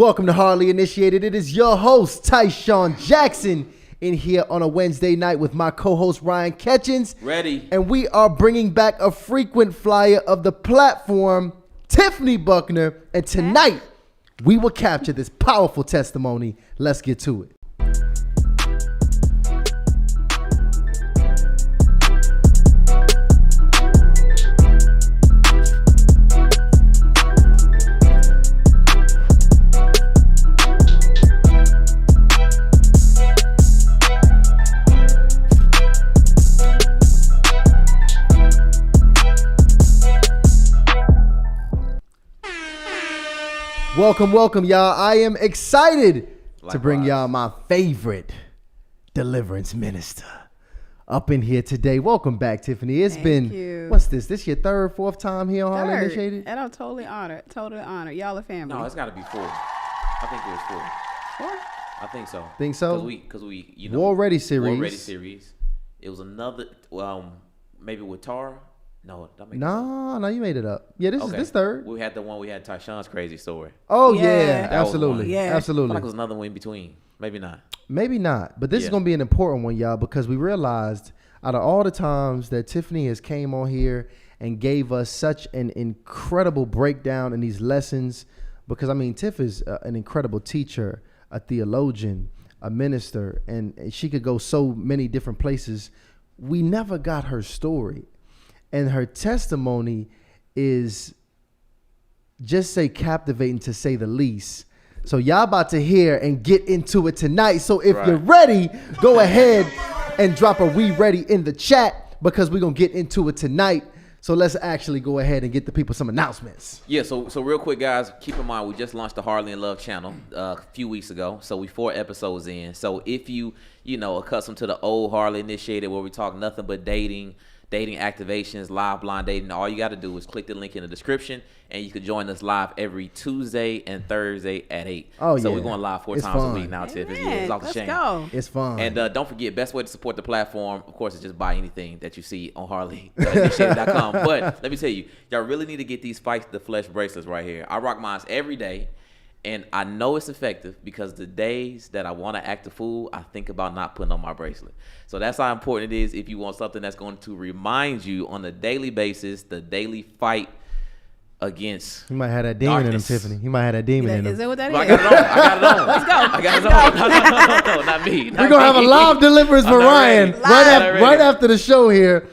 Welcome to Hardly Initiated. It is your host, Tyshawn Jackson, in here on a Wednesday night with my co-host, Ryan Ketchens. Ready. And we are bringing back a frequent flyer of the platform, Tiffany Buckner. And tonight, we will capture this powerful testimony. Let's get to it. Welcome, y'all. I am excited to bring y'all my favorite Deliverance minister up in here today. Welcome back, Tiffany. It's been, what's this? This your third, fourth time here on Hardly Initiated? And I'm totally honored. Y'all are family. No, it's got to be 4. I think it was 4. 4? I think so. Think so? Because we, you know. War Ready series. War Ready series. It was another, maybe with Tara. No, you made it up. Yeah, this is this third. We had Tyshawn's crazy story. Oh yeah, absolutely. Yeah. Absolutely. I feel like it was another one in between. Maybe not. But this is gonna be an important one, y'all, because we realized out of all the times that Tiffany has came on here and gave us such an incredible breakdown in these lessons, because I mean, Tiff is an incredible teacher, a theologian, a minister, and she could go so many different places. We never got her story. And her testimony is, just say, captivating to say the least. So y'all about to hear and get into it tonight. So if you're ready, go ahead and drop a "we ready" in the chat, because we're going to get into it tonight. So let's actually go ahead and get the people some announcements. Yeah, so real quick, guys, keep in mind we just launched the Hardly in Love channel a few weeks ago. So we 4 episodes in. So if you accustomed to the old Hardly Initiated where we talk nothing but dating activations, live blind dating, all you got to do is click the link in the description, and you can join us live every Tuesday and Thursday at 8. So we're going live 4 times a week now, Tiff. It's off the chain. Let's go. It's fun. And don't forget, best way to support the platform, of course, is just buy anything that you see on HardlyInitiated.com. But let me tell you, y'all really need to get these Fight the Flesh bracelets right here. I rock mine every day. And I know it's effective because the days that I want to act a fool, I think about not putting on my bracelet. So that's how important it is if you want something that's going to remind you on a daily basis, the daily fight against He might have that demon in him, Tiffany. He might have that demon in him. Is that what that is? I got it on. Let's go. I got it on. No, not me. We're going to have a live deliverance for Ryan right after the show here.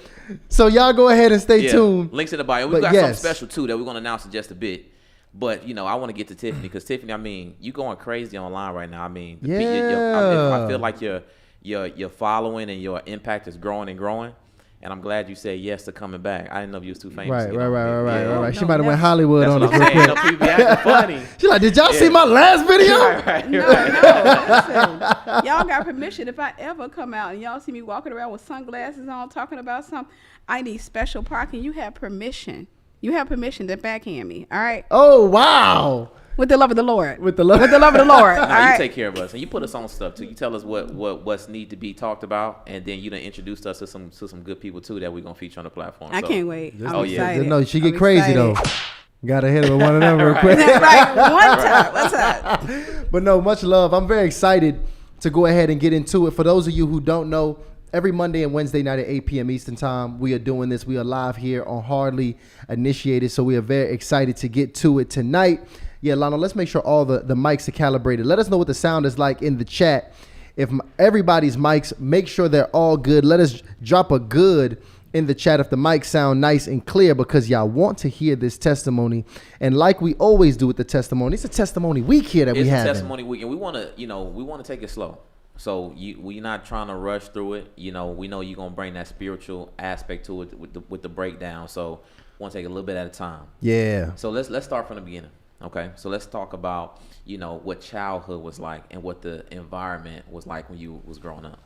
So y'all go ahead and stay tuned. Links in the bio. We've got something special, too, that we're going to announce in just a bit. But, I want to get to Tiffany because, Tiffany, I mean, you going crazy online right now. I mean, I feel like your following and your impact is growing and growing. And I'm glad you said yes to coming back. I didn't know if you was too famous. Right. She might have went Hollywood on it. People be acting funny. She's like, did y'all see my last video? No. Listen, y'all got permission. If I ever come out and y'all see me walking around with sunglasses on talking about something, I need special parking. You have permission. You have permission to backhand me, all right? Oh, wow. With the love of the Lord. With the love of the Lord. All right? You take care of us, and you put us on stuff, too. You tell us what's need to be talked about, and then you done introduced us to some good people, too, that we're going to feature on the platform. I can't wait. I'm excited. No, she get crazy, though. Got to hit her with one of them real quick. Right, one time. What's up? But no, much love. I'm very excited to go ahead and get into it. For those of you who don't know, every Monday and Wednesday night at 8 p.m. Eastern Time, we are doing this. We are live here on Hardly Initiated, so we are very excited to get to it tonight. Yeah, Lionel, let's make sure all the mics are calibrated. Let us know what the sound is like in the chat. If everybody's mics, make sure they're all good. Let us drop a good in the chat if the mics sound nice and clear, because y'all want to hear this testimony. And like we always do with the testimony, it's a testimony week here that we have. It's a testimony week, and we want to take it slow. So we're not trying to rush through it. We know you're going to bring that spiritual aspect to it with the breakdown. So we want to take a little bit at a time. Yeah. So let's start from the beginning. Okay. So let's talk about, what childhood was like and what the environment was like when you was growing up.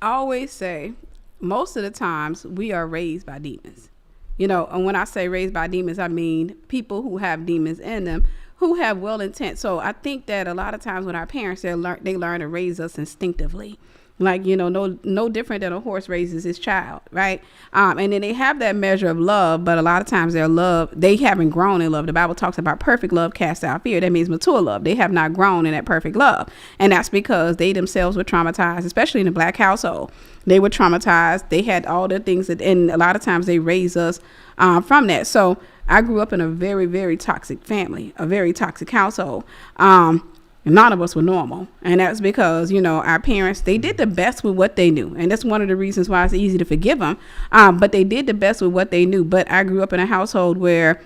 I always say most of the times we are raised by demons. And when I say raised by demons, I mean people who have demons in them, who have well intent. So I think that a lot of times when our parents, they learn to raise us instinctively. Like, no different than a horse raises his child, right? And then they have that measure of love, but a lot of times their love, they haven't grown in love. The Bible talks about perfect love casts out fear. That means mature love. They have not grown in that perfect love. And that's because they themselves were traumatized, especially in the Black household. They were traumatized. They had all the things and a lot of times they raise us from that. So I grew up in a very, very toxic family, a very toxic household. None of us were normal. And that's because, our parents, they did the best with what they knew. And that's one of the reasons why it's easy to forgive them. But they did the best with what they knew. But I grew up in a household where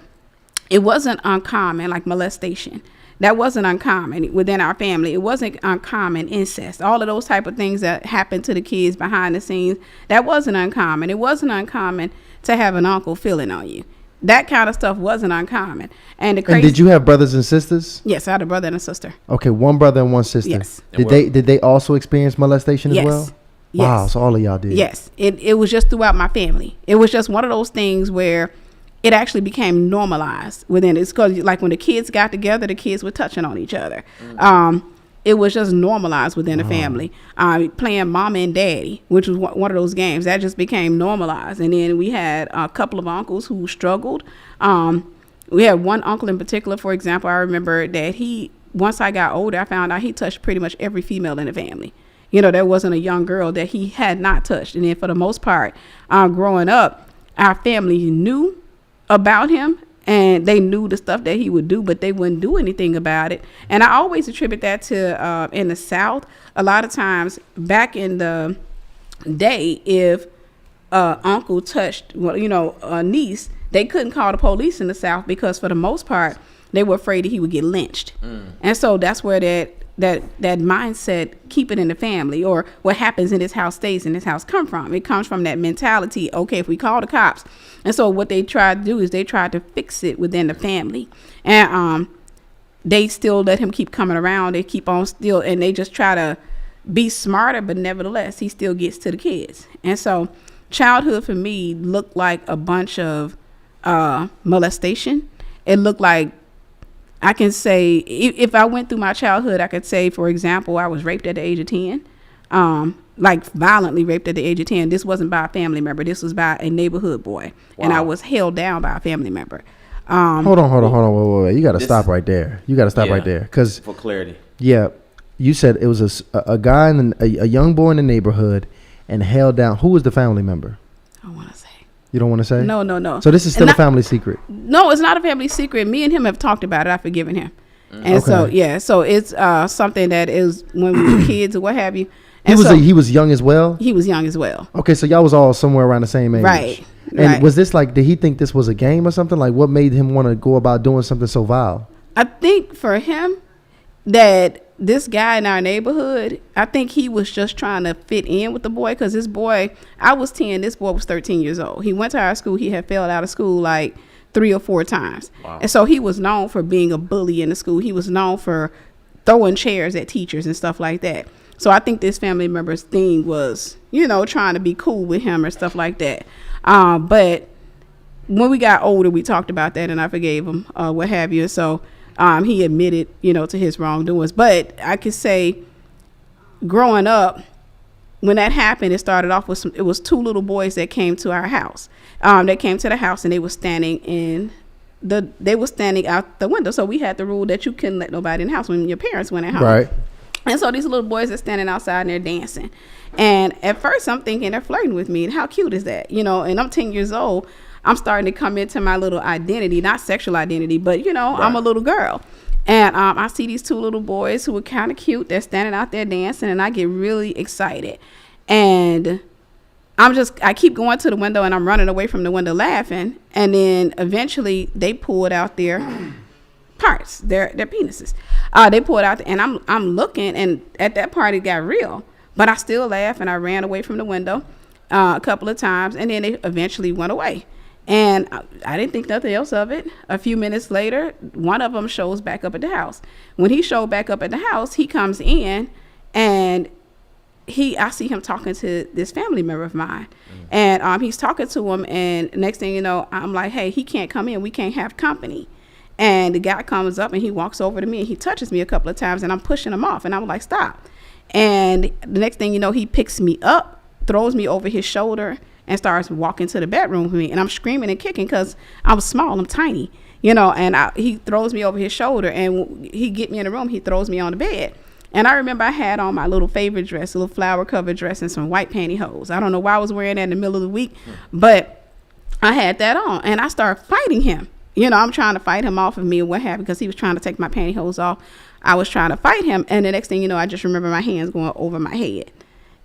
it wasn't uncommon, like molestation. That wasn't uncommon within our family. It wasn't uncommon, incest, all of those type of things that happened to the kids behind the scenes. That wasn't uncommon. It wasn't uncommon to have an uncle feeling on you. That kind of stuff wasn't uncommon. And did you have brothers and sisters? Yes, I had a brother and a sister. Okay, one brother and one sister. Yes. Did they also experience molestation as well? Yes. Wow, so all of y'all did. Yes. It was just throughout my family. It was just one of those things where it actually became normalized within it. It's because, like, when the kids got together, the kids were touching on each other. It was just normalized within the family. Playing mama and daddy, which was one of those games, that just became normalized. And then we had a couple of uncles who struggled. We had one uncle in particular, for example. I remember that once I got older, I found out he touched pretty much every female in the family. There wasn't a young girl that he had not touched. And then for the most part, growing up, our family knew about him. And they knew the stuff that he would do, but they wouldn't do anything about it. And I always attribute that to in the South. A lot of times back in the day, if uncle touched, a niece, they couldn't call the police in the South because for the most part, they were afraid that he would get lynched. And so that's where that mindset, keep it in the family, or what happens in this house stays in this house, come from. It comes from that mentality. Okay, if we call the cops. And so what they tried to do is they tried to fix it within the family. And they still let him keep coming around. They keep on still, and they just try to be smarter, but nevertheless, he still gets to the kids. And so childhood for me looked like a bunch of molestation. It looked like, I can say, if I went through my childhood, I could say, for example, I was raped at the age of 10, like violently raped at the age of 10. This wasn't by a family member. This was by a neighborhood boy. Wow. And I was held down by a family member. Hold on. Wait. You got to stop right there. Right there. Cause, for clarity. Yeah. You said it was a guy, a young boy in the neighborhood and held down. Who was the family member? I want to say. You don't want to say? No. So this is still a family secret? No, it's not a family secret. Me and him have talked about it. I've forgiven him. And so it's something that is when we were kids or what have you. And he was young as well? He was young as well. Okay, so y'all was all somewhere around the same age. Right. And was this like, did he think this was a game or something? Like, what made him want to go about doing something so vile? I think for him that this guy in our neighborhood, I think he was just trying to fit in with the boy, because this boy, I was 10, this boy was 13 years old. He went to our school. He had failed out of school like 3 or 4 times. Wow. And so he was known for being a bully in the school. He was known for throwing chairs at teachers and stuff like that. So I think this family member's thing was, trying to be cool with him or stuff like that. But when we got older, we talked about that and I forgave him, what have you. So he admitted, to his wrongdoings. But I could say growing up, when that happened, it started off with it was 2 little boys that came to our house. They came to the house and they were standing out the window. So we had the rule that you couldn't let nobody in the house when your parents went at home. Right. And so these little boys are standing outside and they're dancing. And at first I'm thinking they're flirting with me. And how cute is that? And I'm 10 years old. I'm starting to come into my little identity, not sexual identity, but, right. I'm a little girl. And I see these 2 little boys who are kind of cute. They're standing out there dancing and I get really excited. And I keep going to the window and I'm running away from the window laughing. And then eventually they pulled out their parts, their penises. They pulled out and I'm looking, and at that part it got real. But I still laugh and I ran away from the window a couple of times, and then they eventually went away. And I didn't think nothing else of it. A few minutes later, one of them shows back up at the house. When he showed back up at the house, he comes in and I see him talking to this family member of mine. And he's talking to him, and next thing you know, I'm like, hey, he can't come in. We can't have company. And the guy comes up and he walks over to me and he touches me a couple of times and I'm pushing him off, and I'm like, stop. And the next thing you know, he picks me up, throws me over his shoulder, and starts walking to the bedroom with me. And I'm screaming and kicking because I'm small, I'm tiny, you know, and he throws me over his shoulder, and he get me in the room, he throws me on the bed. And I remember I had on my little favorite dress, a little flower covered dress, and some white pantyhose. I don't know why I was wearing that in the middle of the week, but I had that on, and I started fighting him. You know, I'm trying to fight him off of me or what have you, because he was trying to take my pantyhose off. I was trying to fight him, and the next thing you know, I just remember my hands going over my head.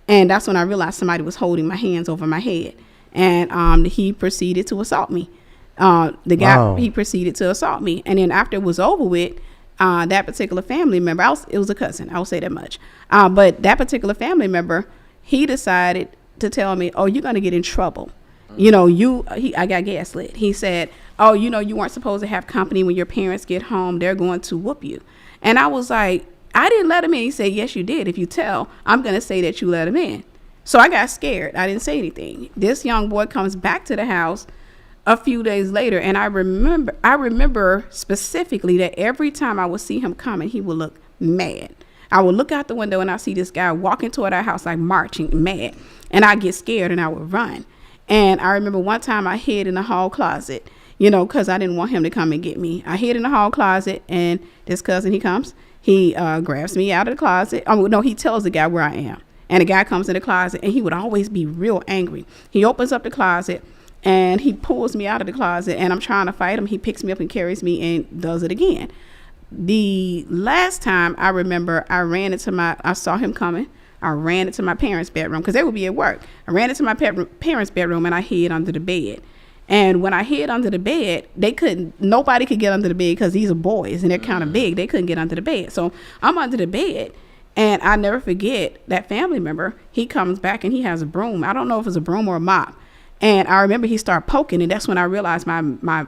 And that's when I realized somebody was holding my hands over my head. And he proceeded to assault me. The guy, wow. He proceeded to assault me. And then after it was over with, that particular family member, it was a cousin, I will say that much. But that particular family member, he decided to tell me, oh, you're going to get in trouble. You know, I got gaslit. He said, oh, you know, you weren't supposed to have company when your parents get home. They're going to whoop you. And I was like, I didn't let him in. He said, yes, you did. If you tell, I'm going to say that you let him in. So I got scared. I didn't say anything. This young boy comes back to the house a few days later, and I remember specifically that every time I would see him coming, he would look mad. I would look out the window and I see this guy walking toward our house, like marching, mad. And I get scared and I would run. And I remember one time I hid in the hall closet, you know, because I didn't want him to come and get me. I hid in the hall closet, and this cousin, he comes. He grabs me out of the closet. Oh, no, he tells the guy where I am. And the guy comes in the closet, and he would always be real angry. He opens up the closet, and he pulls me out of the closet, and I'm trying to fight him. He picks me up and carries me and does it again. The last time I remember, I saw him coming. I ran into my parents' bedroom because they would be at work. I ran into my parents' bedroom, and I hid under the bed. And when I hid under the bed, nobody could get under the bed because these are boys and they're kind of big. They couldn't get under the bed. So I'm under the bed, and I never forget that family member. He comes back and he has a broom. I don't know if it's a broom or a mop. And I remember he started poking, and that's when I realized my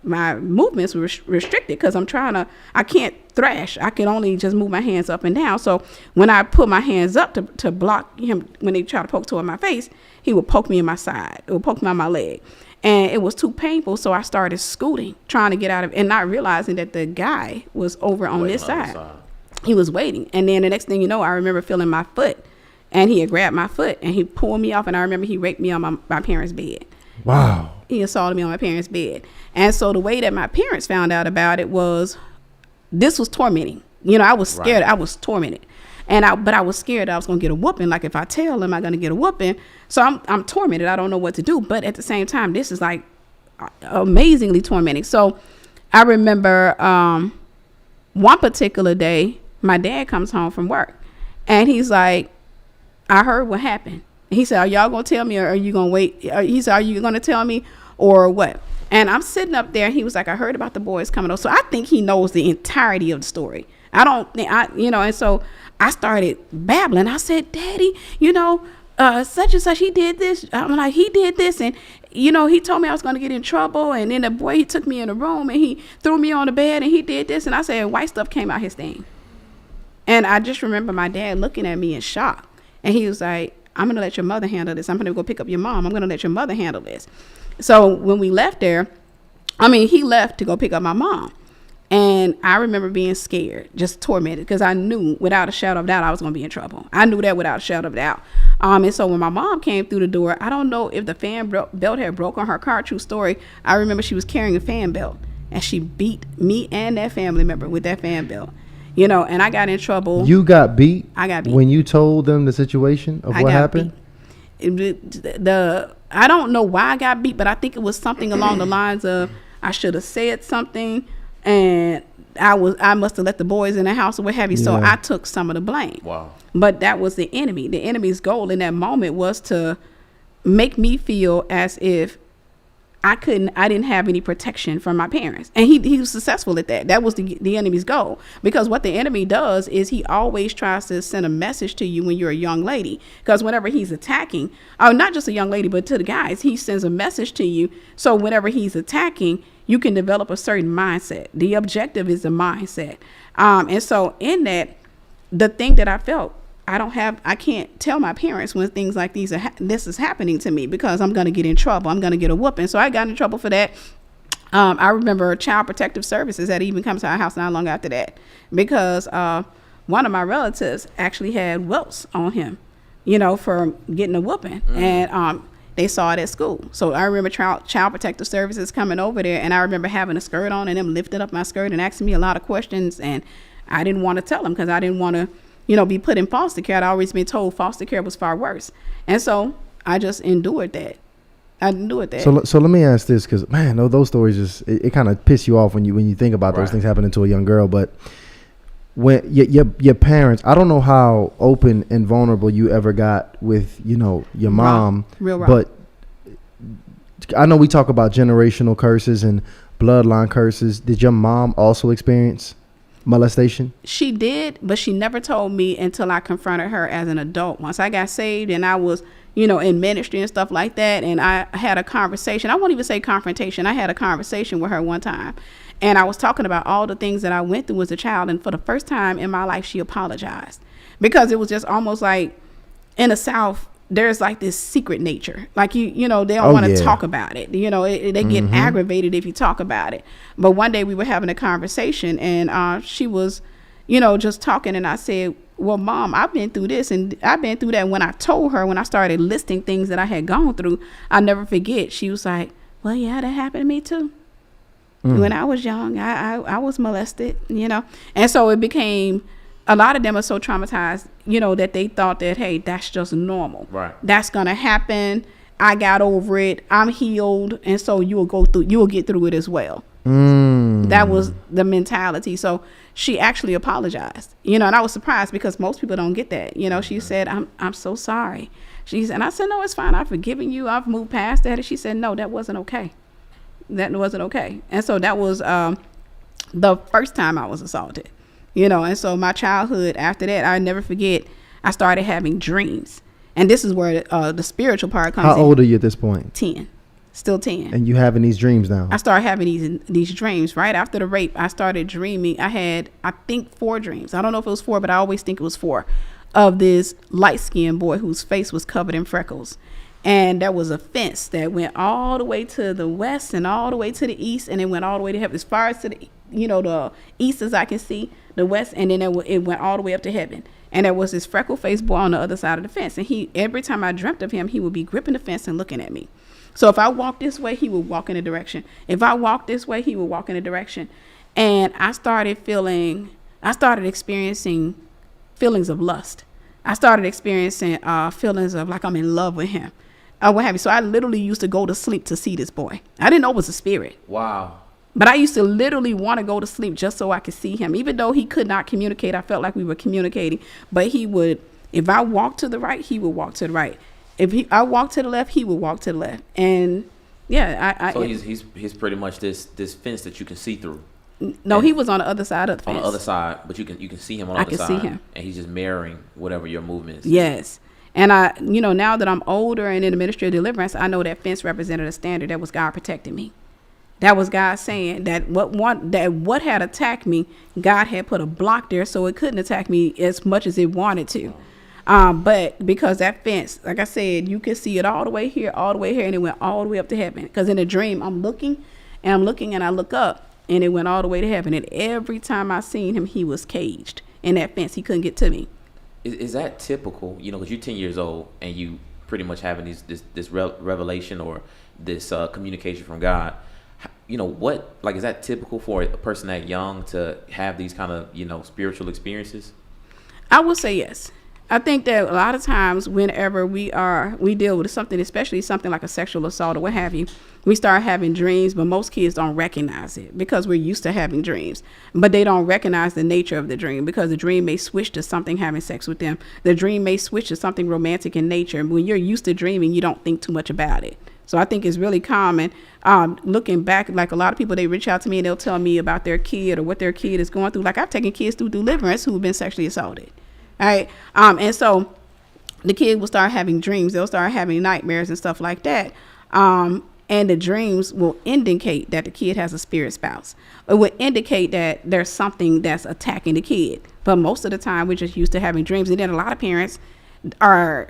movements were restricted because I can't thrash. I can only just move my hands up and down. So when I put my hands up to block him, when they try to poke toward my face, he would poke me in my side. It would poke me on my leg. And it was too painful, so I started scooting, trying to get out of it, and not realizing that the guy was over on this side. He was waiting. And then the next thing you know, I remember feeling my foot, and he had grabbed my foot, and he pulled me off, and I remember he raped me on my parents' bed. Wow. He assaulted me on my parents' bed. And so the way that my parents found out about it was, this was tormenting. You know, I was scared. Right. I was tormented. But I was scared that I was going to get a whooping. Like, if I tell them I'm going to get a whooping. So I'm tormented. I don't know what to do. But at the same time, this is like amazingly tormenting. So I remember one particular day, my dad comes home from work, and he's like, I heard what happened. He said, are y'all going to tell me, or are you going to wait? He said, are you going to tell me or what? And I'm sitting up there. He was like, I heard about the boys coming over. So I think he knows the entirety of the story. And so I started babbling. I said, Daddy, such and such, he did this. I'm like, he did this. And, he told me I was going to get in trouble. And then the boy, he took me in the room and he threw me on the bed and he did this. And I said, white stuff came out his thing. And I just remember my dad looking at me in shock. And he was like, I'm going to let your mother handle this. I'm going to go pick up your mom. I'm going to let your mother handle this. So when we left there, he left to go pick up my mom. And I remember being scared, just tormented, because I knew without a shadow of doubt I was going to be in trouble. I knew that without a shadow of doubt. And so when my mom came through the door, I don't know if the fan belt had broke on her car. True story. I remember she was carrying a fan belt, and she beat me and that family member with that fan belt. And I got in trouble. You got beat? I got beat. When you told them the situation of what happened? I don't know why I got beat, but I think it was something along the lines of I should have said something, and I must have let the boys in the house or what have you. Yeah. So I took some of the blame. Wow. But that was the enemy. The enemy's goal in that moment was to make me feel as if I didn't have any protection from my parents. And he was successful at that. That was the enemy's goal. Because what the enemy does is he always tries to send a message to you when you're a young lady. Because whenever he's attacking, not just a young lady, but to the guys, he sends a message to you. So whenever he's attacking, you can develop a certain mindset. The objective is the mindset. And so in that, the thing that I felt, I can't tell my parents when things like this is happening to me, because I'm going to get in trouble. I'm going to get a whooping. So I got in trouble for that. I remember Child Protective Services had even come to our house not long after that, because one of my relatives actually had welts on him, you know, for getting a whooping. And they saw it at school. So I remember child protective services coming over there, and I remember having a skirt on and them lifting up my skirt and asking me a lot of questions, and I didn't want to tell them because I didn't want to, you know, be put in foster care. I'd always been told foster care was far worse. And so I just endured that. So let me ask this, because man, those stories just it kind of piss you off when you think about those things happening to a young girl. But when your parents, I don't know how open and vulnerable you ever got with, you know, your mom, real raw. But I know we talk about generational curses and bloodline curses. Did your mom also experience molestation? She did, but she never told me until I confronted her as an adult. Once I got saved and I was, you know, in ministry and stuff like that, and I had a conversation. I won't even say confrontation. I had a conversation with her one time, and I was talking about all the things that I went through as a child, and for the first time in my life, she apologized, because it was just almost like in the South, there's like this secret nature. Like, you know, they don't want to talk about it. You know, they get aggravated if you talk about it. But one day we were having a conversation, and she was, you know, just talking, and I said, well, Mom, I've been through this and I've been through that. When I told her, when I started listing things that I had gone through, I'll never forget. She was like, well, yeah, that happened to me too. When I was young, I was molested, you know. And so it became, a lot of them are so traumatized, you know, that they thought that, hey, that's just normal. Right. That's going to happen. I got over it. I'm healed. And so you will get through it as well. That was the mentality. So she actually apologized, you know, and I was surprised because most people don't get that. You know, she said, I'm so sorry. And I said, no, it's fine. I've forgiven you. I've moved past that. And she said, no, that wasn't okay. That wasn't okay. And so that was the first time I was assaulted, you know. And so my childhood after that, I never forget, I started having dreams. And this is where the spiritual part comes in. How old are you at this point? 10. Still 10. And you having these dreams now? I started having these dreams right after the rape. I started dreaming. I had, I think, 4 dreams. I don't know if it was 4, but I always think it was 4, of this light-skinned boy whose face was covered in freckles. And there was a fence that went all the way to the west and all the way to the east, and it went all the way to heaven, as far as to the, you know, the east as I can see, the west, and then it went all the way up to heaven. And there was this freckle-faced boy on the other side of the fence, and every time I dreamt of him, he would be gripping the fence and looking at me. So if I walked this way, he would walk in a direction. If I walked this way, he would walk in a direction. And I started experiencing feelings of lust. I started experiencing feelings of like I'm in love with him. What have you. So I literally used to go to sleep to see this boy. I didn't know it was a spirit. Wow. But I used to literally want to go to sleep just so I could see him. Even though he could not communicate, I felt like we were communicating. But he would, if I walked to the right, he would walk to the right. If I walked to the left, he would walk to the left. And yeah, So he's pretty much this fence that you can see through. No, he was on the other side of the fence. On the other side, but you can see him on the other side. I can see him. And he's just mirroring whatever your movement is. Yes. And I, you know, now that I'm older and in the ministry of deliverance, I know that fence represented a standard. That was God protecting me. That was God saying that what had attacked me, God had put a block there so it couldn't attack me as much as it wanted to. But because that fence, like I said, you could see it all the way here, and it went all the way up to heaven. Because in a dream, I'm looking, and I look up, and it went all the way to heaven. And every time I seen him, he was caged in that fence. He couldn't get to me. Is that typical? You know, because you're 10 years old, and you pretty much having this revelation or this communication from God. You know, is that typical for a person that young to have these kind of, you know, spiritual experiences? I would say yes. I think that a lot of times whenever we deal with something, especially something like a sexual assault or what have you, we start having dreams, but most kids don't recognize it because we're used to having dreams. But they don't recognize the nature of the dream because the dream may switch to something having sex with them. The dream may switch to something romantic in nature. And when you're used to dreaming, you don't think too much about it. So I think it's really common. Looking back, like a lot of people, they reach out to me and they'll tell me about their kid or what their kid is going through. Like I've taken kids through Deliverance who have been sexually assaulted. All right. And so the kid will start having dreams. They'll start having nightmares and stuff like that. And the dreams will indicate that the kid has a spirit spouse. It will indicate that there's something that's attacking the kid. But most of the time, we're just used to having dreams. And then a lot of parents are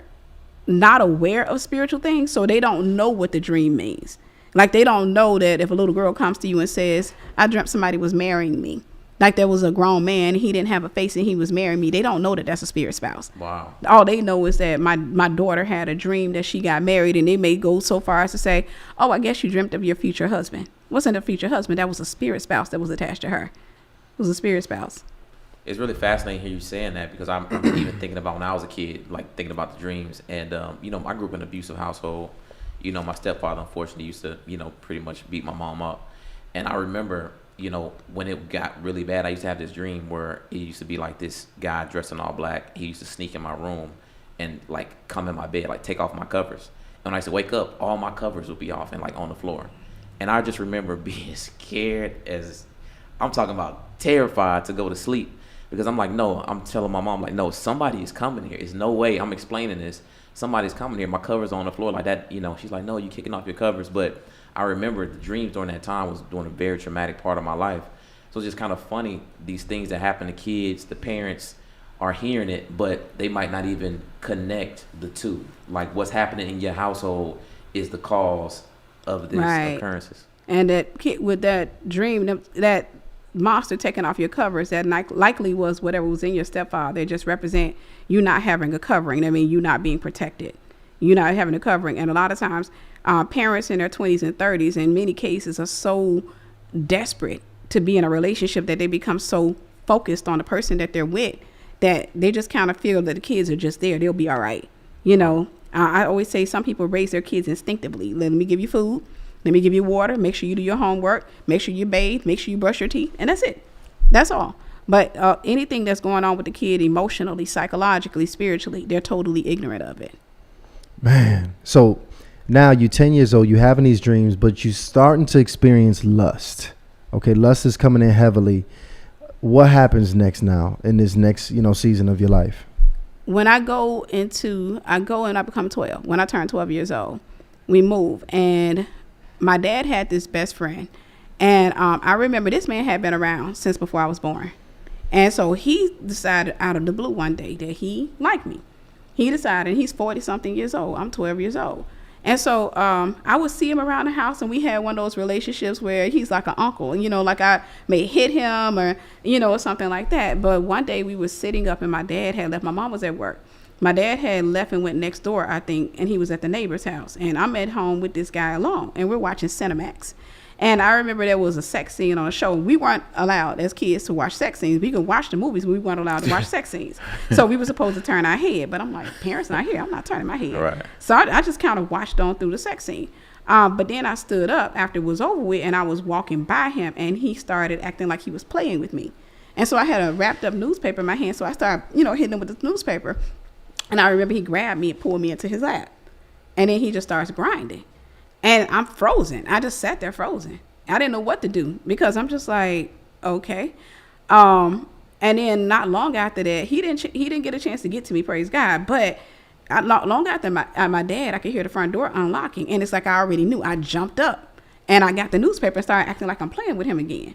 not aware of spiritual things, so they don't know what the dream means. Like they don't know that if a little girl comes to you and says, I dreamt somebody was marrying me, Like there was a grown man, he didn't have a face and he was marrying me. They don't know that that's a spirit spouse. Wow. All they know is that my daughter had a dream that she got married, and they may go so far as to say, oh, I guess you dreamt of your future husband. Wasn't a future husband. That was a spirit spouse that was attached to her. It was a spirit spouse. It's really fascinating to hear you saying that, because I'm even thinking about when I was a kid, like thinking about the dreams. And, you know, I grew up in an abusive household. You know, my stepfather, unfortunately, used to, you know, pretty much beat my mom up. And I remember, you know, when it got really bad, I used to have this dream where it used to be like this guy dressed in all black. He used to sneak in my room and like come in my bed, like take off my covers. And when I used to wake up, all my covers would be off and like on the floor. And I just remember being scared as, I'm talking about terrified to go to sleep, because I'm like, no, I'm telling my mom, like, no, somebody is coming here. There's no way I'm explaining this. Somebody's coming here. My covers are on the floor like that. You know, she's like, no, you kicking off your covers. But I remember the dreams during that time was doing a very traumatic part of my life. So it's just kind of funny, these things that happen to kids, the parents are hearing it, but they might not even connect the two. Like what's happening in your household is the cause of these occurrences. And that kid with that dream, that monster taking off your covers, that likely was whatever was in your stepfather. They just represent you not having a covering. I mean, you not being protected. You not having a covering. And a lot of times, parents in their 20s and 30s, in many cases, are so desperate to be in a relationship that they become so focused on the person that they're with that they just kind of feel that the kids are just there. They'll be all right. You know, I always say some people raise their kids instinctively. Let me give you food. Let me give you water. Make sure you do your homework. Make sure you bathe. Make sure you brush your teeth. And that's it. That's all. But anything that's going on with the kid emotionally, psychologically, spiritually, they're totally ignorant of it. Man. So now you're 10 years old. You're having these dreams, but you're starting to experience lust. Okay, lust is coming in heavily. What happens next now in this next, season of your life? When I go and I become 12. When I turn 12 years old, we move. And my dad had this best friend. And I remember this man had been around since before I was born. And so he decided out of the blue one day that he liked me. He decided, he's 40-something years old. I'm 12 years old. And so I would see him around the house, and we had one of those relationships where he's like an uncle, like I may hit him or, or something like that. But one day we were sitting up and my dad had left. My mom was at work. My dad had left and went next door, I think, and he was at the neighbor's house. And I'm at home with this guy alone, and we're watching Cinemax. And I remember there was a sex scene on a show. We weren't allowed as kids to watch sex scenes. We could watch the movies, but we weren't allowed to watch sex scenes. So we were supposed to turn our head. But I'm like, parents not here. I'm not turning my head. Right. So I just kind of watched on through the sex scene. But then I stood up after it was over with, and I was walking by him, and he started acting like he was playing with me. And so I had a wrapped up newspaper in my hand. So I started, hitting him with the newspaper. And I remember he grabbed me and pulled me into his lap. And then he just starts grinding. And I'm frozen. I just sat there frozen. I didn't know what to do because I'm just like, okay. And then not long after that, he didn't get a chance to get to me, praise God. But long after my dad, I could hear the front door unlocking. And it's like I already knew. I jumped up and I got the newspaper and started acting like I'm playing with him again.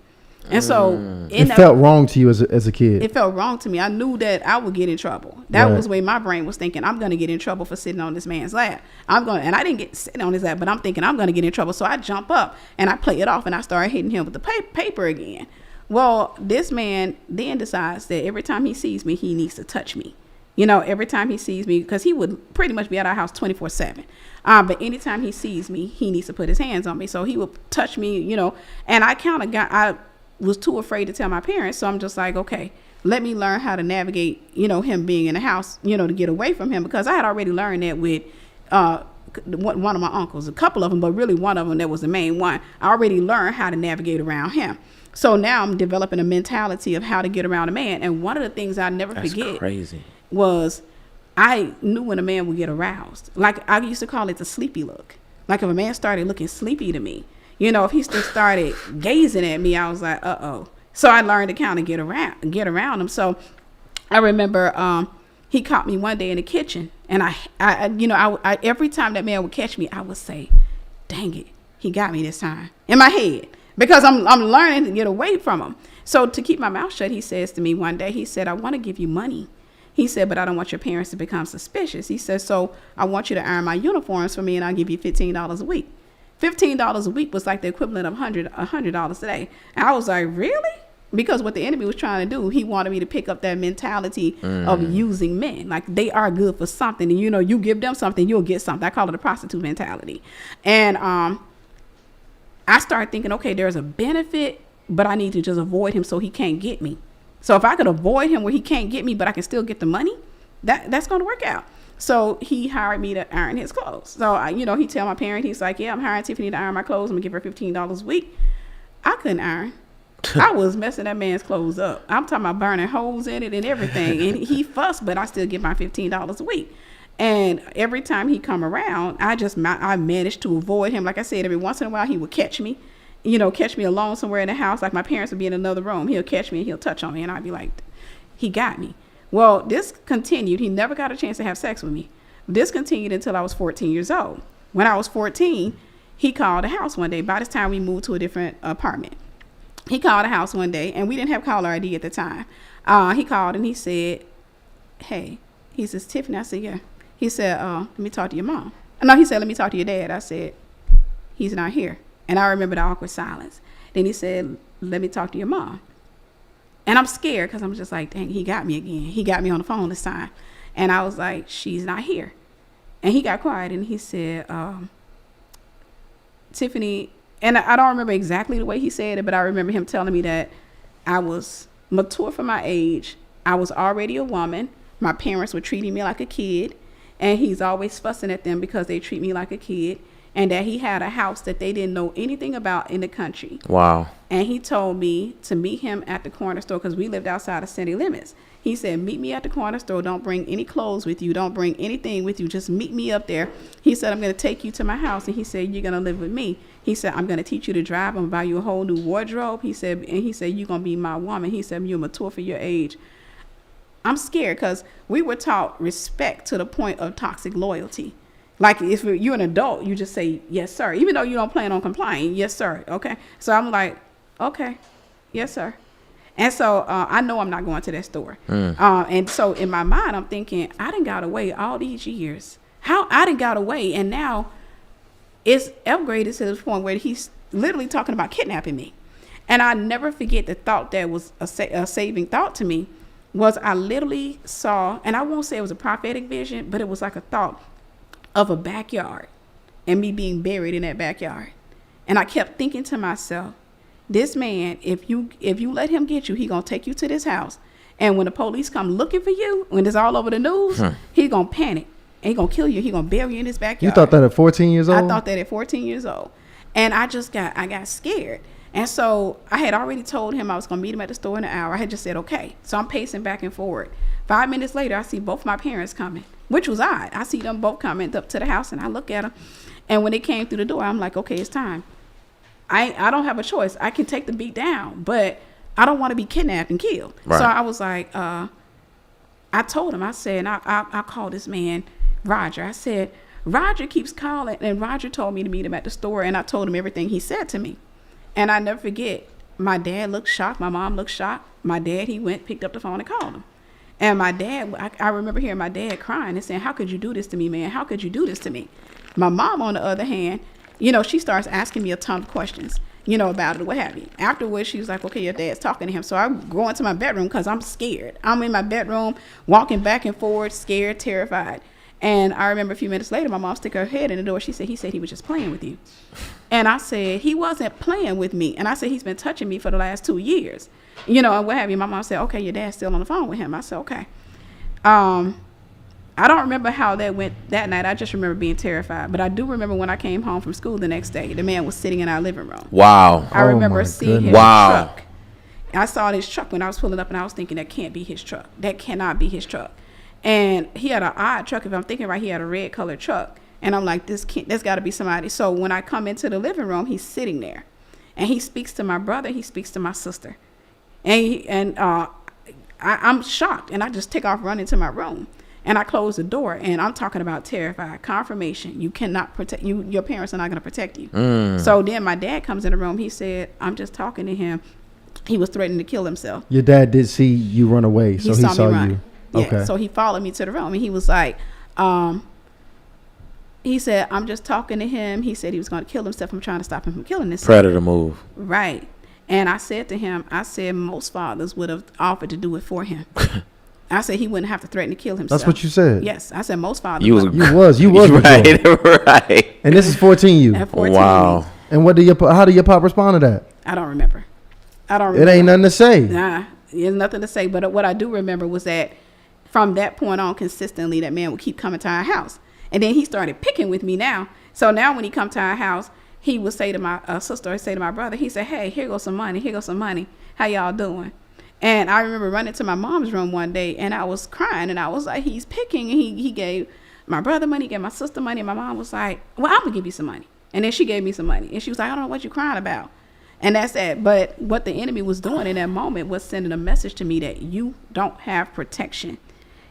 And so it felt wrong to you as a kid. It felt wrong to me. I knew that I would get in trouble. That was the way my brain was thinking. I'm going to get in trouble for sitting on this man's lap. And I didn't get sitting on his lap, but I'm thinking I'm going to get in trouble. So I jump up and I play it off and I start hitting him with the paper again. Well, this man then decides that every time he sees me, he needs to touch me. Every time he sees me, because he would pretty much be at our house 24/7. But anytime he sees me, he needs to put his hands on me. So he would touch me, and I was too afraid to tell my parents. So I'm just like, okay, let me learn how to navigate, him being in the house, to get away from him, because I had already learned that with one of my uncles, a couple of them, but really one of them that was the main one. I already learned how to navigate around him. So now I'm developing a mentality of how to get around a man. And one of the things I never forget was I knew when a man would get aroused. Like I used to call it the sleepy look. Like if a man started looking sleepy to me, if he still started gazing at me, I was like, uh-oh. So I learned to kind of get around him. So I remember he caught me one day in the kitchen, and I every time that man would catch me, I would say, dang it, he got me this time, in my head, because I'm learning to get away from him. So to keep my mouth shut, he says to me one day, he said, I want to give you money. He said, but I don't want your parents to become suspicious. He said, so I want you to iron my uniforms for me, and I'll give you $15 a week. $15 a week was like the equivalent of $100 a day. And I was like, really? Because what the enemy was trying to do, he wanted me to pick up that mentality of using men. Like, they are good for something. And, you give them something, you'll get something. I call it a prostitute mentality. And I started thinking, okay, there's a benefit, but I need to just avoid him so he can't get me. So if I could avoid him where he can't get me, but I can still get the money, that's going to work out. So he hired me to iron his clothes. So, he tell my parent, he's like, yeah, I'm hiring Tiffany to iron my clothes. I'm going to give her $15 a week. I couldn't iron. I was messing that man's clothes up. I'm talking about burning holes in it and everything. And he fussed, but I still get my $15 a week. And every time he come around, I managed to avoid him. Like I said, every once in a while he would catch me, catch me alone somewhere in the house. Like my parents would be in another room. He'll catch me and he'll touch on me. And I'd be like, he got me. Well, this continued. He never got a chance to have sex with me. This continued until I was 14 years old. When I was 14, he called the house one day. By this time, we moved to a different apartment. He called the house one day, and we didn't have caller ID at the time. He called and he said, hey, he says, Tiffany. I said, yeah. He said, let me talk to your mom. No, he said, let me talk to your dad. I said, he's not here. And I remember the awkward silence. Then he said, let me talk to your mom. And I'm scared because I'm just like, dang, he got me again. He got me on the phone this time. And I was like, she's not here. And he got quiet and he said, Tiffany, and I don't remember exactly the way he said it, but I remember him telling me that I was mature for my age. I was already a woman. My parents were treating me like a kid, and he's always fussing at them because they treat me like a kid, and that he had a house that they didn't know anything about in the country. Wow. And he told me to meet him at the corner store because we lived outside of city limits. He said, meet me at the corner store. Don't bring any clothes with you. Don't bring anything with you. Just meet me up there. He said, I'm going to take you to my house. And he said, you're going to live with me. He said, I'm going to teach you to drive. I'm going to buy you a whole new wardrobe. He said, you're going to be my woman. He said, you're mature for your age. I'm scared because we were taught respect to the point of toxic loyalty. Like if you're an adult, you just say, yes, sir. Even though you don't plan on complying. Yes, sir. Okay. So I'm like, okay. Yes, sir. And so I know I'm not going to that store. And so in my mind, I'm thinking, I done got away all these years. How I done got away. And now it's upgraded to the point where he's literally talking about kidnapping me. And I never forget the thought that was a saving thought to me was I literally saw, and I won't say it was a prophetic vision, but it was like a thought of a backyard and me being buried in that backyard. And I kept thinking to myself, this man, if you let him get you, he gonna take you to this house. And when the police come looking for you, when it's all over the news, he gonna panic. And he gonna kill you. He gonna bury you in his backyard. You thought that at 14 years old? I thought that at 14 years old. And I got scared. And so I had already told him I was gonna meet him at the store in an hour. I had just said, okay. So I'm pacing back and forward. 5 minutes later, I see both my parents coming, which was odd. I see them both coming up to the house and I look at them. And when they came through the door, I'm like, okay, it's time. I don't have a choice. I can take the beat down, but I don't want to be kidnapped and killed. Right. So I was like, I told him, I said, and I called this man Roger. I said, Roger keeps calling. And Roger told me to meet him at the store. And I told him everything he said to me. And I never forget, my dad looked shocked. My mom looked shocked. My dad, he went, picked up the phone and called him. And my dad, I remember hearing my dad crying and saying, how could you do this to me, man? How could you do this to me? My mom, on the other hand, she starts asking me a ton of questions, about it or what have you. Afterwards, she was like, okay, your dad's talking to him. So I go into my bedroom because I'm scared. I'm in my bedroom, walking back and forth, scared, terrified. And I remember a few minutes later, my mom stuck her head in the door. He said he was just playing with you. And I said, he wasn't playing with me. And I said, he's been touching me for the last 2 years, and what have you. My mom said, okay, your dad's still on the phone with him. I said, okay. I don't remember how that went that night. I just remember being terrified. But I do remember when I came home from school the next day, the man was sitting in our living room. Wow. I remember seeing his truck. I saw his truck when I was pulling up, and I was thinking, that can't be his truck. That cannot be his truck. And he had an odd truck. If I'm thinking right, he had a red colored truck. And I'm like, there's got to be somebody. So when I come into the living room, he's sitting there. And he speaks to my brother. He speaks to my sister. And I'm shocked. And I just take off running to my room. And I close the door, and I'm talking about terrified. Confirmation. You cannot protect you. Your parents are not going to protect you. So then my dad comes in the room. He said, I'm just talking to him. He was threatening to kill himself. Your dad did see you run away, so he saw you. Yeah, okay. So he followed me to the room, and he was like, he said, I'm just talking to him. He said he was going to kill himself. I'm trying to stop him from killing himself. Predator move. Right. And I said to him, I said, most fathers would have offered to do it for him. I said he wouldn't have to threaten to kill himself. That's what you said. Yes, I said most fathers. You was right, right. And this is 14 you. At 14 wow. me. And how did your pop respond to that? I don't remember. It ain't nothing to say. Nah, there's nothing to say. But what I do remember was that from that point on, consistently, that man would keep coming to our house. And then he started picking with me now. So now when he come to our house, he would say to my sister, say to my brother, he said, hey, here goes some money. Here goes some money. How y'all doing? And I remember running to my mom's room one day, and I was crying, and I was like, he's picking. And he gave my brother money, he gave my sister money, and my mom was like, well, I'm going to give you some money. And then she gave me some money. And she was like, I don't know what you're crying about. And that's that. But what the enemy was doing in that moment was sending a message to me that you don't have protection.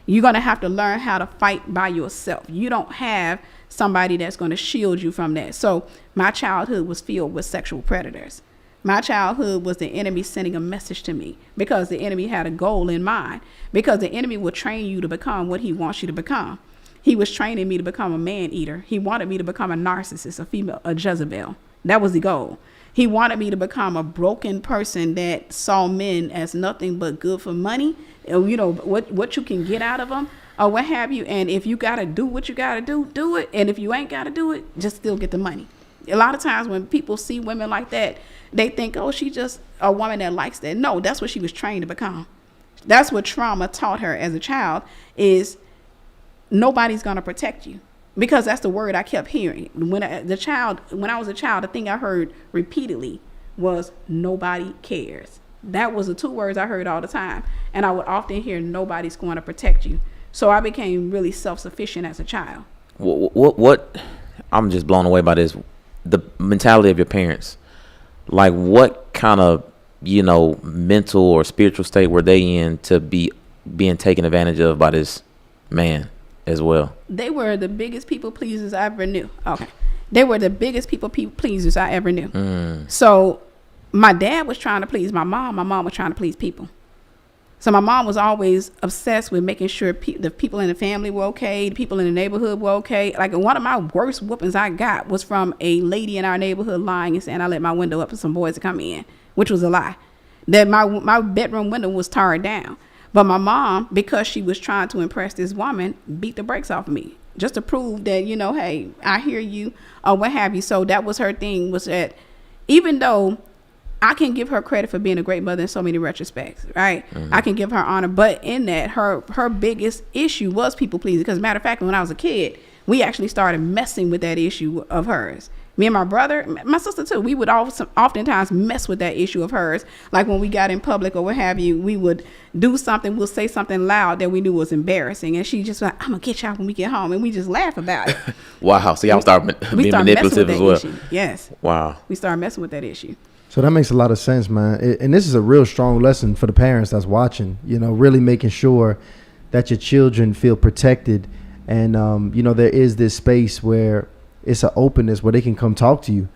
You're going to have to learn how to fight by yourself. You don't have somebody that's going to shield you from that. So my childhood was filled with sexual predators. My childhood was the enemy sending a message to me because the enemy had a goal in mind, because the enemy will train you to become what he wants you to become. He was training me to become a man eater. He wanted me to become a narcissist, a Jezebel. That was the goal. He wanted me to become a broken person that saw men as nothing but good for money. You know, what you can get out of them or what have you. And if you got to do what you got to do it. And if you ain't got to do it, just still get the money. A lot of times when people see women like that, they think, oh, she's just a woman that likes that. No, that's what she was trained to become. That's what trauma taught her as a child, is nobody's going to protect you. Because that's the word I kept hearing. When I was a child, the thing I heard repeatedly was nobody cares. That was the two words I heard all the time. And I would often hear nobody's going to protect you. So I became really self-sufficient as a child. What I'm just blown away by this. The mentality of your parents. Like, what kind of, mental or spiritual state were they in to be being taken advantage of by this man as well? They were the biggest people pleasers I ever knew. Okay. They were the biggest people pleasers I ever knew. So my dad was trying to please my mom. My mom was trying to please people. So my mom was always obsessed with making sure the people in the family were okay, the people in the neighborhood were okay. Like, one of my worst whoopings I got was from a lady in our neighborhood lying and saying I let my window up for some boys to come in, which was a lie. That my bedroom window was torn down. But my mom, because she was trying to impress this woman, beat the brakes off of me just to prove that, hey, I hear you or what have you. So that was her thing, was that even though I can give her credit for being a great mother in so many retrospects, right? Mm-hmm. I can give her honor. But in that, her biggest issue was people pleasing. Because matter of fact, when I was a kid, we actually started messing with that issue of hers. Me and my brother, my sister too, we would oftentimes mess with that issue of hers. Like when we got in public or what have you, we would do something, we'll say something loud that we knew was embarrassing. And she just like, I'm going to get y'all when we get home. And we just laugh about it. Wow. So y'all start being manipulative as well. Issue. Yes. Wow. We started messing with that issue. So that makes a lot of sense, man. And this is a real strong lesson for the parents that's watching, really making sure that your children feel protected. And, there is this space where it's an openness where they can come talk to you,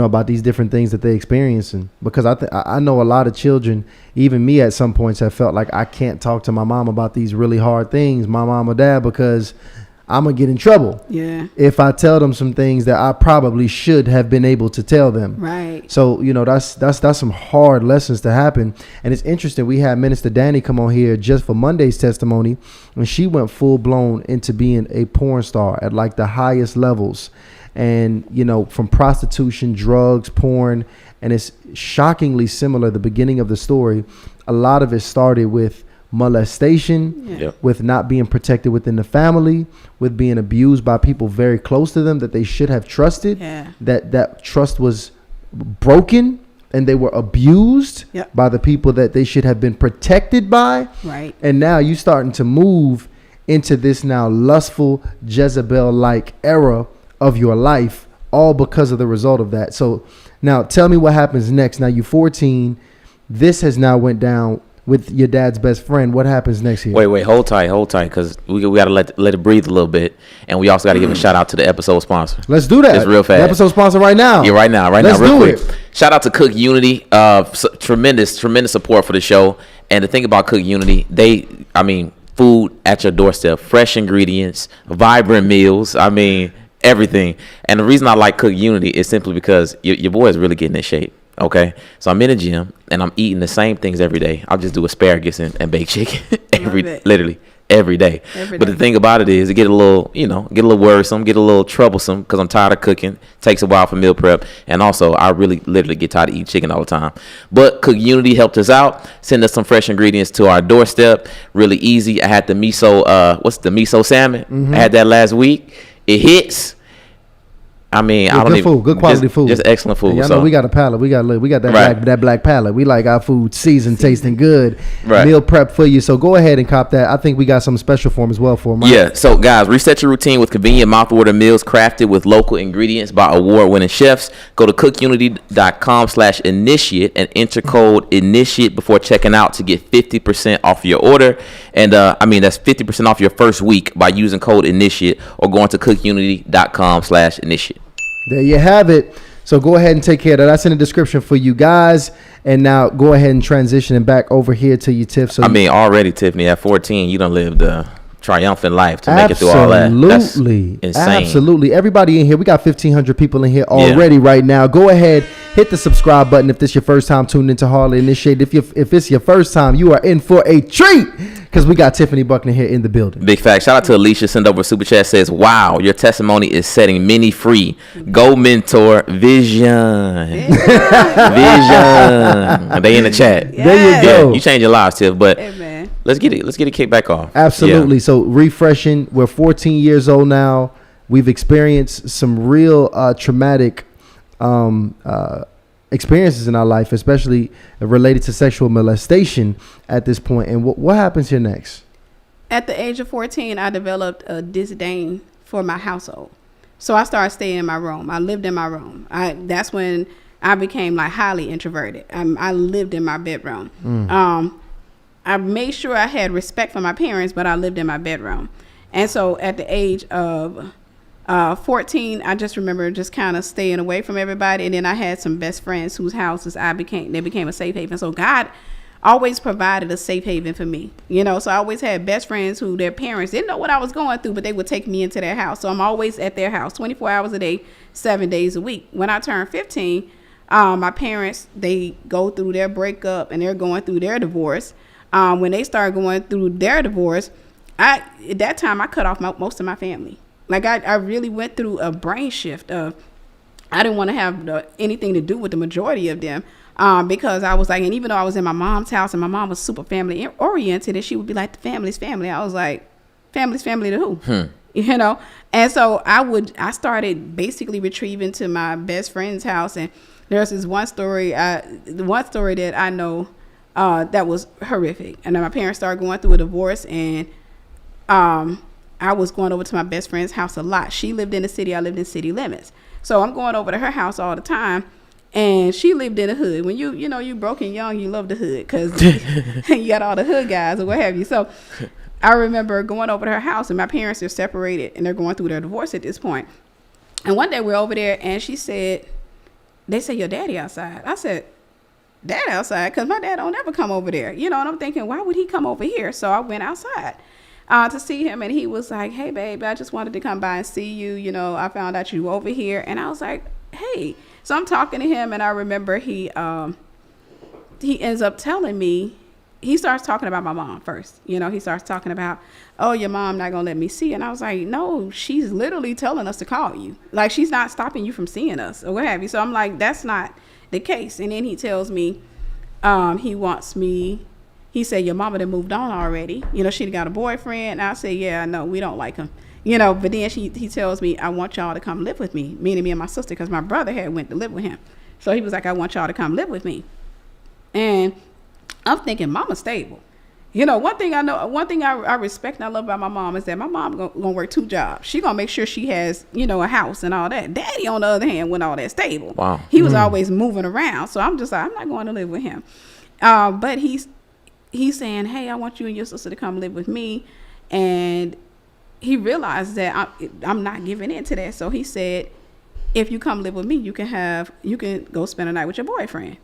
about these different things that they're experiencing. Because I know a lot of children, even me at some points, have felt like I can't talk to my mom about these really hard things, my mom or dad, because I'm going to get in trouble if I tell them some things that I probably should have been able to tell them. Right. So, that's some hard lessons to happen. And it's interesting. We had Minister Danny come on here just for Monday's testimony, and she went full blown into being a porn star at like the highest levels. And, from prostitution, drugs, porn, and it's shockingly similar. The beginning of the story, a lot of it started with molestation, with not being protected within the family, with being abused by people very close to them that they should have trusted, that trust was broken and they were abused by the people that they should have been protected by. Right. And now you starting to move into this now lustful Jezebel-like era of your life, all because of the result of that. So now tell me what happens next. Now you're 14. This has now went down with your dad's best friend. What happens next here? Wait, hold tight, because we got to let it breathe a little bit, and we also got to give a shout out to the episode sponsor. Let's do that. It's real fast. The episode sponsor right now. Yeah, right now, Let's real do quick. It. Shout out to Cook Unity. Tremendous support for the show. And the thing about Cook Unity, food at your doorstep, fresh ingredients, vibrant meals. Everything. And the reason I like Cook Unity is simply because your boy is really getting in shape. Okay, so I'm in the gym and I'm eating the same things every day. I'll just do asparagus and baked chicken literally every day. But the thing about it is, it get a little, get a little worrisome, get a little troublesome because I'm tired of cooking. Takes a while for meal prep, and also I really literally get tired of eating chicken all the time. But Cook Unity helped us out, send us some fresh ingredients to our doorstep. Really easy. I had the miso, what's the miso salmon? I had that last week. It hits. I mean, I don't good even food, good quality food, just excellent food. Y'all know we got a palate. We got that black palate. We like our food seasoned, tasting good. Right. Meal prep for you. So go ahead and cop that. I think we got something special for them as well for them. Right? Yeah. So guys, reset your routine with convenient mouthwater meals crafted with local ingredients by award-winning chefs. Go to cookunity.com/initiate and enter code initiate before checking out to get 50% off your order. And that's 50% off your first week by using code initiate or going to cookunity.com/initiate. There you have it. So go ahead and take care of that. That's in the description for you guys. And now go ahead and transition back over here to you, Tiff. So already, Tiffany, at 14, you done lived a triumphant life to make it through all that. That's insane. Absolutely. Everybody in here, we got 1,500 people in here already right now. Go ahead, hit the subscribe button if this is your first time tuning into Hardly Initiated. If it's your first time, you are in for a treat because we got Tiffany Buckner here in the building. Big fact. Shout out to Alicia. Send over a super chat. Says, wow, your testimony is setting many free. Go mentor vision. Vision. They in the chat. Yes. There you go. You change your lives, Tiff. But Amen. let's get it kicked back off. Absolutely. So refreshing. We're 14 years old now. We've experienced some real traumatic experiences in our life, especially related to sexual molestation at this point. And what happens here next? At the age of 14, I developed a disdain for my household. So I started staying in my room. I lived in my room. That's when I became like highly introverted. I lived in my bedroom. I made sure I had respect for my parents, but I lived in my bedroom. And so at the age of 14, I just remember just kind of staying away from everybody. And then I had some best friends whose houses they became a safe haven. So God always provided a safe haven for me, so I always had best friends who their parents didn't know what I was going through, but they would take me into their house. So I'm always at their house 24 hours a day, 7 days a week. When I turned 15, my parents, they go through their breakup and they're going through their divorce. When they started going through their divorce, at that time I cut off most of my family. Like I really went through a brain shift of I didn't want to have anything to do with the majority of them because I was like, and even though I was in my mom's house and my mom was super family oriented and she would be like, the family's family. I was like, family's family to who? And so I started basically retrieving to my best friend's house. And there's this one story that I know that was horrific. And then my parents started going through a divorce, and I was going over to my best friend's house a lot. She lived in the city. I lived in city limits. So I'm going over to her house all the time. And she lived in the hood. When you broke and young, you love the hood because you got all the hood guys or what have you. So I remember going over to her house, and my parents are separated and they're going through their divorce at this point. And one day we're over there, and she said, they say your daddy outside. I said, dad outside? Because my dad don't ever come over there. And I'm thinking, why would he come over here? So I went outside to see him, and he was like, hey, babe, I just wanted to come by and see you. I found out you were over here. And I was like, hey. So I'm talking to him, and I remember he ends up telling me, he starts talking about my mom first. He starts talking about, oh, your mom not going to let me see. And I was like, no, she's literally telling us to call you. Like, she's not stopping you from seeing us or what have you. So I'm like, that's not the case. And then he tells me he wants me. He said, your mama done moved on already. She got a boyfriend. And I said, yeah, no, we don't like him. But then he tells me, I want y'all to come live with me, meaning me and my sister, because my brother had went to live with him. So he was like, I want y'all to come live with me. And I'm thinking, mama's stable. One thing I respect and I love about my mom is that my mom gonna work 2 jobs. She gonna make sure she has, a house and all that. Daddy, on the other hand, wasn't all that stable. Wow. He was always moving around. So I'm just like, I'm not going to live with him. But he's saying, hey, I want you and your sister to come live with me. And he realized that I'm not giving in to that. So he said, if you come live with me, you can go spend a night with your boyfriend.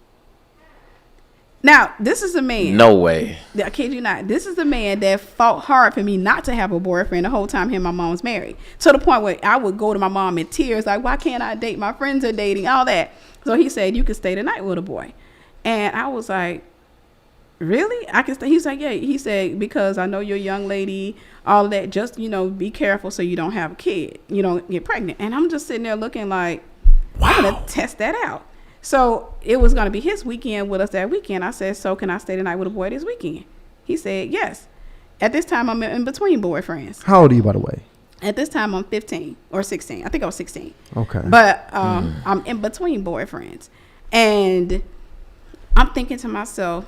Now, this is a man. No way. I kid you not. This is the man that fought hard for me not to have a boyfriend the whole time him and my mom was married. To the point where I would go to my mom in tears, like, why can't I date? My friends are dating, all that. So he said, you can stay the night with a boy. And I was like, really? I can stay? He's like, yeah. He said, because I know you're a young lady, all of that, just, be careful so you don't have a kid, you don't get pregnant. And I'm just sitting there looking like, I'm going to test that out. So it was going to be his weekend with us that weekend. I said, so can I stay the night with a boy this weekend? He said, yes. At this time, I'm in between boyfriends. How old are you, by the way? At this time, I'm 15 or 16. I think I was 16. Okay. But I'm in between boyfriends. And I'm thinking to myself,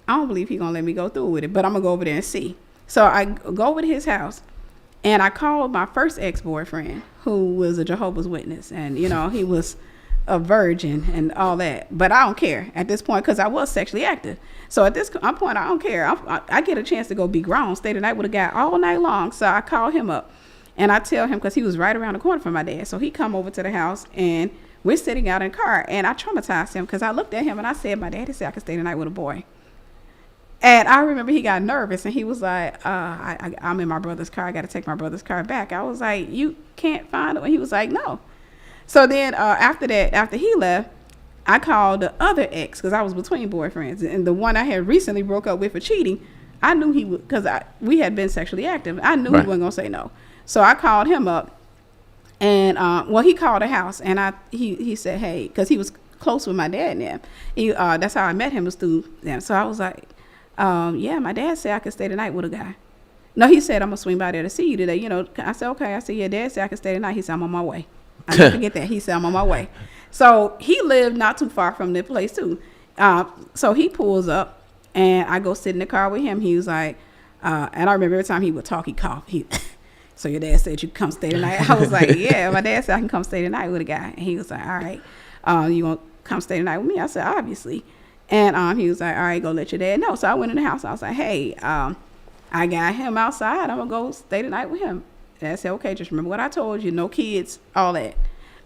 I don't believe he's going to let me go through with it, but I'm going to go over there and see. So I go over to his house, and I called my first ex-boyfriend, who was a Jehovah's Witness. And, he was a virgin and all that. But I don't care at this point because I was sexually active. So at this point, I don't care. I get a chance to go be grown, stay the night with a guy all night long. So I call him up, and I tell him, because he was right around the corner from my dad. So he come over to the house, and we're sitting out in the car. And I traumatized him because I looked at him, and I said, my daddy said I could stay the night with a boy. And I remember he got nervous, and he was like, I'm in my brother's car. I got to take my brother's car back. I was like, you can't find it? And he was like, no. So then after that, after he left, I called the other ex, because I was between boyfriends. And the one I had recently broke up with for cheating, I knew he would, because we had been sexually active. I knew he wasn't going to say no. So I called him up, and he called the house, and he said, hey, because he was close with my dad and them. That's how I met him, was through them. So I was like, yeah, my dad said I could stay the night with a guy. No, he said, I'm going to swing by there to see you today. I said, okay. I said, yeah, dad said I could stay the night. He said, I'm on my way. I never forget that. He said, I'm on my way. So he lived not too far from the place too. So he pulls up, and I go sit in the car with him. He was like, and I remember every time he would talk, he coughed. So your dad said you can come stay the night? I was like, yeah, my dad said I can come stay the night with a guy. And he was like, all right, you want to come stay the night with me? I said, obviously. And he was like, all right, go let your dad know. So I went in the house. I was like, hey, I got him outside. I'm going to go stay the night with him. And I said, okay, just remember what I told you. No kids, all that.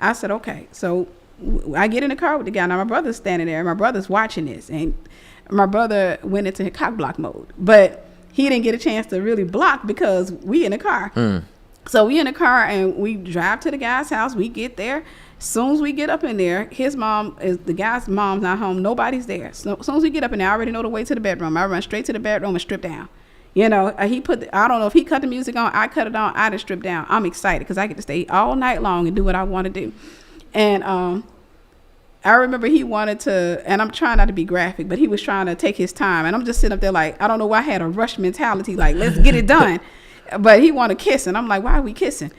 I said, okay. So I get in the car with the guy. Now, my brother's standing there, and my brother's watching this. And my brother went into cock block mode. But he didn't get a chance to really block because we in the car. So we in the car, and we drive to the guy's house. We get there. As soon as we get up in there, the guy's mom's not home. Nobody's there. So as soon as we get up in there, I already know the way to the bedroom. I run straight to the bedroom and strip down. I don't know if he cut the music on, I cut it on, I just stripped down. I'm excited because I get to stay all night long and do what I want to do. And I remember he wanted to, and I'm trying not to be graphic, but he was trying to take his time. And I'm just sitting up there like, I don't know why I had a rush mentality, like, let's get it done. But he wanted to kiss, and I'm like, why are we kissing?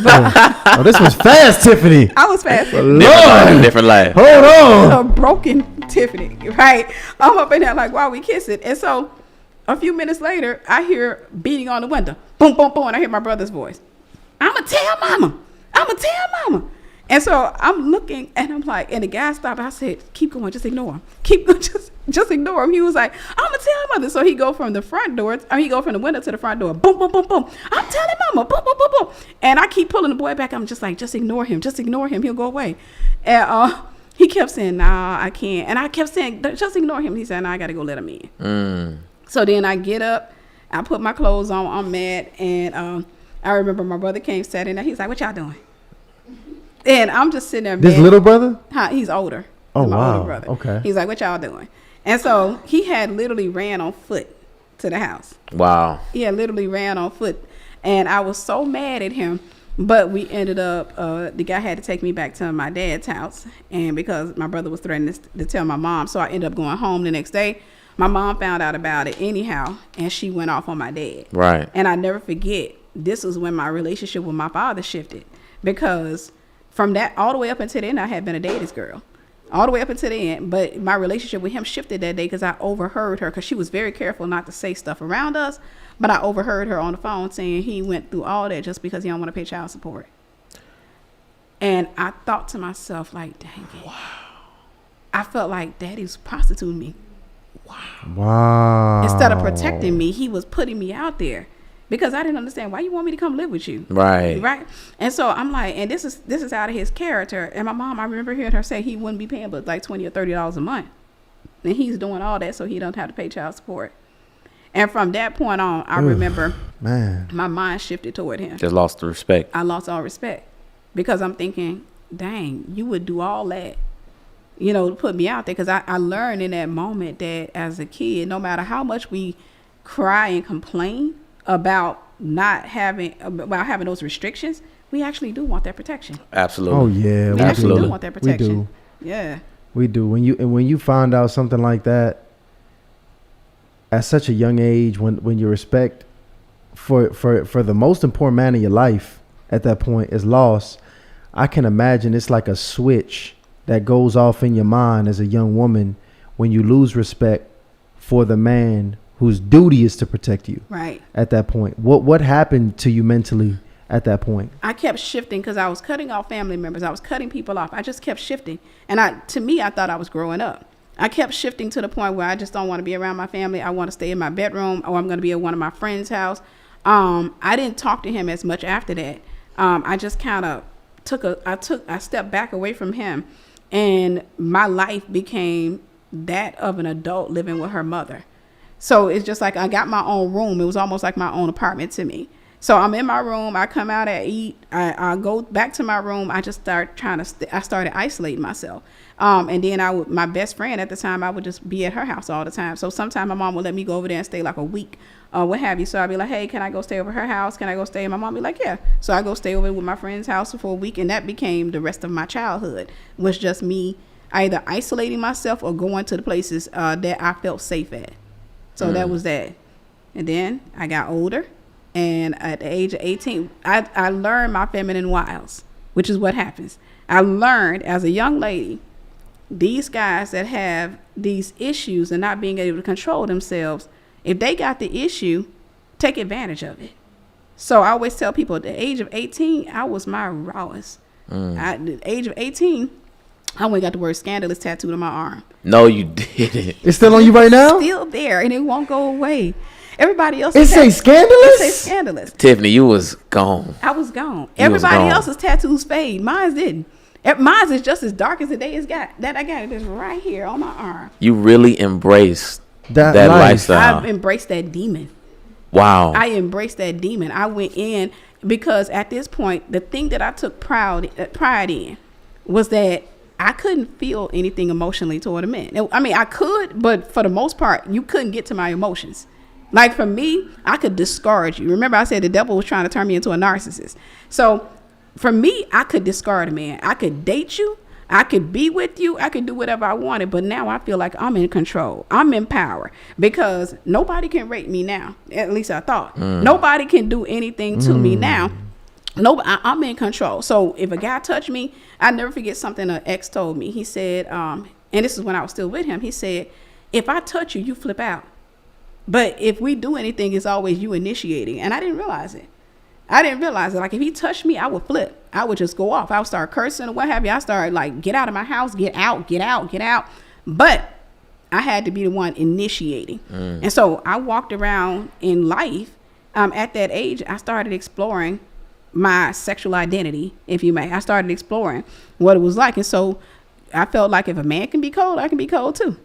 But this was fast, Tiffany. I was fast. Different life. Hold on. A broken Tiffany, right? I'm up in there like, why are we kissing? And so a few minutes later, I hear beating on the window. Boom, boom, boom. And I hear my brother's voice. I'ma tell mama. And so I'm looking, and I'm like, and the guy stopped. I said, keep going, just ignore him. Just ignore him. He was like, I'ma tell mother. So he go from the window to the front door. Boom, boom, boom, boom. I'm telling mama. Boom, boom, boom, boom. And I keep pulling the boy back. I'm just like, just ignore him. He'll go away. And he kept saying, nah, I can't. And I kept saying, just ignore him. He said, nah, I got to go let him in. So then I get up, I put my clothes on, I'm mad, and I remember my brother came, sat in there, he's like, what y'all doing? And I'm just sitting there, This little brother? He's older. Oh, my wow. older brother. Okay. He's like, what y'all doing? And so he had literally ran on foot to the house. Wow. He had literally ran on foot, and I was so mad at him. But we ended up, the guy had to take me back to my dad's house, and because my brother was threatening to tell my mom, so I ended up going home the next day. My mom found out about it anyhow, and she went off on my dad. Right. And I never forget, this was when my relationship with my father shifted, because from that all the way up until then, I had been a daddy's girl. All the way up until the end, but my relationship with him shifted that day because I overheard her, because she was very careful not to say stuff around us, but I overheard her on the phone saying he went through all that just because he don't want to pay child support. And I thought to myself, like, dang it. Wow. I felt like daddy's prostituting me. Wow. Instead of protecting me, he was putting me out there because I didn't understand why you want me to come live with you. Right. And so I'm like, and this is out of his character. And my mom, I remember hearing her say he wouldn't be paying but like $20 or $30 a month. And he's doing all that so he don't have to pay child support. And from that point on, I remember my mind shifted toward him. Just lost the respect. I lost all respect because I'm thinking, dang, you would do all that put me out there, because I learned in that moment that as a kid, no matter how much we cry and complain about having those restrictions, we actually do want that protection. Absolutely. Oh yeah, we actually do want that protection. We do. Yeah. We do. When you find out something like that at such a young age, when your respect for the most important man in your life at that point is lost, I can imagine it's like a switch that goes off in your mind as a young woman when you lose respect for the man whose duty is to protect you. Right. At that point, what happened to you mentally at that point? I kept shifting because I was cutting off family members. I was cutting people off. I just kept shifting. And I thought I was growing up. I kept shifting to the point where I just don't want to be around my family. I want to stay in my bedroom, or I'm going to be at one of my friends' house. I didn't talk to him as much after that. I just kind of I stepped back away from him, and my life became that of an adult living with her mother. So it's just like I got my own room. It was almost like my own apartment to me. So I'm in my room. I come out and eat. I go back to my room. I just start I started isolating myself. And then my best friend at the time, I would just be at her house all the time. So sometimes my mom would let me go over there and stay like a week, what have you. So I'd be like, hey, can I go stay over her house? Can I go stay? And my mom would be like, yeah. So I go stay over with my friend's house for a week. And that became the rest of my childhood, was just me either isolating myself or going to the places that I felt safe at. So that was that. And then I got older. And at the age of 18, I learned my feminine wiles, which is what happens. I learned as a young lady, these guys that have these issues and not being able to control themselves, if they got the issue, take advantage of it. So I always tell people, at the age of 18, I was my rawest. At the age of 18, I went and got the word scandalous tattooed on my arm. No, you didn't. It's still on you right now? Still there, and it won't go away. Everybody else. It say scandalous? It say scandalous. Tiffany, you was gone. I was gone. Everybody else's tattoos fade. Mine didn't. Mine is just as dark as the day is got. That I got it is right here on my arm. You really embraced that life. lifestyle. I've embraced that demon. Wow. I embraced that demon. I went in because at this point, the thing that I took pride in was that I couldn't feel anything emotionally toward a man. I mean, I could, but for the most part, you couldn't get to my emotions. Like for me, I could discard you. Remember I said the devil was trying to turn me into a narcissist. So for me, I could discard a man. I could date you. I could be with you. I could do whatever I wanted. But now I feel like I'm in control. I'm in power because nobody can rape me now. At least I thought. Nobody can do anything to me now. I'm in control. So if a guy touched me, I never forget something an ex told me. He said, and this is when I was still with him. He said, if I touch you, you flip out. But if we do anything, it's always you initiating. And I didn't realize it. Like if he touched me, I would flip. I would just go off. I would start cursing or what have you. I started like, get out of my house, get out. But I had to be the one initiating. And so I walked around in life. At that age, I started exploring my sexual identity, if you may. I started exploring what it was like. And so I felt like if a man can be cold, I can be cold too.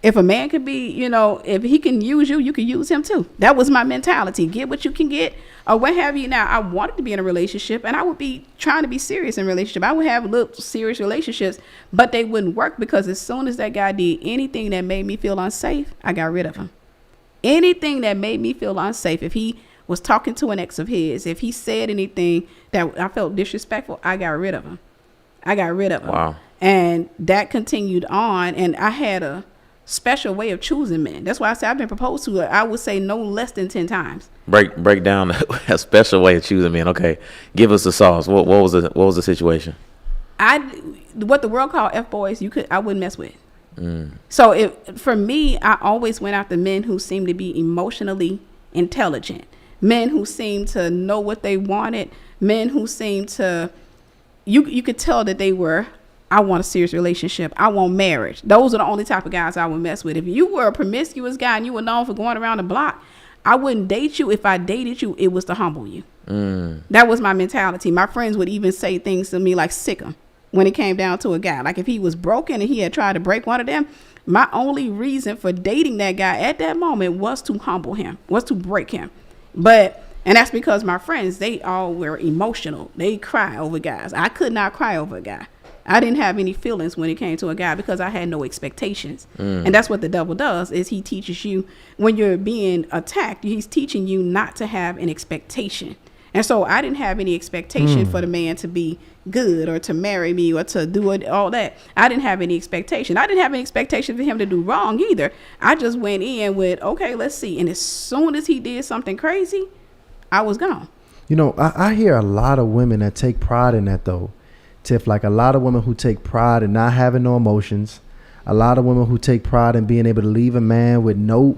If a man could be, if he can use you, you can use him too. That was my mentality. Get what you can get or what have you. Now, I wanted to be in a relationship and I would be trying to be serious in a relationship. I would have little serious relationships, but they wouldn't work because as soon as that guy did anything that made me feel unsafe, I got rid of him. Anything that made me feel unsafe, if he was talking to an ex of his, if he said anything that I felt disrespectful, I got rid of him. Wow. And that continued on, and I had a special way of choosing men. That's why I say I've been proposed to, I would say no less than 10 times. Break down a special way of choosing men. Okay, give us the sauce. What was the situation? What the world called F-boys, I wouldn't mess with. So for me, I always went after men who seemed to be emotionally intelligent, men who seemed to know what they wanted, men who seemed to, you could tell that they were, I want a serious relationship. I want marriage. Those are the only type of guys I would mess with. If you were a promiscuous guy and you were known for going around the block, I wouldn't date you. If I dated you, it was to humble you. That was my mentality. My friends would even say things to me like sick him when it came down to a guy. Like if he was broken and he had tried to break one of them, my only reason for dating that guy at that moment was to humble him, was to break him. And that's because my friends, they all were emotional. They cry over guys. I could not cry over a guy. I didn't have any feelings when it came to a guy because I had no expectations. And that's what the devil does, is he teaches you when you're being attacked, he's teaching you not to have an expectation. And so I didn't have any expectation for the man to be good or to marry me or to do it, all that. I didn't have any expectation. I didn't have any expectation for him to do wrong either. I just went in with, okay, let's see. And as soon as he did something crazy, I was gone. You know, I hear a lot of women that take pride in that, though, Tiff. Like a lot of women who take pride in not having no emotions. A lot of women who take pride in being able to leave a man with no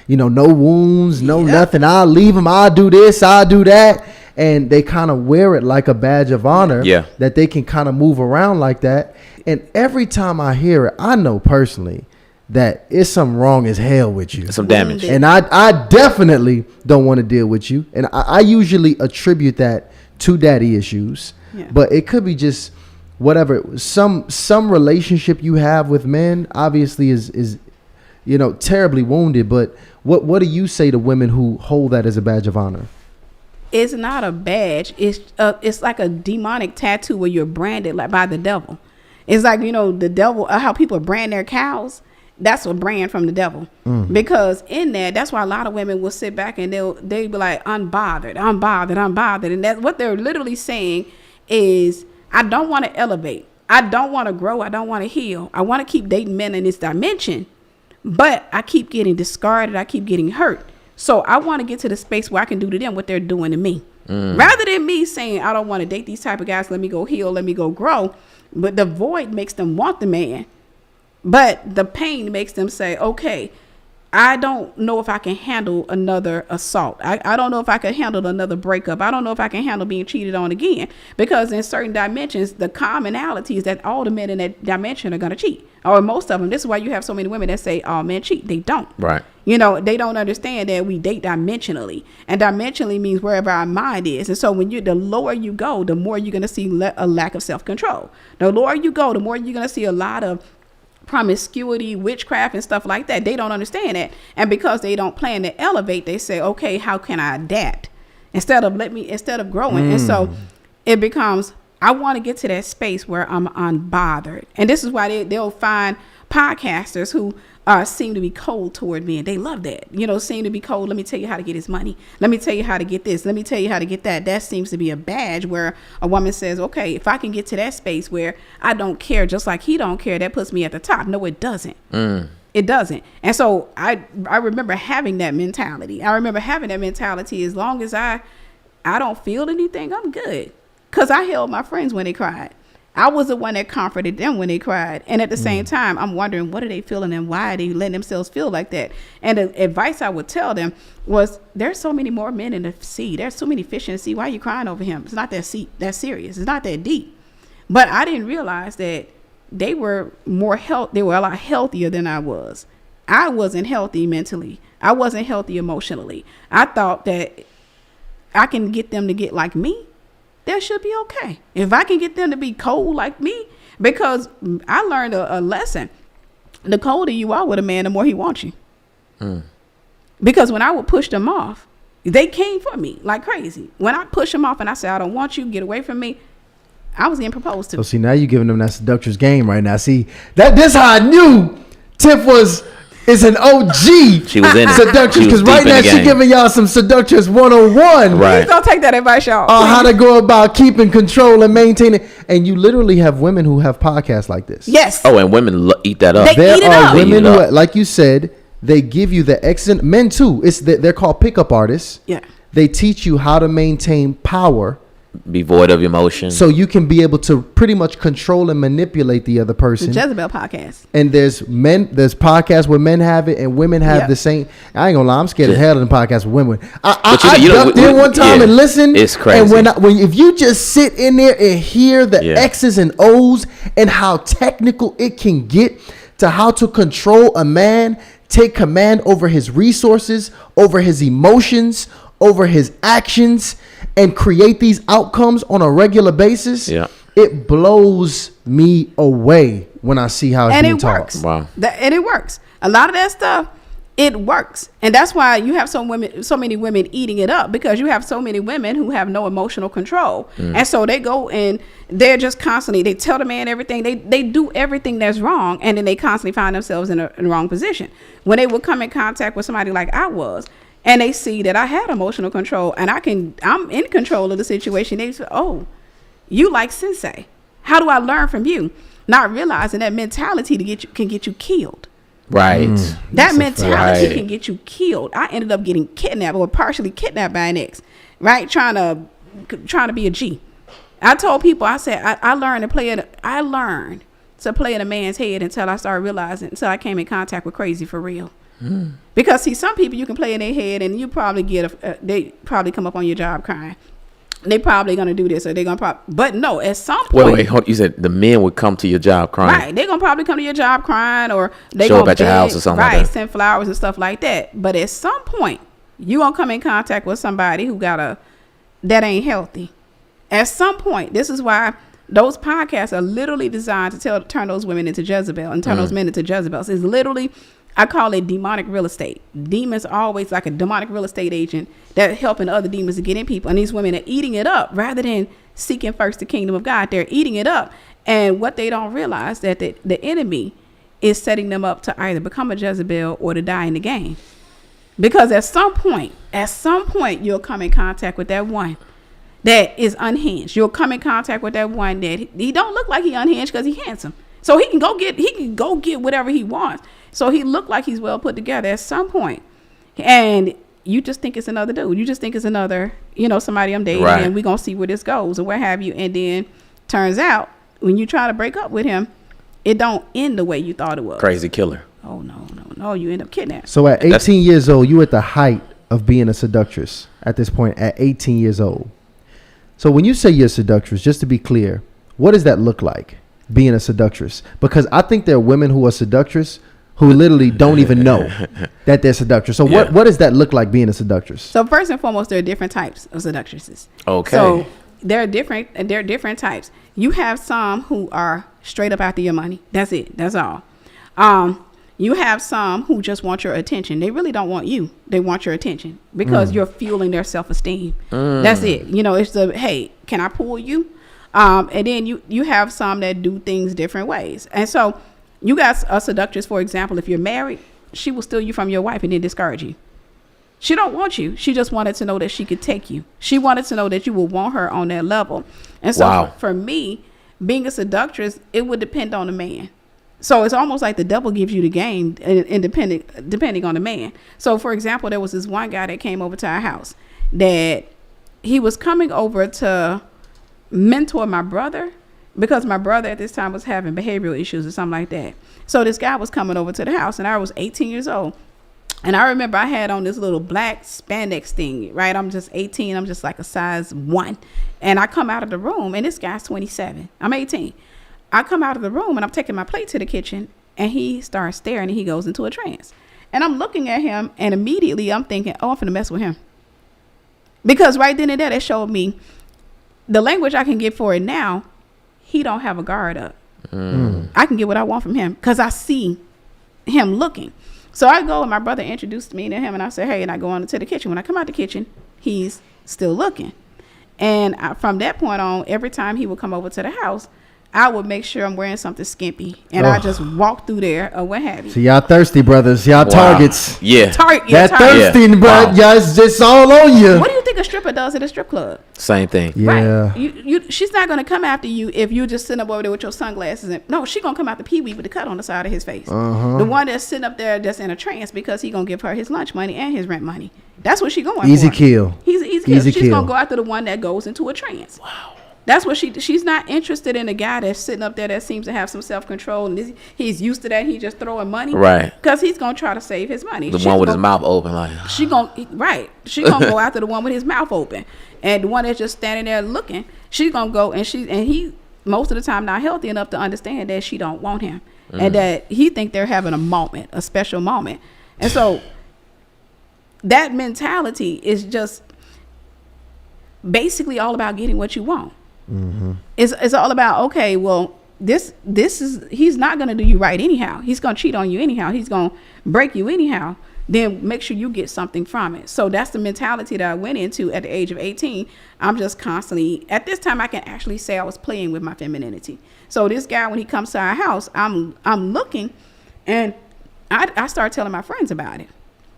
wounds, nothing. I'll leave him. I'll do this. I'll do that. And they kind of wear it like a badge of honor. Yeah. That they can kind of move around like that. And every time I hear it, I know personally that it's something wrong as hell with you. Some damage. And I definitely don't want to deal with you. And I usually attribute that to daddy issues. Yeah. But it could be just whatever. Some relationship you have with men obviously is terribly wounded. But what do you say to women who hold that as a badge of honor? It's not a badge. It's like a demonic tattoo where you're branded like by the devil. It's like, the devil, how people brand their cows. That's a brand from the devil. Because in that's why a lot of women will sit back and they'll be like, unbothered. And that's what they're literally saying is, I don't want to elevate. I don't want to grow. I don't want to heal. I want to keep dating men in this dimension, but I keep getting discarded. I keep getting hurt. So I want to get to the space where I can do to them what they're doing to me. Rather than me saying, I don't want to date these type of guys. Let me go heal. Let me go grow. But the void makes them want the man. But the pain makes them say, okay, I don't know if I can handle another assault. I don't know if I can handle another breakup. I don't know if I can handle being cheated on again. Because in certain dimensions, the commonality is that all the men in that dimension are going to cheat. Or most of them. This is why you have so many women that say, all men cheat. They don't. Right. They don't understand that we date dimensionally. And dimensionally means wherever our mind is. And so the lower you go, the more you're going to see a lack of self-control. The lower you go, the more you're going to see a lot of promiscuity, witchcraft, and stuff like that. They don't understand that. And because they don't plan to elevate, they say, okay, how can I adapt? Instead of growing. And so it becomes, I want to get to that space where I'm unbothered. And this is why they'll find podcasters who seem to be cold toward me, and they love that. Seem to be cold. Let me tell you how to get his money. Let me tell you how to get this. Let me tell you how to get that. That seems to be a badge where a woman says, okay, if I can get to that space where I don't care just like he don't care, that puts me at the top. No, it doesn't. It doesn't. And so I remember having that mentality. As long as I don't feel anything, I'm good. Because I held my friends when they cried. I was the one that comforted them when they cried. And at the same time, I'm wondering, what are they feeling and why are they letting themselves feel like that? And the advice I would tell them was, there's so many more men in the sea. There's so many fish in the sea. Why are you crying over him? It's not that serious. It's not that deep. But I didn't realize that they were they were a lot healthier than I was. I wasn't healthy mentally. I wasn't healthy emotionally. I thought that I can get them to get like me. That should be okay. If I can get them to be cold like me, because I learned a lesson. The colder you are with a man, the more he wants you. Because when I would push them off, they came for me like crazy. When I push them off and I said, I don't want you, get away from me, I was getting proposed to. So see, now you're giving them that seductress game right now. See, this how I knew Tiff is an OG. She was in it. Seductress, because right now she giving y'all some seductress 101. Right. Please don't take that advice, y'all. On how to go about keeping control and maintaining. And you literally have women who have podcasts like this. Yes. Oh, and women eat that up. They eat it up. Women who, like you said, they give you the excellent men too. They're called pickup artists. Yeah. They teach you how to maintain power. Be void of emotion. So you can be able to pretty much control and manipulate the other person. The Jezebel podcast. And there's podcasts where men have it and women have the same. I ain't gonna lie, I'm scared of hell of the podcasts with women. I ducked in one time and listened. It's crazy. And if you just sit in there and hear the X's and O's and how technical it can get to how to control a man, take command over his resources, over his emotions, over his actions, and create these outcomes on a regular basis, it blows me away when I see how it's being taught. Wow. And it works. A lot of that stuff it works. And that's why you have so many women eating it up, because you have so many women who have no emotional control. And so they go and they're just constantly, they tell the man everything. They do everything that's wrong. And then they constantly find themselves in the wrong position. When they would come in contact with somebody like I was, and they see that I had emotional control and I'm in control of the situation, they say, oh, you like sensei. How do I learn from you? Not realizing that mentality can get you killed. Right. That mentality can get you killed. I ended up getting kidnapped, or partially kidnapped by an ex, right? Trying to be a G. I told people, I said, I learned to play in a man's head until I came in contact with crazy for real. Because see, some people you can play in their head and you probably they probably come up on your job crying. They probably gonna do this, or they gonna but no, at some point. Wait, hold, you said the men would come to your job crying. Right, they gonna probably come to your job crying, or they show gonna up at your house or something. Right, like that. send flowers and stuff like that. But at some point, you gonna come in contact with somebody who that ain't healthy. At some point, this is why those podcasts are literally designed to turn those women into Jezebel and turn those men into Jezebels. It's literally, I call it demonic real estate. Demons are always like a demonic real estate agent that helping other demons to get in people. And these women are eating it up rather than seeking first the kingdom of God. They're eating it up. And what they don't realize that the enemy is setting them up to either become a Jezebel or to die in the game. Because at some point, you'll come in contact with that one that is unhinged. You'll come in contact with that one that he don't look like he unhinged because he's handsome. So he can go get whatever he wants. So he looked like he's well put together at some point. And you just think it's another dude. You just think it's another, somebody I'm dating, and we're going to see where this goes or what have you. And then turns out when you try to break up with him, it don't end the way you thought it was. Crazy killer. Oh, no. You end up kidnapped. So at 18 years old, you at the height of being a seductress at this point at 18 years old. So when you say you're a seductress, just to be clear, what does that look like, being a seductress? Because I think there are women who are seductress who literally don't even know that they're seductress. So what does that look like, being a seductress? So first and foremost, there are different types of seductresses. Okay. So there are different types. You have some who are straight up after your money. That's it. That's all. You have some who just want your attention. They really don't want you. They want your attention because you're fueling their self-esteem. That's it. It's hey, can I pull you? And then you have some that do things different ways. And so you got a seductress, for example, if you're married, she will steal you from your wife and then discourage you. She don't want you. She just wanted to know that she could take you. She wanted to know that you would want her on that level. And so for me, being a seductress, it would depend on the man. So it's almost like the devil gives you the game, depending on the man. So, for example, there was this one guy that came over to our house that he was coming over to mentor my brother because my brother at this time was having behavioral issues or something like that. So this guy was coming over to the house, and I was 18 years old. And I remember I had on this little black spandex thing, right? I'm just 18. I'm just like a size 1. And I come out of the room, and this guy's 27. I'm 18. I come out of the room and I'm taking my plate to the kitchen, and he starts staring and he goes into a trance. And I'm looking at him, and immediately I'm thinking, oh, I'm finna mess with him. Because right then and there, it showed me the language I can get for it now. He don't have a guard up. I can get what I want from him because I see him looking. So I go, and my brother introduced me to him, and I said, hey, and I go on to the kitchen. When I come out the kitchen, he's still looking. And from that point on, every time he would come over to the house, I would make sure I'm wearing something skimpy, and I just walk through there or what have you. So y'all thirsty, brothers. Y'all targets. Yeah. That thirsty, but y'all, it's all on you. What do you think a stripper does at a strip club? Same thing. Yeah. Right. She's not going to come after you if you just sitting up over there with your sunglasses. No, she's going to come after Pee-wee with the cut on the side of his face. The one that's sitting up there that's in a trance because he's going to give her his lunch money and his rent money. That's what she's going Easy for. Kill. Easy kill. She's going to go after the one that goes into a trance. Wow. That's what she's not interested in a guy that's sitting up there that seems to have some self-control and he's used to that. He just throwing money. Right. Because he's going to try to save his money. The one with his mouth open. She going to go after the one with his mouth open. And the one that's just standing there looking, she's going to go and he most of the time not healthy enough to understand that she don't want him. And that he think they're having a special moment. And so that mentality is just basically all about getting what you want. It's all about, okay, well, this is, he's not going to do you right anyhow. He's going to cheat on you anyhow. He's going to break you anyhow. then make sure you get something from it. So that's the mentality that I went into at the age of 18. I'm just constantly, at this time, I can actually say I was playing with my femininity. So this guy, when he comes to our house, I'm looking, and I started telling my friends about it.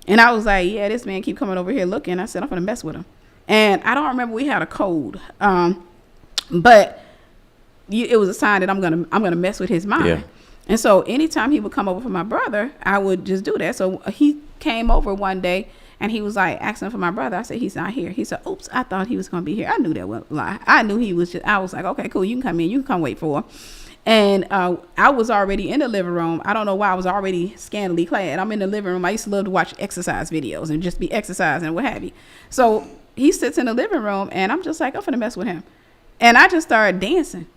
And I was like, yeah, this man keep coming over here looking. I said, I'm gonna mess with him. And I don't remember, we had a code, but it was a sign that I'm gonna mess with his mind. Yeah. And so anytime he would come over for my brother, I would just do that. So he came over one day, and he was like asking for my brother. I said, he's not here. He said, oops, I thought he was gonna be here. I knew that was a lie. I knew he was I was like, okay, cool, you can come in, you can come wait for him. And I was already in the living room. I don't know why, I was already scantily clad. I'm in the living room. I used to love to watch exercise videos and just be exercising and what have you. So he sits in the living room, and I'm just like, I'm finna mess with him. And I just started dancing.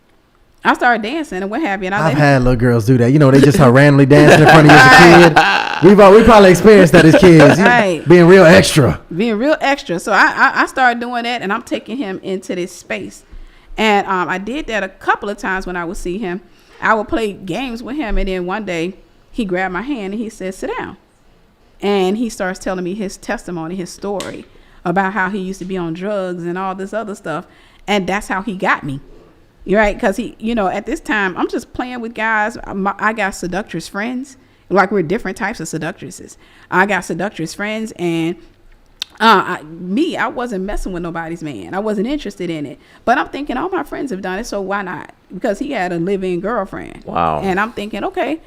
I started dancing and what have you. And I've had little girls do that. You know, they just start randomly dancing in front of you as a kid. We probably experienced that as kids. Right. Being real extra. Being real extra. So I started doing that, and I'm taking him into this space. And I did that a couple of times when I would see him. I would play games with him, and then one day he grabbed my hand and he said, sit down. And he starts telling me his testimony, his story about how he used to be on drugs and all this other stuff. And that's how he got me. You're right, because he, you know, at this time, I'm just playing with guys. I got seductress friends. Like, we're different types of seductresses. I got seductress friends, and I wasn't messing with nobody's man. I wasn't interested in it. But I'm thinking, all my friends have done it, so why not? Because he had a live-in girlfriend. Wow. And I'm thinking, okay,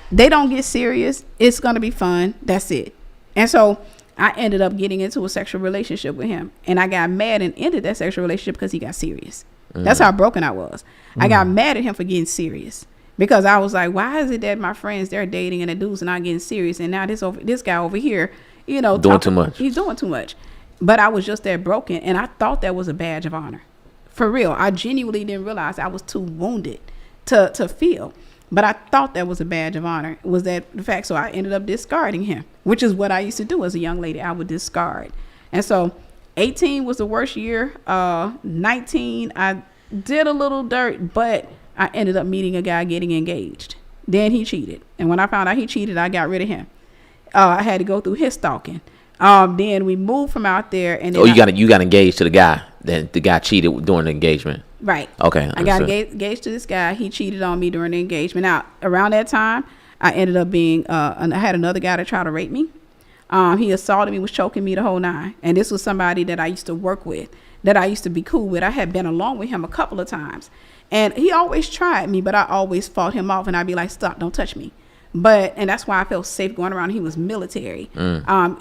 they don't get serious. It's going to be fun. That's it. And so I ended up getting into a sexual relationship with him. And I got mad and ended that sexual relationship because he got serious. That's how broken I was. I got mad at him for getting serious, because I was like, why is it that my friends, they're dating and the dudes are not getting serious, and now this guy over here, you know, doing too much. He's doing too much. But I was just that broken, and I thought that was a badge of honor. For real. I genuinely didn't realize I was too wounded to feel. But I thought that was a badge of honor, was that the fact. So I ended up discarding him, which is what I used to do as a young lady. I would discard. And so 18 was the worst year. 19, I did a little dirt, but I ended up meeting a guy, getting engaged. Then he cheated. And when I found out he cheated, I got rid of him. I had to go through his stalking. Then we moved from out there. And then you got engaged to the guy. Then the guy cheated during the engagement. Right. Okay. I got engaged to this guy. He cheated on me during the engagement. Now, around that time, I ended up being, I had another guy that tried to rape me. He assaulted me, was choking me the whole nine. And this was somebody that I used to work with, that I used to be cool with. I had been along with him a couple of times. And he always tried me, but I always fought him off. And I'd be like, stop, don't touch me. And that's why I felt safe going around. He was military.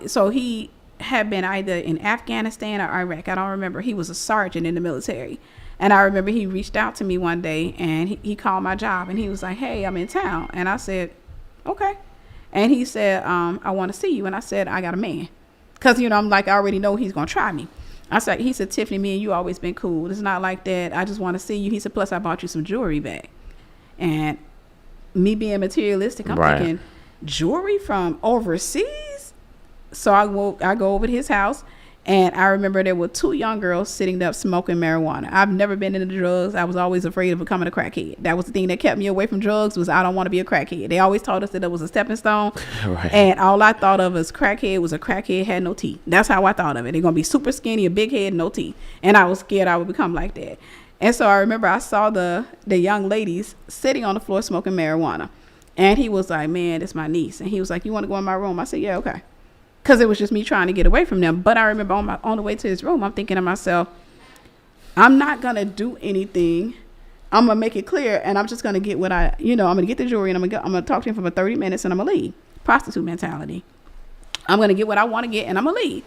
So he had been either in Afghanistan or Iraq. I don't remember. He was a sergeant in the military. And I remember he reached out to me one day, and he called my job, and he was like, hey, I'm in town. And I said, okay. And he said, I want to see you. And I said, I got a man. Because, you know, I'm like, I already know he's going to try me. He said, Tiffany, me and you always been cool. It's not like that. I just want to see you. He said, plus I bought you some jewelry back. And me being materialistic, I'm thinking, jewelry from overseas? So I go over to his house, and I remember there were two young girls sitting up smoking marijuana. I've never been into drugs. I was always afraid of becoming a crackhead. That was the thing that kept me away from drugs, was I don't want to be a crackhead. They always told us that it was a stepping stone. Right. And all I thought of as crackhead was a crackhead had no teeth. That's how I thought of it. They're going to be super skinny, a big head, no teeth. And I was scared I would become like that. And so I remember I saw the young ladies sitting on the floor smoking marijuana. And he was like, man, it's my niece. And he was like, you want to go in my room? I said, yeah, okay. Because it was just me trying to get away from them. But I remember on the way to his room, I'm thinking to myself, I'm not going to do anything. I'm going to make it clear, and I'm just going to get what I'm going to get the jewelry, and I'm going to talk to him for about 30 minutes, and I'm going to leave. Prostitute mentality. I'm going to get what I want to get, and I'm going to leave.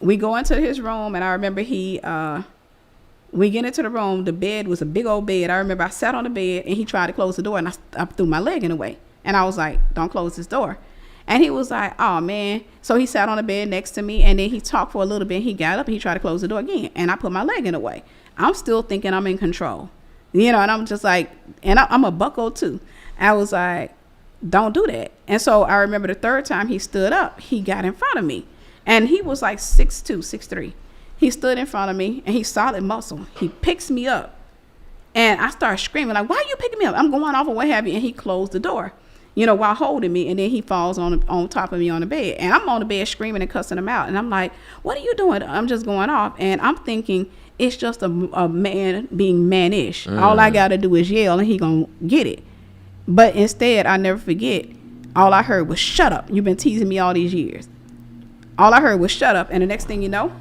We go into his room, and I remember we get into the room. The bed was a big old bed. I remember I sat on the bed, and he tried to close the door, and I threw my leg in the way. And I was like, don't close this door. And he was like, oh, man. So he sat on the bed next to me, and then he talked for a little bit. He got up, and he tried to close the door again. And I put my leg in the way. I'm still thinking I'm in control. You know, and I'm just like, and I'm a bucko, too. I was like, don't do that. And so I remember the third time he stood up, he got in front of me. And he was like 6'2", 6'3". He stood in front of me, and he's solid muscle. He picks me up. And I started screaming, like, why are you picking me up? I'm going off or what have you. And he closed the door. while holding me. And then he falls on top of me on the bed. And I'm on the bed screaming and cussing him out. And I'm like, what are you doing? I'm just going off. And I'm thinking it's just a man being mannish. All I got to do is yell and he going to get it. But instead, I never forget, all I heard was, shut up. You've been teasing me all these years. All I heard was, shut up. And the next thing you know,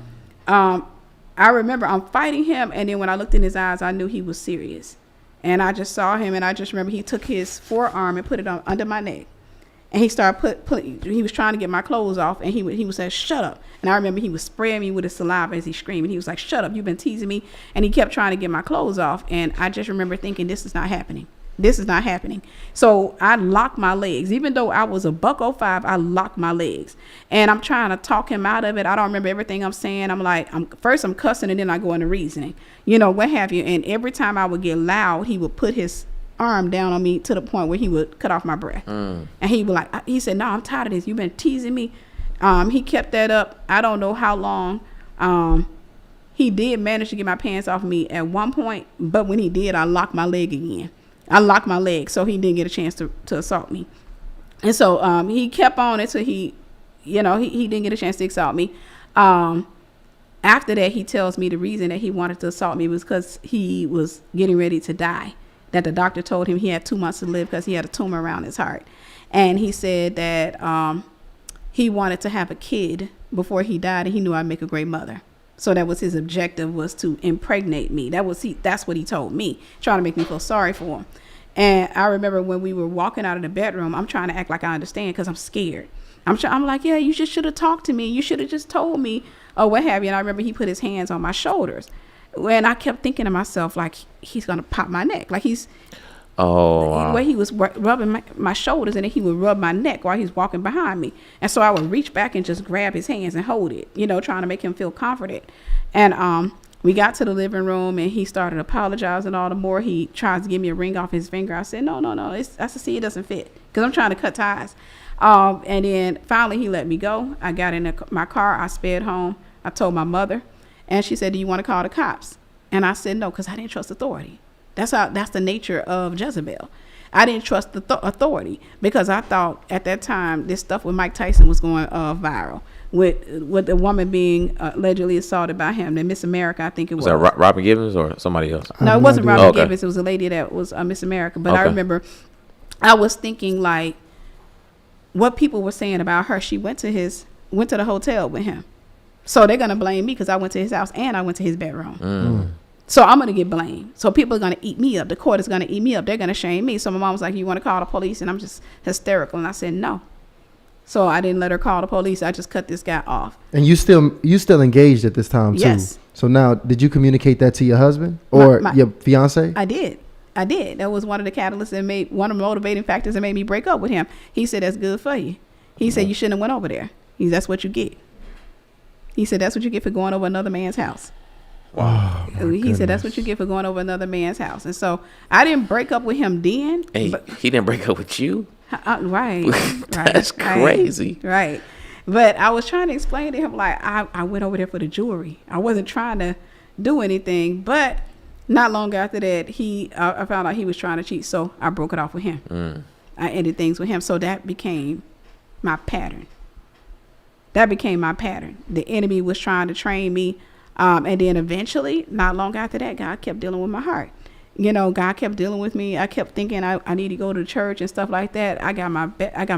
I remember I'm fighting him. And then when I looked in his eyes, I knew he was serious. And I just saw him, and I just remember he took his forearm and put it under my neck. And he started he was trying to get my clothes off, and he would say, shut up. And I remember he was spraying me with his saliva as he screamed. And he was like, shut up, you've been teasing me. And he kept trying to get my clothes off. And I just remember thinking, this is not happening. This is not happening. So I locked my legs. Even though I was a $105, I locked my legs. And I'm trying to talk him out of it. I don't remember everything I'm saying. I'm like, first I'm cussing, and then I go into reasoning, what have you. And every time I would get loud, he would put his arm down on me to the point where he would cut off my breath. And he said, no, I'm tired of this. You've been teasing me. He kept that up. I don't know how long. He did manage to get my pants off me at one point. But when he did, I locked my leg again. I locked my leg so he didn't get a chance to assault me. And so he kept on until he didn't get a chance to assault me. After that, he tells me the reason that he wanted to assault me was because he was getting ready to die. That the doctor told him he had 2 months to live because he had a tumor around his heart. And he said that he wanted to have a kid before he died, and he knew I'd make a great mother. So that was his objective, was to impregnate me. That's what he told me, trying to make me feel sorry for him. And I remember when we were walking out of the bedroom, I'm trying to act like I understand because I'm scared. I'm like, yeah, you just should have talked to me. You should have just told me, or what have you. And I remember he put his hands on my shoulders. And I kept thinking to myself, like, he's going to pop my neck. Like where he was rubbing my shoulders, and then he would rub my neck while he's walking behind me. And so I would reach back and just grab his hands and hold it, trying to make him feel comforted. And we got to the living room, and he started apologizing all the more. He tries to give me a ring off his finger. I said, no. I said, see, it doesn't fit, because I'm trying to cut ties. And then finally he let me go. I got in my car. I sped home. I told my mother, and she said, do you want to call the cops? And I said, no, because I didn't trust authority. That's the nature of Jezebel. I didn't trust the authority, because I thought at that time this stuff with Mike Tyson was going viral, with the woman being allegedly assaulted by him. And Miss America, I think it was. Was that Robin Givens or somebody else? No, it wasn't Robin Givens. It was a lady that was Miss America. But I remember I was thinking, like, what people were saying about her. She went to the hotel with him, so they're gonna blame me because I went to his house and I went to his bedroom. So I'm going to get blamed. So people are going to eat me up. The court is going to eat me up. They're going to shame me. So my mom was like, you want to call the police? And I'm just hysterical. And I said, no. So I didn't let her call the police. I just cut this guy off. And you still engaged at this time, too? Yes. So now, did you communicate that to your husband or your fiance? I did. That was one of the catalysts that one of the motivating factors that made me break up with him. He said, that's good for you. He said, you shouldn't have went over there. That's what you get. He said, that's what you get for going over another man's house. Wow. He said, that's what you get for going over another man's house. And so I didn't break up with him then. Hey, he didn't break up with you? Right. That's crazy. Right. But I was trying to explain to him, like, I went over there for the jewelry. I wasn't trying to do anything. But not long after that, I found out he was trying to cheat. So I broke it off with him. I ended things with him. So that became my pattern. The enemy was trying to train me. And then eventually, not long after that, God kept dealing with my heart. God kept dealing with me. I kept thinking I need to go to church and stuff like that. I got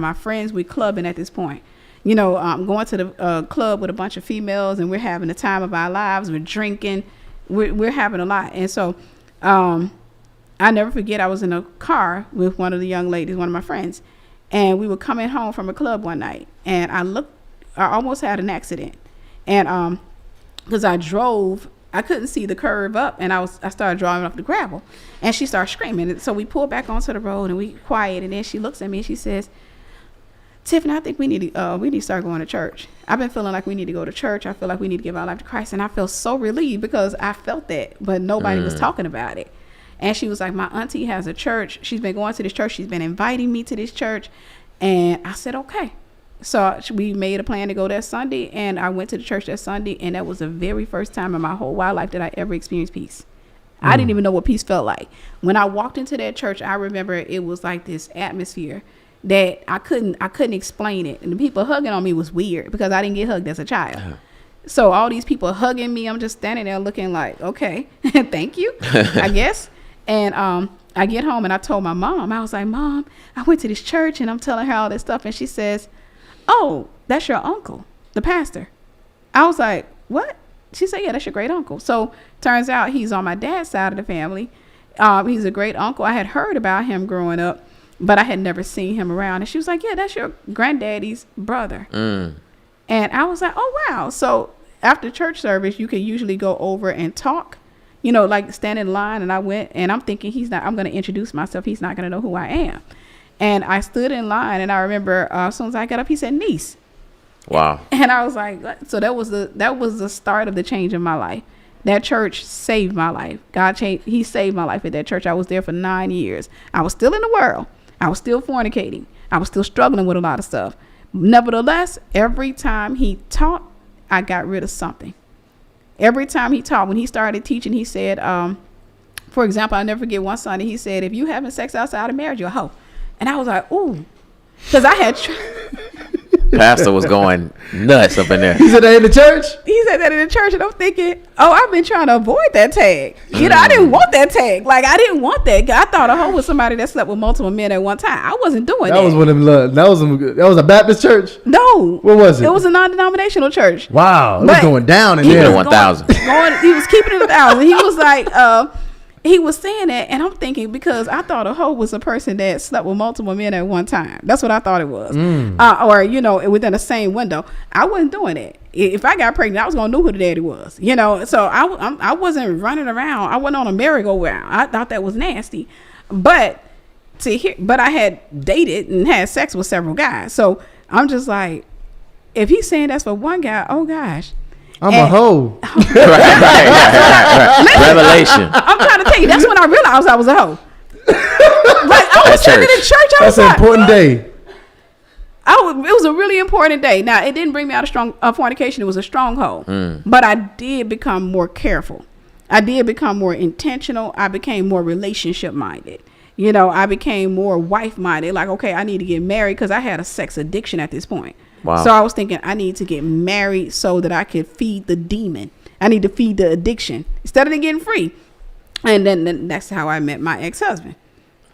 my friends. We clubbing at this point. I'm going to the club with a bunch of females, and we're having the time of our lives. We're drinking. We're having a lot. And so I never forget, I was in a car with one of the young ladies, one of my friends, and we were coming home from a club one night, and I almost had an accident. And because I couldn't see the curve up, and I started driving off the gravel, and she started screaming. And so we pulled back onto the road, and we quiet, and then she looks at me and she says, Tiffany, I think we need to start going to church. I've been feeling like we need to go to church. I feel like we need to give our life to Christ. And I feel so relieved because I felt that, but nobody was talking about it. And she was like, my auntie has a church. She's been going to this church. She's been inviting me to this church. And I said, okay. So we made a plan to go that Sunday, and I went to the church that Sunday, and that was the very first time in my whole wild life that I ever experienced peace. I didn't even know what peace felt like. When I walked into that church, I remember it was like this atmosphere. that I couldn't explain it. And the people hugging on me was weird because I didn't get hugged as a child. So all these people hugging me, I'm just standing there looking like, okay, thank you, I guess. And I get home and I told my mom, I was like, Mom, I went to this church and I'm telling her all this stuff. And she says, oh, that's your uncle, the pastor. I was like, what? She said, yeah, that's your great uncle. So turns out he's on my dad's side of the family. He's a great uncle. I had heard about him growing up, but I had never seen him around. And she was like, yeah, that's your granddaddy's brother. And I was like, oh, wow. So after church service, you can usually go over and talk, you know, like stand in line. And I went and I'm thinking I'm going to introduce myself. He's not going to know who I am. And I stood in line and I remember as soon as I got up, he said, niece. Wow. And I was like, so that was the start of the change in my life. That church saved my life. He saved my life at that church. I was there for 9 years. I was still in the world. I was still fornicating. I was still struggling with a lot of stuff. Nevertheless, every time he taught, I got rid of something. Every time he taught, when he started teaching, he said, for example, I'll never forget one Sunday, he said, if you having sex outside of marriage, you're a hoe. And I was like, ooh, because I had... Pastor was going nuts up in there. He said that in the church? He said that in the church, and I'm thinking, oh, I've been trying to avoid that tag. You know, I didn't want that tag. Like, I didn't want that. I thought a hoe was somebody that slept with multiple men at one time. I wasn't doing that. That was one of them. That was a Baptist church? No. What was it? It was a non-denominational church. Wow. It was going down in Keeping there. it 1,000. He was keeping it 1,000. He was like, he was saying that, and I'm thinking, because I thought a hoe was a person that slept with multiple men at one time. That's what I thought it was. Or, you know, within the same window. I wasn't doing it. If I got pregnant, I was going to know who the daddy was, you know. So I wasn't running around. I wasn't on a merry-go-round. I thought that was nasty. But I had dated and had sex with several guys. So I'm just like, if he's saying that's for one guy, oh gosh. I'm a hoe. right. Revelation. I'm trying to tell you, that's when I realized I was a hoe. Like, I was sitting in church. That's an important day. It was a really important day. Now, it didn't bring me out of fornication. It was a stronghold. But I did become more careful. I did become more intentional. I became more relationship minded. You know, I became more wife minded. Like, okay, I need to get married because I had a sex addiction at this point. Wow. So I was thinking I need to get married so that I could feed the demon. I need to feed the addiction instead of getting free. And then that's how I met my ex-husband.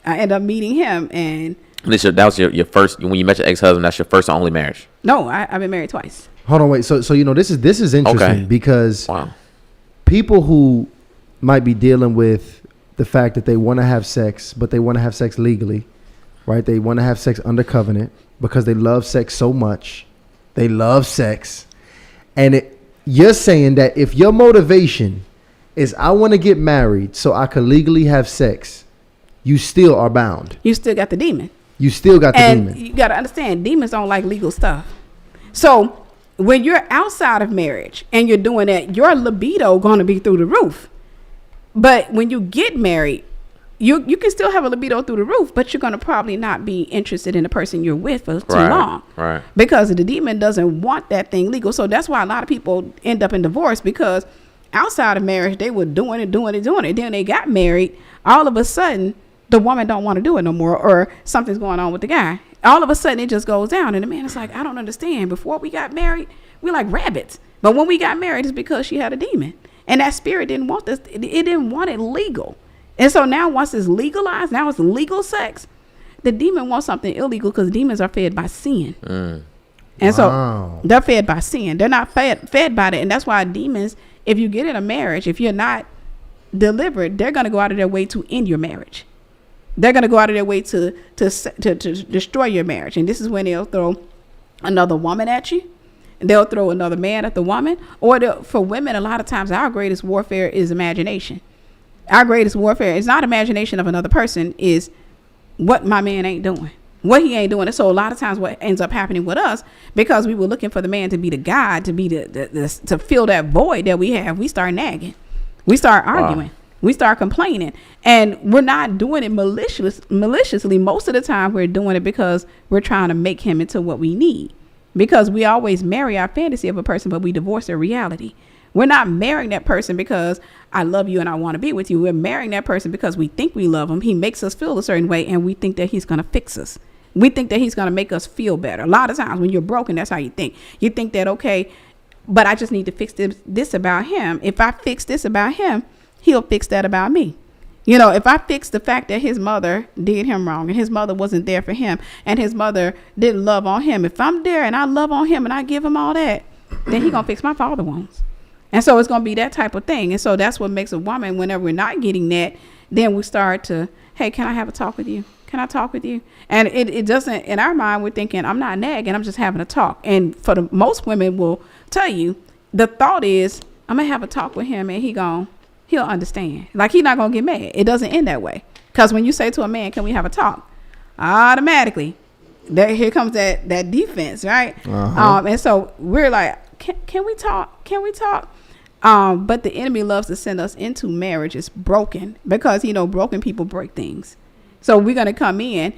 I ended up meeting him, and that was your first, when you met your ex-husband, that's your first and only marriage? No, I've been married twice. Hold on, wait. So you know, this is interesting because people who might be dealing with the fact that they want to have sex, but they want to have sex legally, right? They want to have sex under covenant because they love sex so much. They love sex. And you're saying that if your motivation is I want to get married so I can legally have sex, you still are bound. You still got the demon. You still got the demon. And you got to understand, demons don't like legal stuff. So when you're outside of marriage and you're doing that, your libido going to be through the roof. But when you get married, you can still have a libido through the roof, but you're going to probably not be interested in the person you're with for too long. Right. Because the demon doesn't want that thing legal. So that's why a lot of people end up in divorce, because outside of marriage, they were doing it. Then they got married. All of a sudden, the woman don't want to do it no more, or something's going on with the guy. All of a sudden, it just goes down. And the man is like, I don't understand. Before we got married, we like rabbits. But when we got married, it's because she had a demon. And that spirit didn't want this. It didn't want it legal. And so now once it's legalized, now it's legal sex, the demon wants something illegal because demons are fed by sin. And so they're fed by sin. They're not fed by that. And that's why demons, if you get in a marriage, if you're not delivered, they're going to go out of their way to end your marriage. They're going to go out of their way to destroy your marriage. And this is when they'll throw another woman at you. They'll throw another man at the woman. Or for women, a lot of times our greatest warfare is imagination. Our greatest warfare is not imagination of another person, is what my man ain't doing, what he ain't doing. And so a lot of times what ends up happening with us, because we were looking for the man to be the God, to be to fill that void that we have, we start nagging, we start arguing, we start complaining, and we're not doing it maliciously. Most of the time we're doing it because we're trying to make him into what we need, because we always marry our fantasy of a person, but we divorce their reality. We're not marrying that person because I love you and I want to be with you. We're marrying that person because we think we love him. He makes us feel a certain way, and we think that he's going to fix us. We think that he's going to make us feel better. A lot of times when you're broken, that's how you think. You think that, okay, but I just need to fix this about him. If I fix this about him, he'll fix that about me. You know, if I fix the fact that his mother did him wrong and his mother wasn't there for him and his mother didn't love on him, if I'm there and I love on him and I give him all that, then he going to fix my father wounds. And so it's going to be that type of thing. And so that's what makes a woman, whenever we're not getting that, then we start to, hey, can I have a talk with you? Can I talk with you? And it doesn't, in our mind, we're thinking, I'm not nagging, I'm just having a talk. And for the most women will tell you, the thought is, I'm going to have a talk with him and he'll understand. Like, he's not going to get mad. It doesn't end that way. Because when you say to a man, can we have a talk? Automatically, here comes that defense, right? And so we're like, can we talk? Can we talk? But the enemy loves to send us into marriages broken because, broken people break things. So we're going to come in.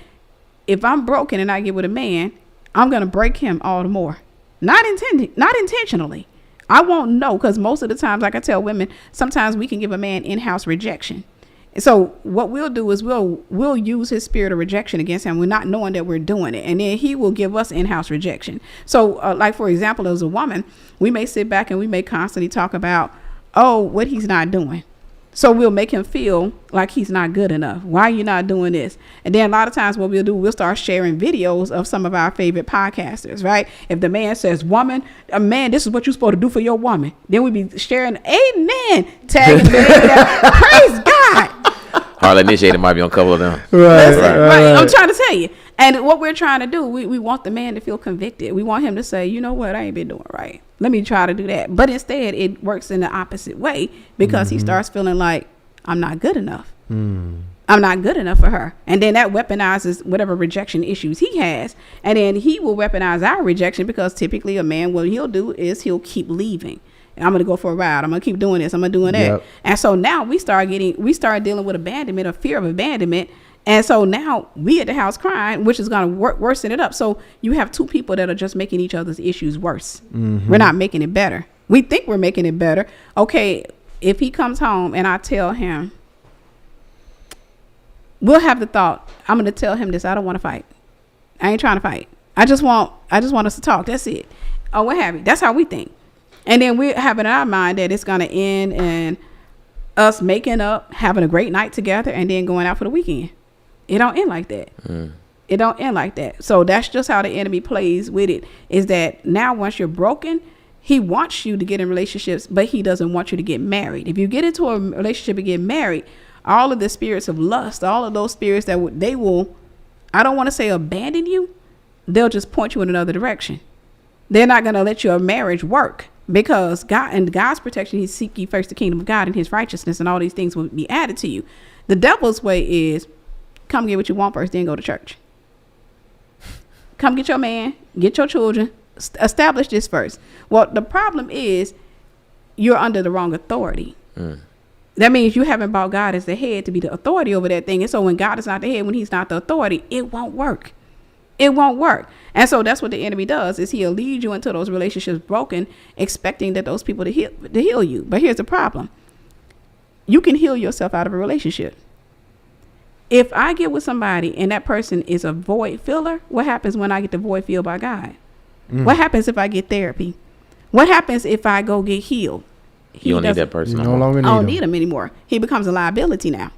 If I'm broken and I get with a man, I'm going to break him all the more. Not intentionally. I won't know, because most of the times, like I tell women, sometimes we can give a man in-house rejection. So what we'll do is we'll use his spirit of rejection against him. We're not knowing that we're doing it. And then he will give us in-house rejection. So like, for example, as a woman, we may sit back and we may constantly talk about, what he's not doing. So we'll make him feel like he's not good enough. Why are you not doing this? And then a lot of times what we'll do, we'll start sharing videos of some of our favorite podcasters, right? If the man says, man, this is what you're supposed to do for your woman. Then we'll be sharing, amen, tagging the man down. Praise God. Harley Initiated might be on a couple of them. Right. I'm trying to tell you. And what we're trying to do, we want the man to feel convicted. We want him to say, you know what, I ain't been doing right. Let me try to do that. But instead, it works in the opposite way because he starts feeling like, I'm not good enough. I'm not good enough for her. And then that weaponizes whatever rejection issues he has. And then he will weaponize our rejection because typically a man, what he'll do is he'll keep leaving. I'm going to go for a ride. I'm going to keep doing this. I'm going to do that. Yep. And so now we start dealing with abandonment or fear of abandonment. And so now we at the house crying, which is going to worsen it up. So you have two people that are just making each other's issues worse. We're not making it better. We think we're making it better. Okay, if he comes home and I tell him, we'll have the thought, I'm going to tell him this. I don't want to fight. I ain't trying to fight. I just want us to talk. That's it. Or what have you. That's how we think. And then we're having in our mind that it's going to end in us making up, having a great night together, and then going out for the weekend. It don't end like that. It don't end like that. So that's just how the enemy plays with it, is that now once you're broken, he wants you to get in relationships, but he doesn't want you to get married. If you get into a relationship and get married, all of the spirits of lust, all of those spirits that they will, I don't want to say abandon you, they'll just point you in another direction. They're not going to let your marriage work. Because God and God's protection, he seek ye first the kingdom of God and his righteousness, and all these things will be added to you. The devil's way is come get what you want first, then go to church. Come get your man, get your children, establish this first. Well, the problem is you're under the wrong authority. That means you haven't brought God as the head to be the authority over that thing. And so when God is not the head, when he's not the authority, it won't work. It won't work. And so that's what the enemy does, is he'll lead you into those relationships broken, expecting that those people to heal you. But here's the problem. You can heal yourself out of a relationship. If I get with somebody and that person is a void filler, what happens when I get the void filled by God? What happens if I get therapy? What happens if I go get healed? You don't need that person. No longer I don't need him anymore. He becomes a liability now.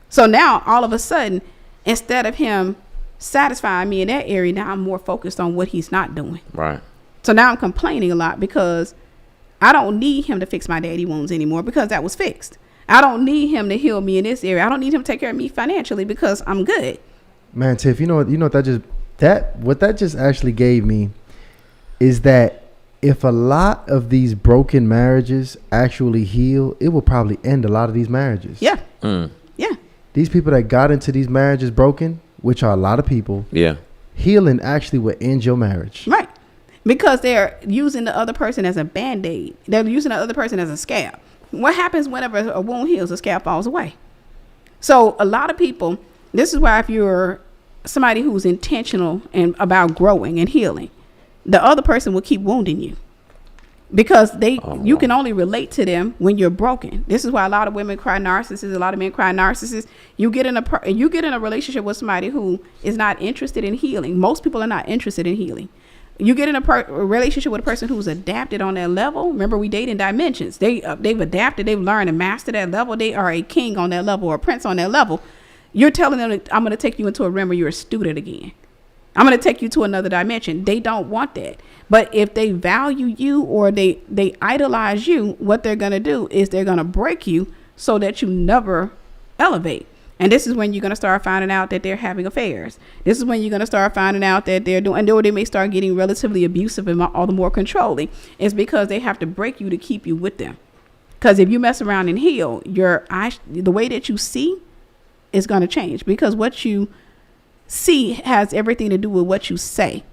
So now all of a sudden, instead of him satisfying me in that area, now I'm more focused on what he's not doing. Right. So now I'm complaining a lot because I don't need him to fix my daddy wounds anymore because that was fixed. I don't need him to heal me in this area. I don't need him to take care of me financially because I'm good. Man, Tiff, what that just actually gave me is that if a lot of these broken marriages actually heal, it will probably end a lot of these marriages. Yeah. Yeah. These people that got into these marriages broken, which are a lot of people. Yeah. Healing actually will end your marriage. Right. Because they're using the other person as a Band-Aid. They're using the other person as a scab. What happens whenever a wound heals, a scab falls away? So a lot of people, this is why if you're somebody who's intentional and about growing and healing, the other person will keep wounding you. because you can only relate to them when you're broken. This is why a lot of women cry narcissists, a lot of men cry narcissists. You get in a relationship with somebody who is not interested in healing. Most people are not interested in healing. You get in a relationship with a person who's adapted on that level. Remember, we date in dimensions. They've adapted, they've learned and mastered that level. They are a king on that level or a prince on that level. You're telling them, I'm going to take you into a realm where you're a student again. I'm going to take you to another dimension. They don't want that. But if they value you or they idolize you, what they're going to do is they're going to break you so that you never elevate. And this is when you're going to start finding out that they're having affairs. This is when you're going to start finding out that they're doing, or they may start getting relatively abusive and all the more controlling. It's because they have to break you to keep you with them. Because if you mess around and heal, the way that you see is going to change, because what you see has everything to do with what you say.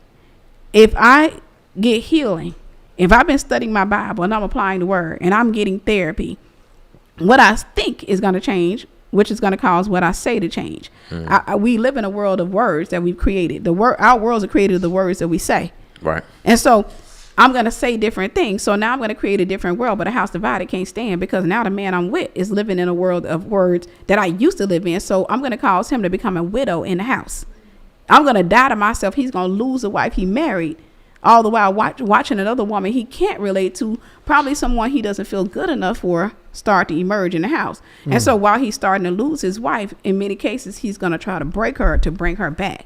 If I get healing, if I've been studying my Bible and I'm applying the word and I'm getting therapy, what I think is going to change, which is going to cause what I say to change. We live in a world of words that we've created. Our worlds are created of the words that we say. Right. And so I'm going to say different things. So now I'm going to create a different world, but a house divided can't stand, because now the man I'm with is living in a world of words that I used to live in. So I'm going to cause him to become a widow in the house. I'm going to die to myself. He's going to lose a wife he married, all the while watching another woman he can't relate to, probably someone he doesn't feel good enough for, start to emerge in the house. And so while he's starting to lose his wife, in many cases, he's going to try to break her to bring her back.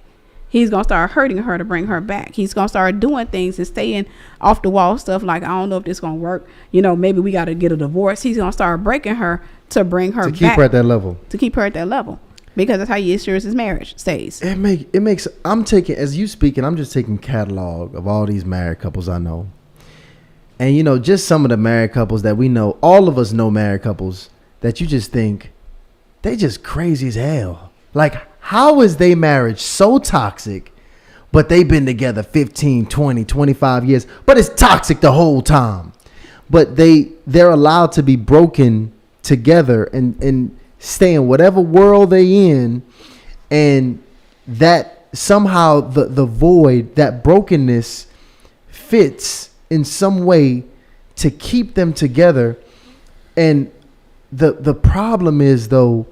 He's going to start hurting her to bring her back. He's going to start doing things and staying off the wall stuff like, I don't know if this is going to work. Maybe we got to get a divorce. He's going to start breaking her to bring her back. To keep her at that level. To keep her at that level. Because that's how he ensures his marriage stays. It makes, I'm taking, as you speaking, I'm just taking catalog of all these married couples I know. And, just some of the married couples that we know, all of us know married couples that you just think, they just crazy as hell. Like, how is their marriage so toxic, but they've been together 15, 20, 25 years, but it's toxic the whole time. But they're allowed to be broken together and stay in whatever world they in, and that somehow the void, that brokenness fits in some way to keep them together. And the problem is, though,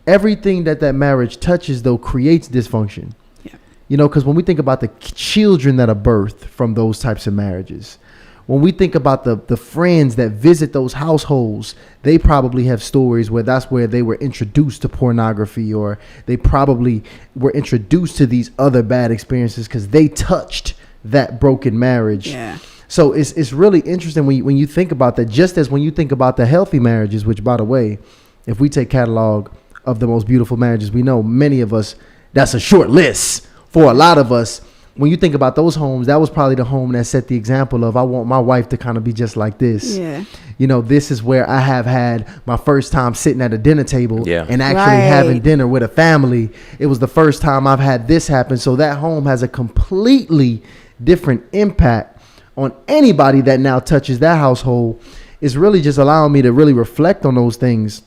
everything that marriage touches, though, creates dysfunction. Yeah. Because when we think about the children that are birthed from those types of marriages, when we think about the friends that visit those households, they probably have stories where that's where they were introduced to pornography, or they probably were introduced to these other bad experiences because they touched that broken marriage. Yeah. So it's really interesting when you think about that, just as when you think about the healthy marriages, which, by the way, if we take catalog of the most beautiful marriages we know, many of us, that's a short list for a lot of us. When you think about those homes, that was probably the home that set the example of, I want my wife to kind of be just like this. Yeah. This is where I have had my first time sitting at a dinner table and actually Right. having dinner with a family. It was the first time I've had this happen. So that home has a completely different impact on anybody that now touches that household. Is really just allowing me to really reflect on those things.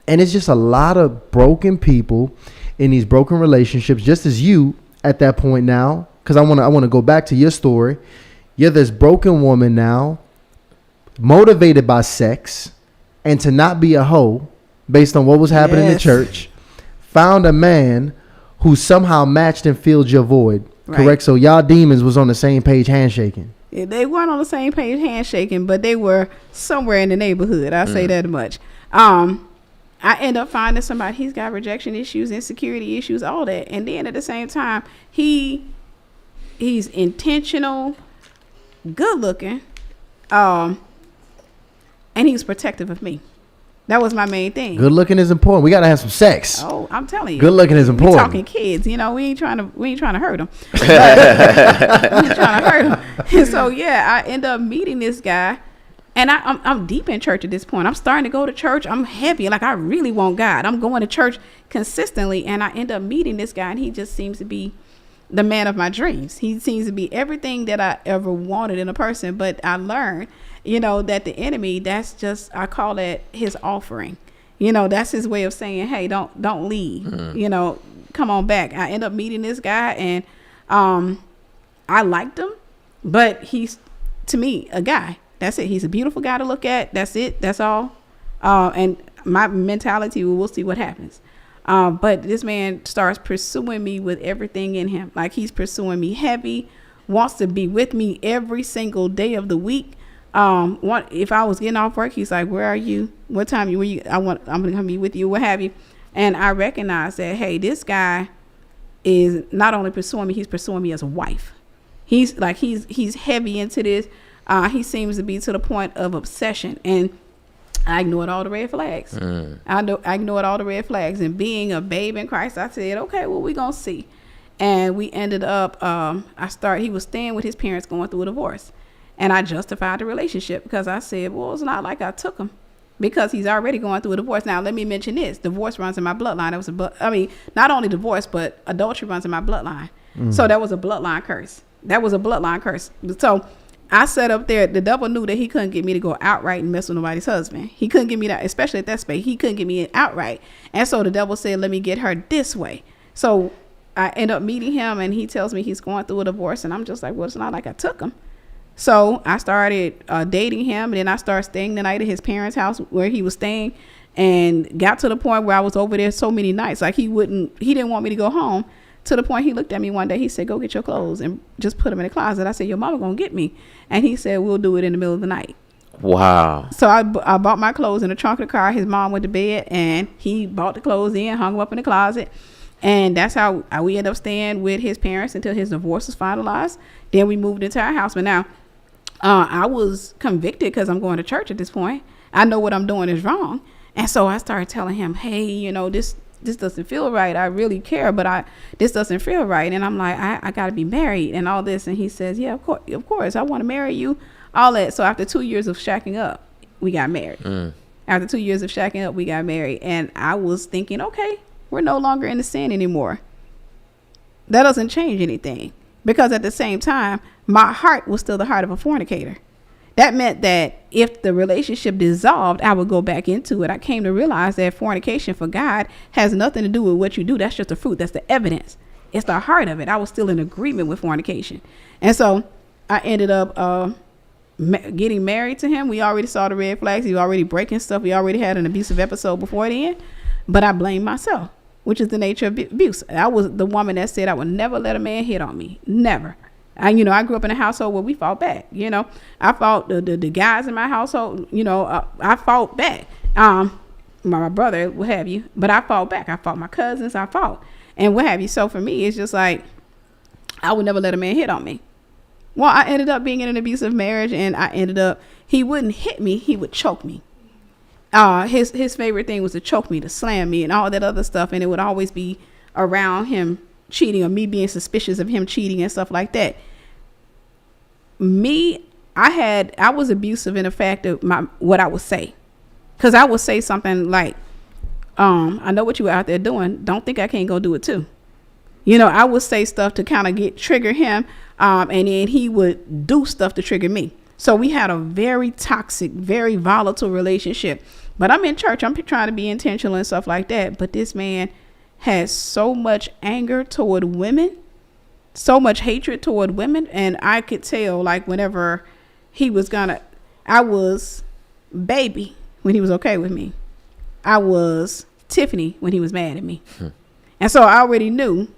And it's just a lot of broken people in these broken relationships, just as you at that point now. Because I want to go back to your story. You're this broken woman now, motivated by sex and to not be a hoe based on what was happening in church. Found a man who somehow matched and filled your void. Right. Correct? So y'all demons was on the same page handshaking. Yeah, they weren't on the same page handshaking, but they were somewhere in the neighborhood. I'll say that much. I end up finding somebody, he's got rejection issues, insecurity issues, all that. And then at the same time, he's intentional, good looking, and he's protective of me. That was my main thing. Good looking is important. We got to have some sex. Oh, I'm telling you. Good looking is important. We talking kids, we ain't trying to hurt them. We ain't trying to hurt them. And so, I end up meeting this guy. And I'm deep in church at this point. I'm starting to go to church. I'm heavy. Like, I really want God. I'm going to church consistently. And I end up meeting this guy, and he just seems to be the man of my dreams. He seems to be everything that I ever wanted in a person. But I learned, that the enemy, that's just, I call that his offering. That's his way of saying, hey, don't leave. Come on back. I end up meeting this guy, and I liked him. But he's, to me, a guy That's it. He's a beautiful guy to look at. That's it. That's all. And my mentality, we'll see what happens. But this man starts pursuing me with everything in him. Like, he's pursuing me heavy, wants to be with me every single day of the week. If I was getting off work, he's like, where are you? What time I'm going to come be with you, what have you. And I recognize that, hey, this guy is not only pursuing me, he's pursuing me as a wife. He's heavy into this. He seems to be to the point of obsession. And I ignored all the red flags. I ignored all the red flags. And being a babe in Christ, I said, okay, well, we're going to see. And we ended up, he was staying with his parents going through a divorce. And I justified the relationship because I said, well, it's not like I took him, because he's already going through a divorce. Now, let me mention this. Divorce runs in my bloodline. Not only divorce, but adultery runs in my bloodline. So that was a bloodline curse. So I sat up there. The devil knew that he couldn't get me to go outright and mess with nobody's husband. He couldn't get me that, especially at that space. He couldn't get me outright. And so the devil said, let me get her this way. So I end up meeting him, and he tells me he's going through a divorce. And I'm just like, well, it's not like I took him. So I started dating him, and then I started staying the night at his parents' house where he was staying, and got to the point where I was over there so many nights. Like, he didn't want me to go home, to the point he looked at me one day. He said, go get your clothes and just put them in the closet. I said, your mama gonna get me. And he said, we'll do it in the middle of the night. Wow. So I bought my clothes in the trunk of the car. His mom went to bed, and he bought the clothes in, hung them up in the closet. And that's how we ended up staying with his parents until his divorce was finalized. Then we moved into our house. But now, I was convicted because I'm going to church at this point. I know what I'm doing is wrong. And so I started telling him, hey, this doesn't feel right. I really care, but this doesn't feel right. And I'm like, I got to be married and all this. And he says, yeah, of course. I want to marry you, all that. So after 2 years of shacking up, we got married. After 2 years of shacking up, we got married. And I was thinking, okay, we're no longer in the sin anymore. That doesn't change anything, because at the same time, my heart was still the heart of a fornicator. That meant that if the relationship dissolved, I would go back into it. I came to realize that fornication for God has nothing to do with what you do. That's just the fruit. That's the evidence. It's the heart of it. I was still in agreement with fornication. And so I ended up getting married to him. We already saw the red flags. He was already breaking stuff. We already had an abusive episode before then. But I blamed myself, which is the nature of abuse. I was the woman that said I would never let a man hit on me. Never. I grew up in a household where we fought back. I fought the guys in my household. I fought back. My brother, what have you. But I fought back. I fought my cousins. I fought. And what have you. So for me, it's just like, I would never let a man hit on me. Well, I ended up being in an abusive marriage, and he wouldn't hit me. He would choke me. His favorite thing was to choke me, to slam me, and all that other stuff. And it would always be around him cheating, or me being suspicious of him cheating and stuff like that. I was abusive in the fact of what I would say, because I would say something like, I know what you were out there doing. Don't think I can't go do it too. I would say stuff to kind of trigger him, and then he would do stuff to trigger me. So we had a very toxic, very volatile relationship. But I'm in church. I'm trying to be intentional and stuff like that. But this man has so much anger toward women, so much hatred toward women. And I could tell, like, whenever I was baby when he was okay with me. I was Tiffany when he was mad at me. And so I already knew.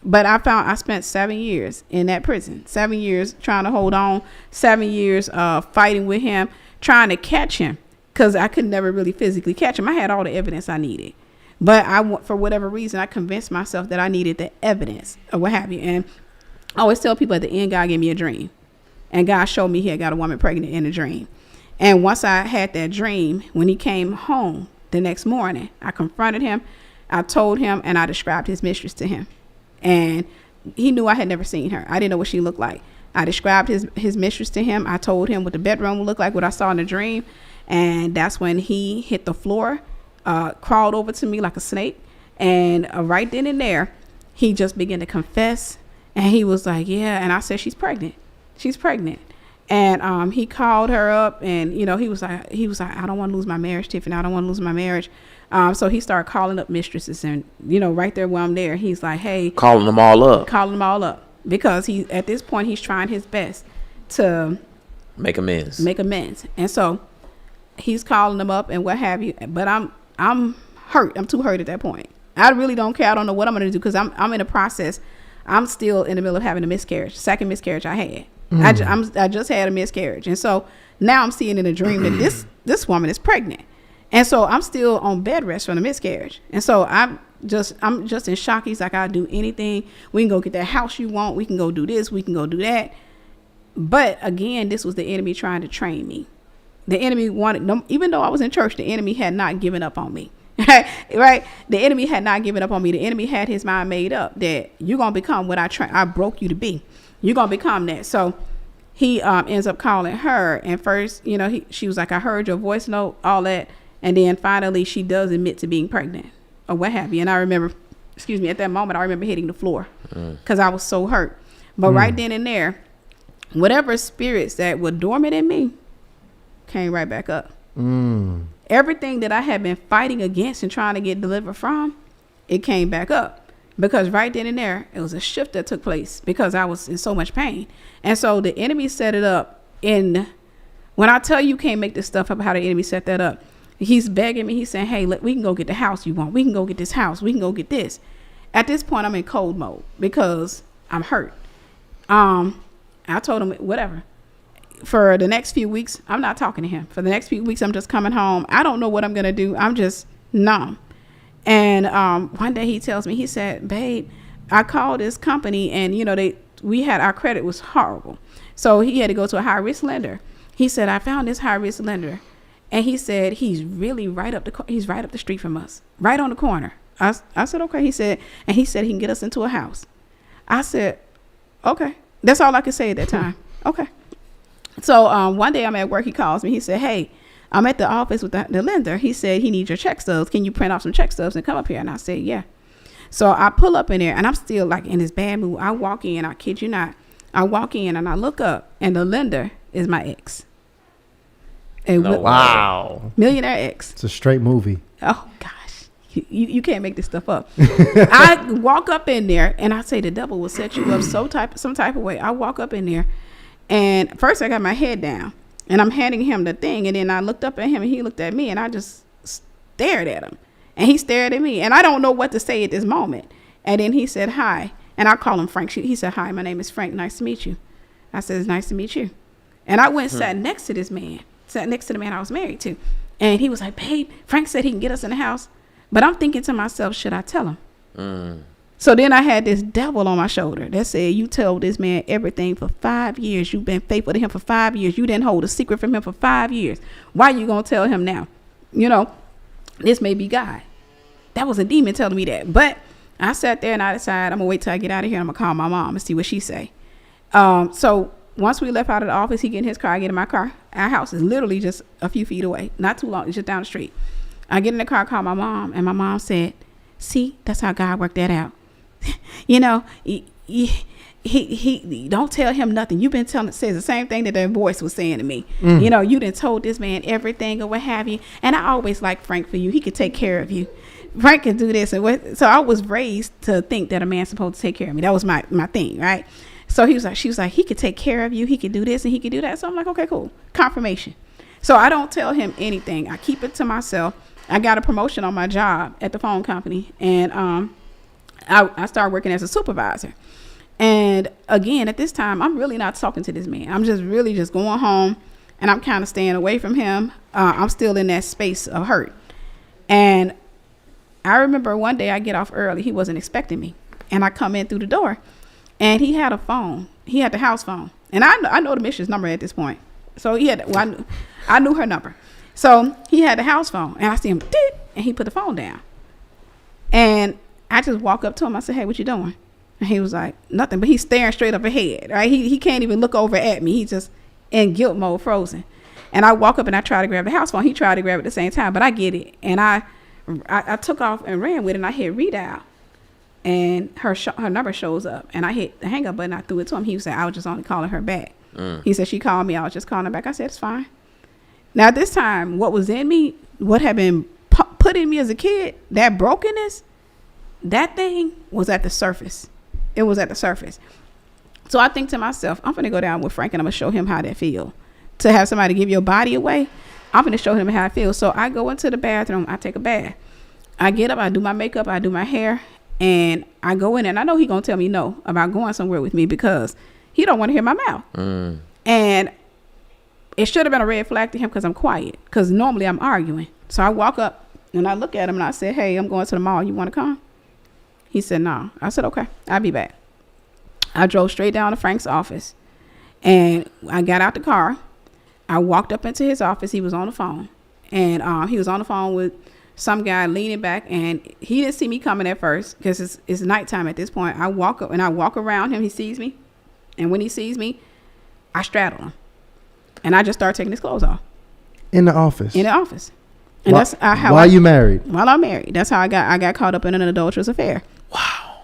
But I spent 7 years in that prison, 7 years trying to hold on, 7 years fighting with him, trying to catch him, because I could never really physically catch him. I had all the evidence I needed. But for whatever reason, I convinced myself that I needed the evidence or what have you. And I always tell people at the end, God gave me a dream. And God showed me he had got a woman pregnant in a dream. And once I had that dream, when he came home the next morning, I confronted him, I told him, and I described his mistress to him. And he knew I had never seen her. I didn't know what she looked like. I described his mistress to him. I told him what the bedroom would look like, what I saw in the dream. And that's when he hit the floor, crawled over to me like a snake. And right then and there, he just began to confess. And he was like, yeah. And I said, she's pregnant. She's pregnant. And he called her up, and, he was like, I don't want to lose my marriage, Tiffany. I don't want to lose my marriage. So he started calling up mistresses, and, right there while I'm there, he's like, hey. Calling them all up. Because at this point, he's trying his best to Make amends. And so he's calling them up and what have you. But I'm hurt. I'm too hurt at that point. I really don't care. I don't know what I'm going to do because I'm in a process. I'm still in the middle of having a miscarriage. Second miscarriage I had. I just had a miscarriage. And so now I'm seeing in a dream that this woman is pregnant. And so I'm still on bed rest from the miscarriage. And so I'm just in shock. He's like, I'll do anything. We can go get that house you want. We can go do this. We can go do that. But again, this was the enemy trying to train me. The enemy wanted, even though I was in church, the enemy had not given up on me. Right? The enemy had not given up on me. The enemy had his mind made up that you're going to become what I broke you to be. You're going to become that. So he ends up calling her. And first, she was like, I heard your voice note, all that. And then finally she does admit to being pregnant or what have you. And I remember, at that moment, I remember hitting the floor because I was so hurt. But right then and there, whatever spirits that were dormant in me came right back up. Everything that I had been fighting against and trying to get delivered from, it came back up. Because right then and there, it was a shift that took place because I was in so much pain. And so the enemy set it up when I tell you can't make this stuff up, how the enemy set that up. He's begging me. He's saying, hey, we can go get the house you want. We can go get this house. We can go get this. At this point, I'm in cold mode because I'm hurt. I told him, whatever. For the next few weeks, I'm not talking to him. For the next few weeks, I'm just coming home. I don't know what I'm going to do. I'm just numb. And one day he tells me, he said, babe, I called this company and, our credit was horrible. So he had to go to a high-risk lender. He said, I found this high-risk lender. And he said, he's really right up the street from us, right on the corner. I said, okay. He said he can get us into a house. I said, okay. That's all I could say at that time. Okay. So one day I'm at work. He calls me. He said, hey, I'm at the office with the lender. He said he needs your check stubs. Can you print off some check stubs and come up here? And I said, yeah. So I pull up in there and I'm still like in this bad mood. I walk in, I kid you not. I walk in and I look up and the lender is my ex. Wow. Millionaire ex. It's a straight movie. Oh, gosh. You can't make this stuff up. I walk up in there and I say the devil will set you up some type of way. I walk up in there and first I got my head down and I'm handing him the thing. And then I looked up at him and he looked at me and I just stared at him and he stared at me and I don't know what to say at this moment. And then he said, hi. And I call him Frank. He said, hi, my name is Frank. Nice to meet you. I said, it's nice to meet you. And I went and sat next to this man. Sat next to the man I was married to. And he was like, babe, Frank said he can get us in the house. But I'm thinking to myself, should I tell him? So then I had this devil on my shoulder that said, you told this man everything for 5 years. You've been faithful to him for 5 years. You didn't hold a secret from him for 5 years. Why are you going to tell him now? This may be God. That was a demon telling me that. But I sat there and I decided I'm going to wait till I get out of here. I'm going to call my mom and see what she say. So once we left out of the office, he get in his car, I get in my car. Our house is literally just a few feet away. Not too long. It's just down the street. I get in the car, call my mom, and my mom said, see, that's how God worked that out. He don't tell him nothing. You've been says the same thing that their voice was saying to me. You done told this man everything or what have you. And I always liked Frank for you. He could take care of you. Frank can do this. So I was raised to think that a man's supposed to take care of me. That was my thing, right? So she was like, he could take care of you. He could do this and he could do that. So I'm like, okay, cool. Confirmation. So I don't tell him anything. I keep it to myself. I got a promotion on my job at the phone company. And I started working as a supervisor. And again, at this time, I'm really not talking to this man. I'm just really just going home and I'm kind of staying away from him. I'm still in that space of hurt. And I remember one day I get off early. He wasn't expecting me. And I come in through the door. And he had a phone. He had the house phone. And I know the mission's number at this point. So I knew her number. So he had the house phone. And I see him, and he put the phone down. And I just walk up to him. I said, hey, what you doing? And he was like, nothing. But he's staring straight up ahead, right? He can't even look over at me. He's just in guilt mode, frozen. And I walk up and I try to grab the house phone. He tried to grab it at the same time. But I get it. And I took off and ran with it. And I hit redial. And her number shows up. And I hit the hang up button. I threw it to him. He said, I was just only calling her back. He said, she called me. I was just calling her back. I said, it's fine. Now, this time, what was in me, what had been put in me as a kid, that brokenness, that thing was at the surface. It was at the surface. So I think to myself, I'm going to go down with Frank and I'm going to show him how that feel. to have somebody give your body away, I'm going to show him how I feel. So I go into the bathroom. I take a bath. I get up. I do my makeup. I do my hair. And I go in, and I know he going to tell me no about going somewhere with me because he don't want to hear my mouth. And it should have been a red flag to him because I'm quiet. Because normally I'm arguing. So I walk up, and I look at him, and I said, hey, I'm going to the mall. You want to come? He said, no. I said, okay, I'll be back. I drove straight down to Frank's office. And I got out the car. I walked up into his office. He was on the phone. And he was on the phone with some guy leaning back. And he didn't see me coming at first because it's nighttime at this point. I walk up and I walk around him. He sees me. And when he sees me, I straddle him. And I just start taking his clothes off. In the office? In the office. And that's how While you married? While I'm married. That's how I got caught up in an adulterous affair. Wow.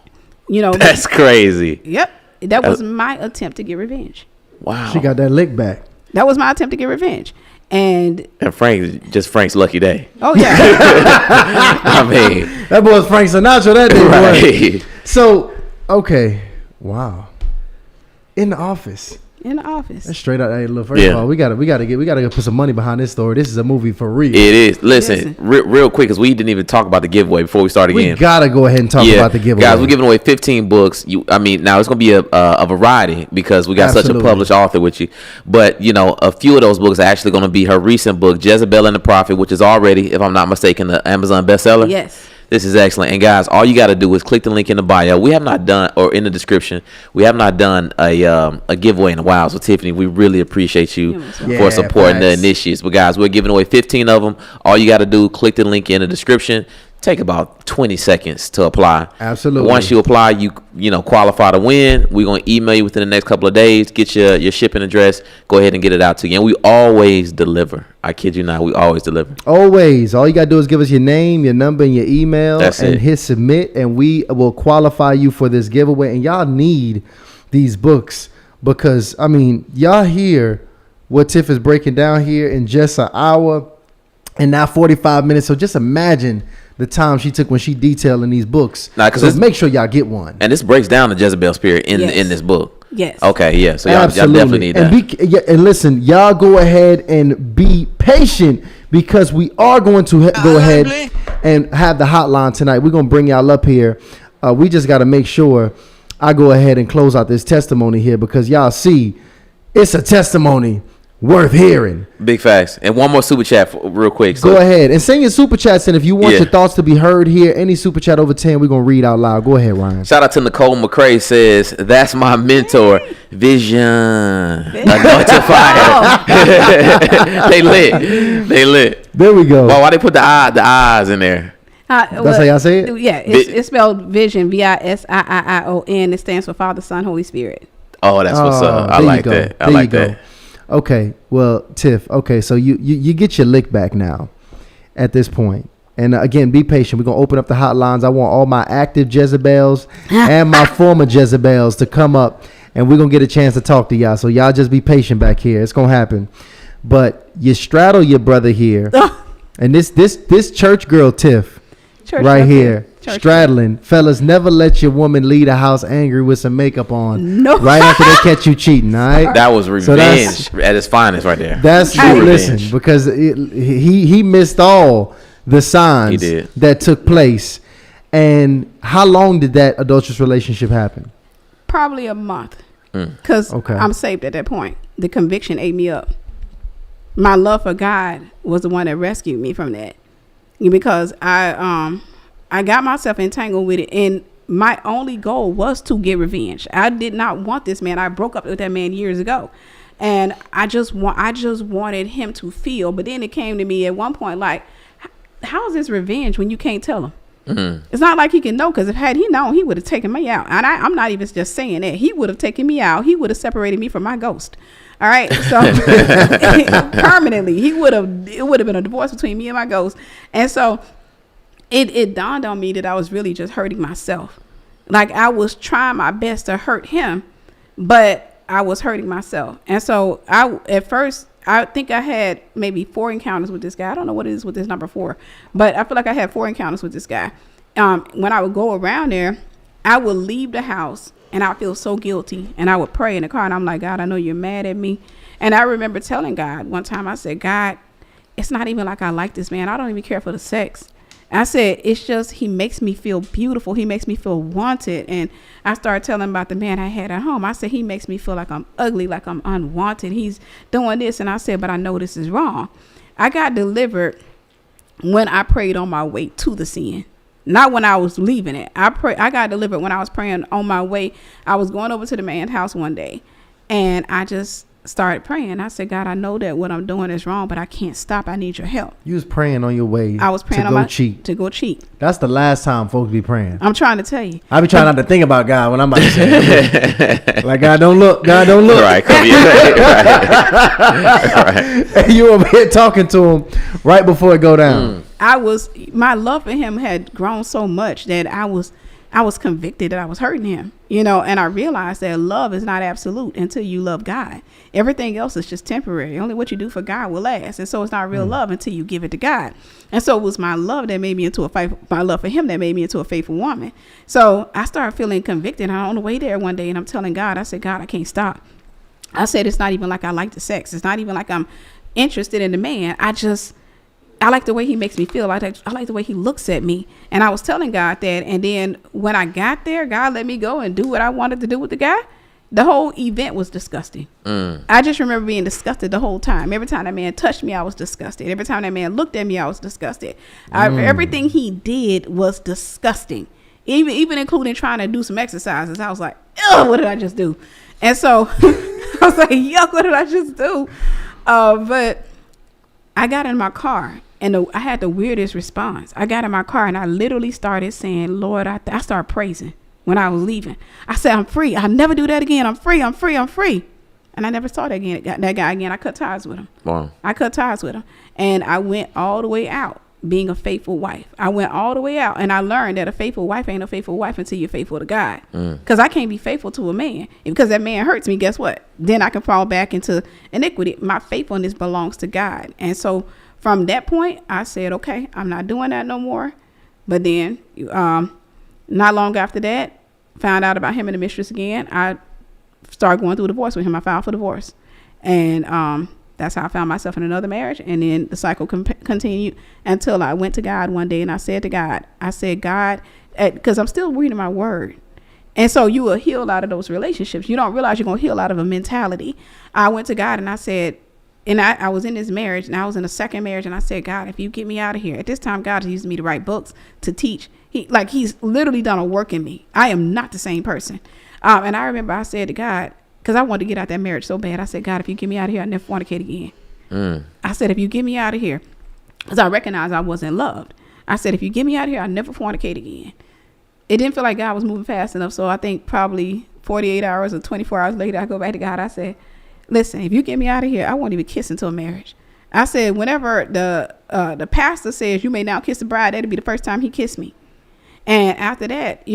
You know. That's crazy. Yep. That was my attempt to get revenge. Wow. She got that lick back. That was my attempt to get revenge. And Frank's lucky day. Oh, yeah. I mean. That boy was Frank Sinatra that day. Right. Boy. So, okay. Wow. In the office. In the office. That's straight out. Hey, look, first of all, we gotta put some money behind this story. This is a movie for real. It is. Listen. Real quick, because we didn't even talk about the giveaway before we start again. We gotta go ahead and talk about the giveaway. Guys, we're giving away 15 books. Now it's gonna be a variety because we got such a published author with you. But a few of those books are actually gonna be her recent book, Jezebel and the Prophet, which is already, if I'm not mistaken, the Amazon bestseller. Yes. This is excellent. And guys, all you got to do is click the link in the bio. We have not done, or in the description, we have not done a giveaway in a while. So Tiffany, we really appreciate you for supporting the initiatives. But guys, we're giving away 15 of them. All you got to do, click the link in the description. Take about 20 seconds to apply. Absolutely. Once you apply, you qualify to win. We're going to email you within the next couple of days, get your shipping address, go ahead and get it out to you. And we always deliver. I kid you not, we always deliver. Always. All you got to do is give us your name, your number, and your email. That's and it. Hit submit, and we will qualify you for this giveaway. And y'all need these books because, y'all hear what Tiff is breaking down here in just an hour and now 45 minutes. So just imagine the time she took when she detailing these books. So make sure y'all get one. And this breaks down the Jezebel spirit in this book. Yes. Okay, yeah. So y'all definitely need that. And listen, y'all go ahead and be patient because we are going to go ahead and have the hotline tonight. We're going to bring y'all up here. We just got to make sure I go ahead and close out this testimony here because y'all see it's a testimony worth hearing. Big facts. And one more super chat real quick. Go ahead and send your super chats in if you want your thoughts to be heard here. Any super chat over 10, we're going to read out loud. Go ahead, Ryan. Shout out to Nicole McCrae says, that's my mentor, Vision. Anointed fire. They lit. There we go. Why they put the eyes in there? That's how y'all say it? Yeah, it's spelled Vision, Visiion. It stands for Father, Son, Holy Spirit. Oh, that's what's up. I like that. I like that. Okay, well, Tiff, so you get your lick back now at this point. And again, be patient. We're going to open up the hotlines. I want all my active Jezebels and my former Jezebels to come up, and we're going to get a chance to talk to y'all. So y'all just be patient back here. It's going to happen. But you straddle your brother here. And this church girl, Tiff, here, straddling. Fellas, never let your woman leave the house angry with some makeup on. No. Right after they catch you cheating, all right? That was revenge at its finest right there. That's listen, because he missed all the signs that took place. And how long did that adulterous relationship happen? Probably a month. Because I'm saved at that point. The conviction ate me up. My love for God was the one that rescued me from that. Because I got myself entangled with it, and my only goal was to get revenge. I did not want this man. I broke up with that man years ago, and I just wanted him to feel. But then it came to me at one point, like, how is this revenge when you can't tell him? Mm-hmm. It's not like he can know, because had he known, he would have taken me out. And I'm not even just saying that. He would have taken me out. He would have separated me from my ghost. All right, so permanently, it would have been a divorce between me and my ghost. And so it dawned on me that I was really just hurting myself. Like, I was trying my best to hurt him, but I was hurting myself. And so at first, I think I had maybe 4 encounters with this guy. I don't know what it is with this number 4, but I feel like I had 4 encounters with this guy. When I would go around there, I would leave the house and I feel so guilty. And I would pray in the car, and I'm like, God, I know you're mad at me. And I remember telling God one time, I said, God, it's not even like I like this man. I don't even care for the sex. I said, it's just he makes me feel beautiful. He makes me feel wanted. And I started telling him about the man I had at home. I said, he makes me feel like I'm ugly, like I'm unwanted. He's doing this. And I said, but I know this is wrong. I got delivered when I prayed on my way to the sin, not when I was leaving it. I got delivered when I was praying on my way. I was going over to the man's house one day, and I just started praying. I said, God, I know that what I'm doing is wrong, but I can't stop. I need your help. You was praying on your way. I was praying to go cheat. That's the last time folks be praying. I'm trying to tell you. I be trying not to think about God when I'm about to say it. Like, God don't look. God don't look. Right. Right. You over here talking to him right before it go down. My love for him had grown so much that I was convicted that I was hurting him, and I realized that love is not absolute until you love God. Everything else is just temporary. Only what you do for God will last. And so it's not real love until you give it to God. And so it was my love that made me into my love for him that made me into a faithful woman. So I started feeling convicted. I'm on the way there one day, and I'm telling God, I said, God, I can't stop. I said, it's not even like I like the sex. It's not even like I'm interested in the man. I like the way he makes me feel. I like the way he looks at me. And I was telling God that. And then when I got there, God let me go and do what I wanted to do with the guy. The whole event was disgusting. I just remember being disgusted the whole time. Every time that man touched me, I was disgusted. Every time that man looked at me, I was disgusted. Everything he did was disgusting. Even including trying to do some exercises. I was like, ugh, what did I just do? And so I was like, yuck, what did I just do? But I got in my car, and I had the weirdest response. I got in my car, and I literally started saying, Lord, I started praising when I was leaving. I said, I'm free. I'll never do that again. I'm free. I'm free. I'm free. And I never saw that guy again. I cut ties with him. Wow. I cut ties with him. And I went all the way out being a faithful wife. I went all the way out, and I learned that a faithful wife ain't a faithful wife until you're faithful to God. Because I can't be faithful to a man. And because that man hurts me, guess what? Then I can fall back into iniquity. My faithfulness belongs to God. And so from that point, I said, okay, I'm not doing that no more. But then not long after that, found out about him and the mistress again. I started going through a divorce with him. I filed for divorce. And that's how I found myself in another marriage. And then the cycle continued until I went to God one day, and I said to God, God, because I'm still reading my word. And so you will heal out of those relationships. You don't realize you're going to heal out of a mentality. I went to God and I said, and I was in this marriage, and I was in a second marriage, and I said, God, if you get me out of here. At this time, God is using me to write books, to teach. He's literally done a work in me. I am not the same person. And I remember I said to God, because I wanted to get out that marriage so bad. I said, God, if you get me out of here, I'll never fornicate again. I said, if you get me out of here, because I recognized I wasn't loved. I said, if you get me out of here, I'll never fornicate again. It didn't feel like God was moving fast enough. So I think probably 48 hours or 24 hours later, I go back to God. I said, listen, if you get me out of here, I won't even kiss until marriage. I said, whenever the pastor says you may now kiss the bride, that'll be the first time he kissed me. And after that,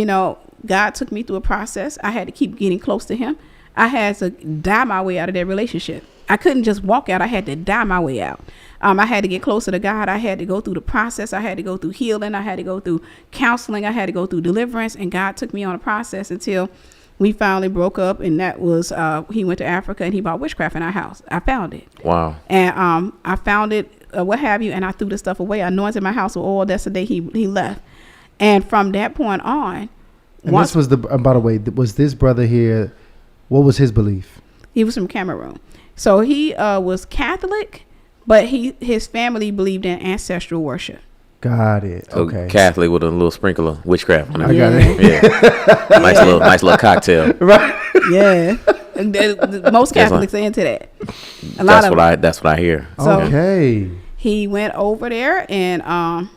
God took me through a process. I had to keep getting close to him. I had to die my way out of that relationship. I couldn't just walk out. I had to die my way out. I had to get closer to God. I had to go through the process. I had to go through healing. I had to go through counseling. I had to go through deliverance. And God took me on a process until we finally broke up. And that was, he went to Africa and he bought witchcraft in our house. I found it. Wow. And I found it, what have you, and I threw the stuff away. I anointed my house with oil. That's the day he left. And from that point on. And this was by the way, was this brother here, what was his belief? He was from Cameroon. So he was Catholic, but his family believed in ancestral worship. Got it. So okay. Catholic with a little sprinkle of witchcraft on it. I got it. Yeah. nice little cocktail. Right. Yeah. Most Catholics are into that. That's what I hear. So okay. He went over there, and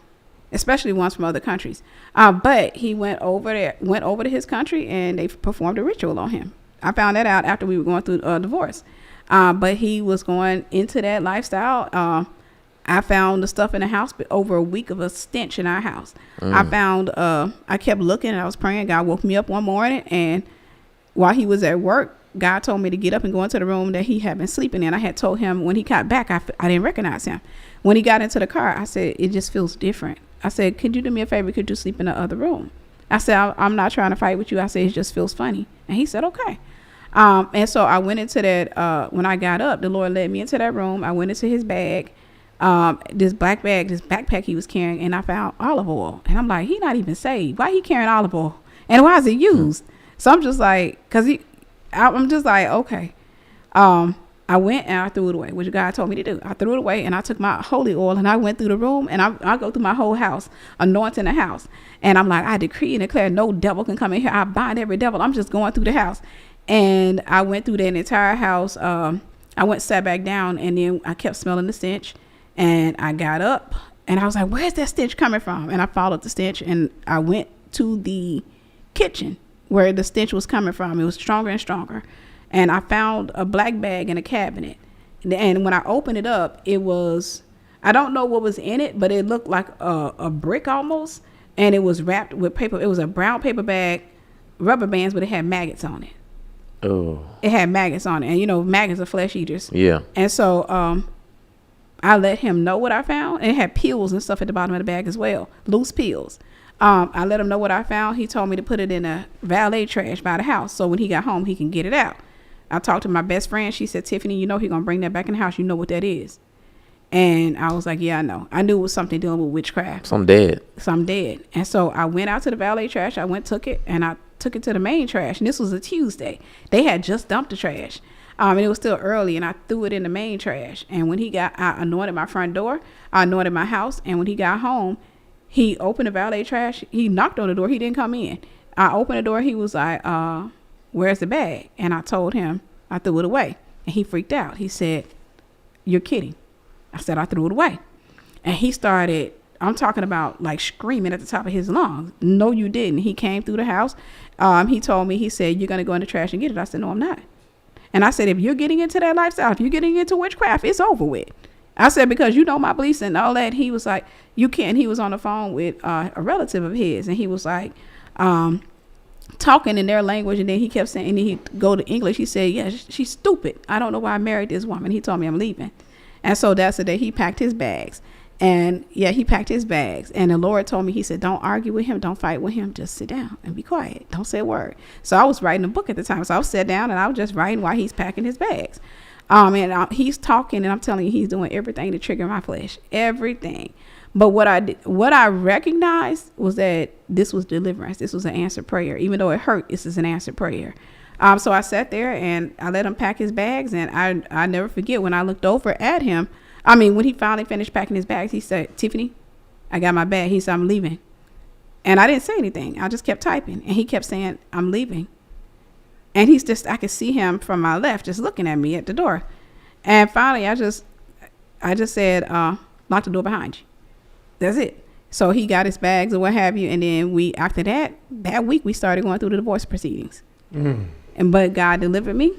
especially ones from other countries. But he went over to his country, and they performed a ritual on him. I found that out after we were going through a divorce. But he was going into that lifestyle. I found the stuff in the house, but over a week of a stench in our house. I found, I kept looking, and I was praying. God woke me up one morning, and while he was at work, God told me to get up and go into the room that he had been sleeping in. I had told him when he got back, I didn't recognize him. When he got into the car, I said, it just feels different. I said, could you do me a favor? Could you sleep in the other room? I said, I'm not trying to fight with you. I said, it just feels funny. And he said, okay. And so I went into that, when I got up, the Lord led me into that room. I went into his bag, this black bag, this backpack he was carrying, and I found olive oil. And I'm like, he not even saved. Why he carrying olive oil? And why is it used? So I'm just like, I'm just like, okay. I went and I threw it away, which God told me to do. I threw it away and I took my holy oil and I went through the room and I go through my whole house, anointing the house. And I'm like, I decree and declare no devil can come in here. I bind every devil. I'm just going through the house. And I went through that entire house. I went, sat back down, and then I kept smelling the stench. And I got up and I was like, where's that stench coming from? And I followed the stench and I went to the kitchen where the stench was coming from. It was stronger and stronger. And I found a black bag in a cabinet. And when I opened it up, it was, I don't know what was in it, but it looked like a brick almost. And it was wrapped with paper. It was a brown paper bag, rubber bands, but it had maggots on it. Oh. It had maggots on it. And, you know, maggots are flesh eaters. Yeah. And so I let him know what I found. And it had peels and stuff at the bottom of the bag as well, loose peels. I let him know what I found. He told me to put it in a valet trash by the house so when he got home, he can get it out. I talked to my best friend. She said, Tiffany, you know he's going to bring that back in the house. You know what that is. And I was like, yeah, I know. I knew it was something dealing with witchcraft. So I'm dead. And so I went out to the valet trash. I took it, and I took it to the main trash. And this was a Tuesday. They had just dumped the trash. And it was still early, and I threw it in the main trash. And when I anointed my front door. I anointed my house. And when he got home, he opened the valet trash. He knocked on the door. He didn't come in. I opened the door. He was like, where's the bag? And I told him I threw it away. And he freaked out. He said, you're kidding. I said, I threw it away. And he started, I'm talking about like screaming at the top of his lungs. No, you didn't. He came through the house. He told me, he said, you're going to go in the trash and get it. I said, no, I'm not. And I said, if you're getting into that lifestyle, if you're getting into witchcraft, it's over with. I said, because you know my beliefs and all that. He was like, you can't. He was on the phone with a relative of his. And he was like, talking in their language, and then he kept saying, and then he'd go to English. He said, yeah, she's stupid. I don't know why I married this woman. He told me I'm leaving. And so that's the day he packed his bags. And yeah, he packed his bags. And the Lord told me, he said, don't argue with him. Don't fight with him. Just sit down and be quiet. Don't say a word. So I was writing a book at the time. So I was sat down and I was just writing while he's packing his bags. He's talking, and I'm telling you, he's doing everything to trigger my flesh. Everything. But what I recognized was that this was deliverance. This was an answered prayer. Even though it hurt, this is an answered prayer. So I sat there and I let him pack his bags, and I never forget when I looked over at him. I mean, when he finally finished packing his bags, he said, Tiffany, I got my bag. He said, I'm leaving. And I didn't say anything. I just kept typing, and he kept saying, I'm leaving. And I could see him from my left just looking at me at the door. And finally, I just said, lock the door behind you. That's it. So he got his bags or what have you. And then after that week, we started going through the divorce proceedings. But God delivered me.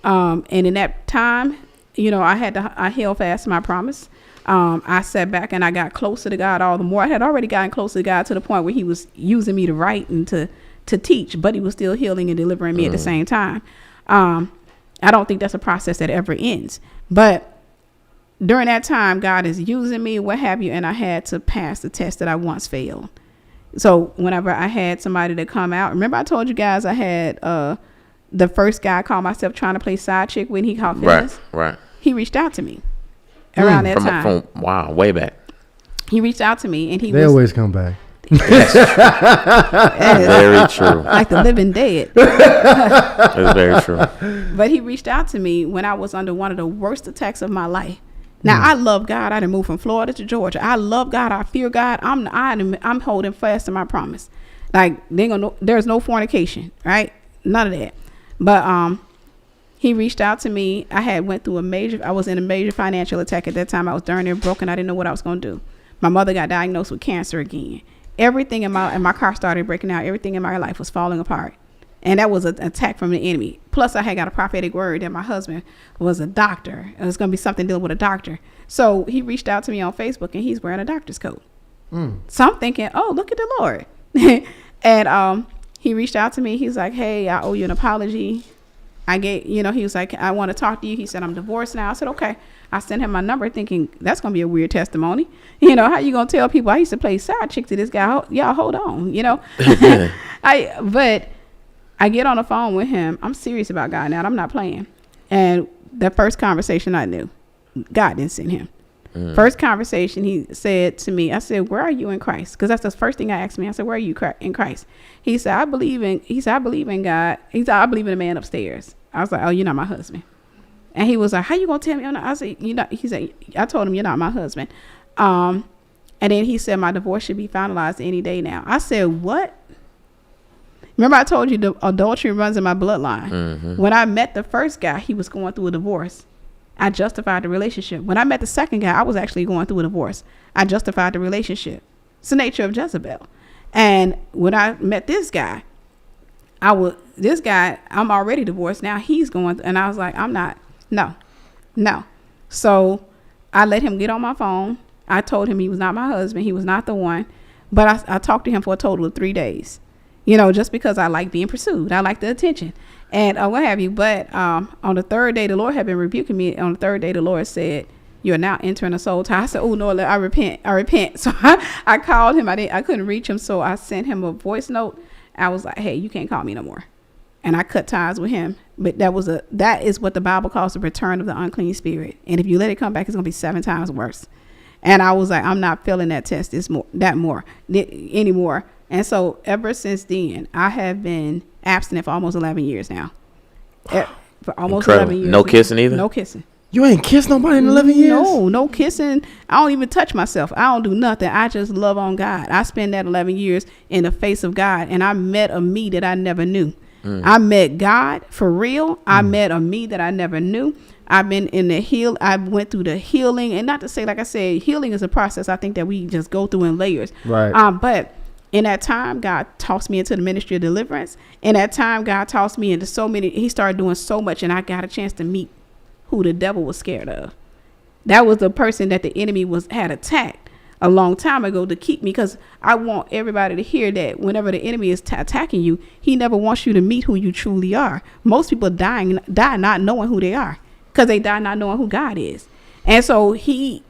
And in that time, you know, I held fast to my promise. I sat back and I got closer to God all the more. I had already gotten closer to God to the point where he was using me to write and to teach, but he was still healing and delivering me at the same time. I don't think that's a process that ever ends. But during that time, God is using me, what have you, and I had to pass the test that I once failed. So whenever I had somebody to come out, remember I told you guys I had the first guy I called myself trying to play side chick when he caught feelings. Right. He reached out to me around that time. Wow, way back. He reached out to me, and they always come back. Very true. Like the living dead. That's very true. But he reached out to me when I was under one of the worst attacks of my life. Now, I love God. I done moved from Florida to Georgia. I love God. I fear God. I'm holding fast to my promise. Like, there's no fornication, right? None of that. But he reached out to me. I was in a major financial attack at that time. I was darn near broken. I didn't know what I was going to do. My mother got diagnosed with cancer again. Everything in my car started breaking out. Everything in my life was falling apart. And that was an attack from the enemy. Plus, I had got a prophetic word that my husband was a doctor. It was going to be something dealing with a doctor. So he reached out to me on Facebook, and he's wearing a doctor's coat. So I'm thinking, oh, look at the Lord. And he reached out to me. He's like, hey, I owe you an apology. he was like, I want to talk to you. He said, I'm divorced now. I said, okay. I sent him my number thinking that's going to be a weird testimony. How you going to tell people I used to play side chick to this guy? Y'all hold on, But I get on the phone with him. I'm serious about God now. I'm not playing. And the first conversation I knew, God didn't send him. First conversation he said to me, I said, where are you in Christ? Because that's the first thing I asked me. I said, where are you in Christ? He said, I believe in God. He said, I believe in the man upstairs. I was like, oh, you're not my husband. And he was like, how you gonna tell me I'm not? I said, he said, I told him, you're not my husband. And then he said, my divorce should be finalized any day now. I said, what? Remember I told you the adultery runs in my bloodline. When I met the first guy, he was going through a divorce. I justified the relationship. When I met the second guy, I was actually going through a divorce. I justified the relationship. It's the nature of Jezebel. And when I met this guy, I'm already divorced. Now he's going, and I was like, I'm not, no. So I let him get on my phone. I told him he was not my husband. He was not the one. But I talked to him for a total of 3 days, just because I like being pursued. I like the attention and what have you. But on the third day, the Lord had been rebuking me. On the third day, the Lord said, you're now entering a soul tie. I said, oh, Lord, I repent. So I called him. I couldn't reach him. So I sent him a voice note. I was like, hey, you can't call me no more. And I cut ties with him. But that is what the Bible calls the return of the unclean spirit. And if you let it come back, it's going to be 7 times worse. And I was like, I'm not feeling that test anymore. And so ever since then, I have been abstinent for almost 11 years now. For almost Incredible. 11 years. No kissing either? No kissing. You ain't kissed nobody in 11 years? No kissing. I don't even touch myself. I don't do nothing. I just love on God. I spent that 11 years in the face of God, and I met a me that I never knew. I met God for real. I met a me that I never knew. I've been in the I went through the healing, and not to say, like I said, healing is a process I think that we just go through in layers. Right. But in that time, God tossed me into the ministry of deliverance. In that time, God tossed me into he started doing so much, and I got a chance to meet who the devil was scared of. That was the person that the enemy had attacked a long time ago to keep me, because I want everybody to hear that whenever the enemy is attacking you, he never wants you to meet who you truly are. Most people die not knowing who they are, because they die not knowing who God is. And so he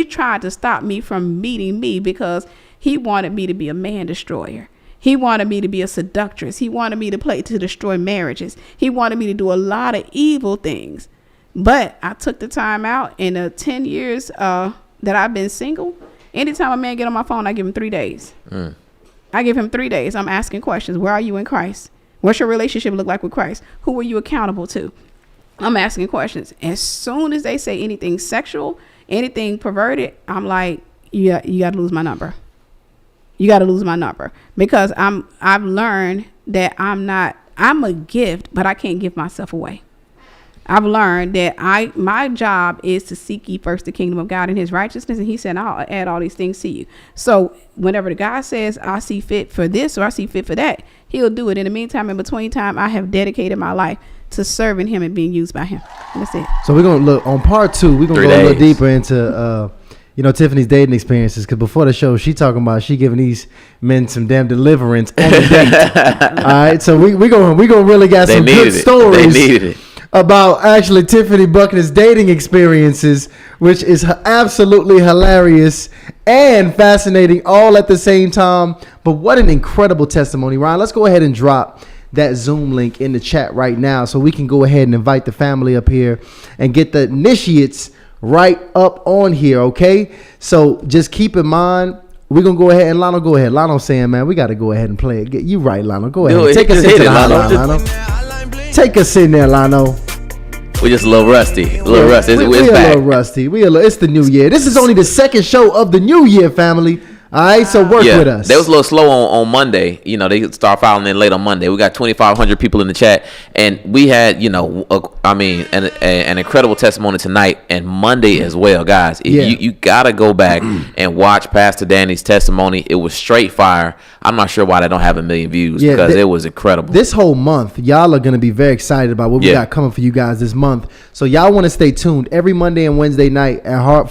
tried to stop me from meeting me, because he wanted me to be a man destroyer. He wanted me to be a seductress. He wanted me to destroy marriages. He wanted me to do a lot of evil things. But I took the time out in the 10 years that I've been single. Anytime a man get on my phone, I give him 3 days. I give him 3 days. I'm asking questions. Where are you in Christ? What's your relationship look like with Christ? Who are you accountable to? I'm asking questions. As soon as they say anything sexual, anything perverted, I'm like, you got to lose my number. You got to lose my number, because I've learned that I'm a gift, but I can't give myself away. I've learned that my job is to seek ye first the kingdom of God and his righteousness. And he said, I'll add all these things to you. So whenever the guy says, I see fit for this or I see fit for that, he'll do it. In the meantime, in between time, I have dedicated my life to serving him and being used by him. And that's it. So we're going to look on part 2. We're going to go a little deeper into, Tiffany's dating experiences, because before the show, she talking about she giving these men some damn deliverance on the date. All right, so we gonna really got some good stories. They needed it. About actually Tiffany Buckner's dating experiences, which is absolutely hilarious and fascinating all at the same time. But what an incredible testimony, Ryan. Let's go ahead and drop that Zoom link in the chat right now so we can go ahead and invite the family up here and get the initiates right up on here, okay? So just keep in mind, we're going to go ahead and Lionel, go ahead. Lionel saying, man, we got to go ahead and play it. You right, Lionel. Go ahead. Take us into Lionel. Take us in there, Lionel. We're just a little rusty. We're a little rusty. It's the new year. This is only the second show of the new year, family. All right, so work with us. They was a little slow on Monday. They start filing in late on Monday. We got 2,500 people in the chat, and we had, an incredible testimony tonight and Monday as well, guys. You gotta go back and watch Pastor Danny's testimony. It was straight fire. I'm not sure why they don't have 1 million views, because it was incredible. This whole month, y'all are gonna be very excited about what we got coming for you guys this month. So y'all want to stay tuned every Monday and Wednesday night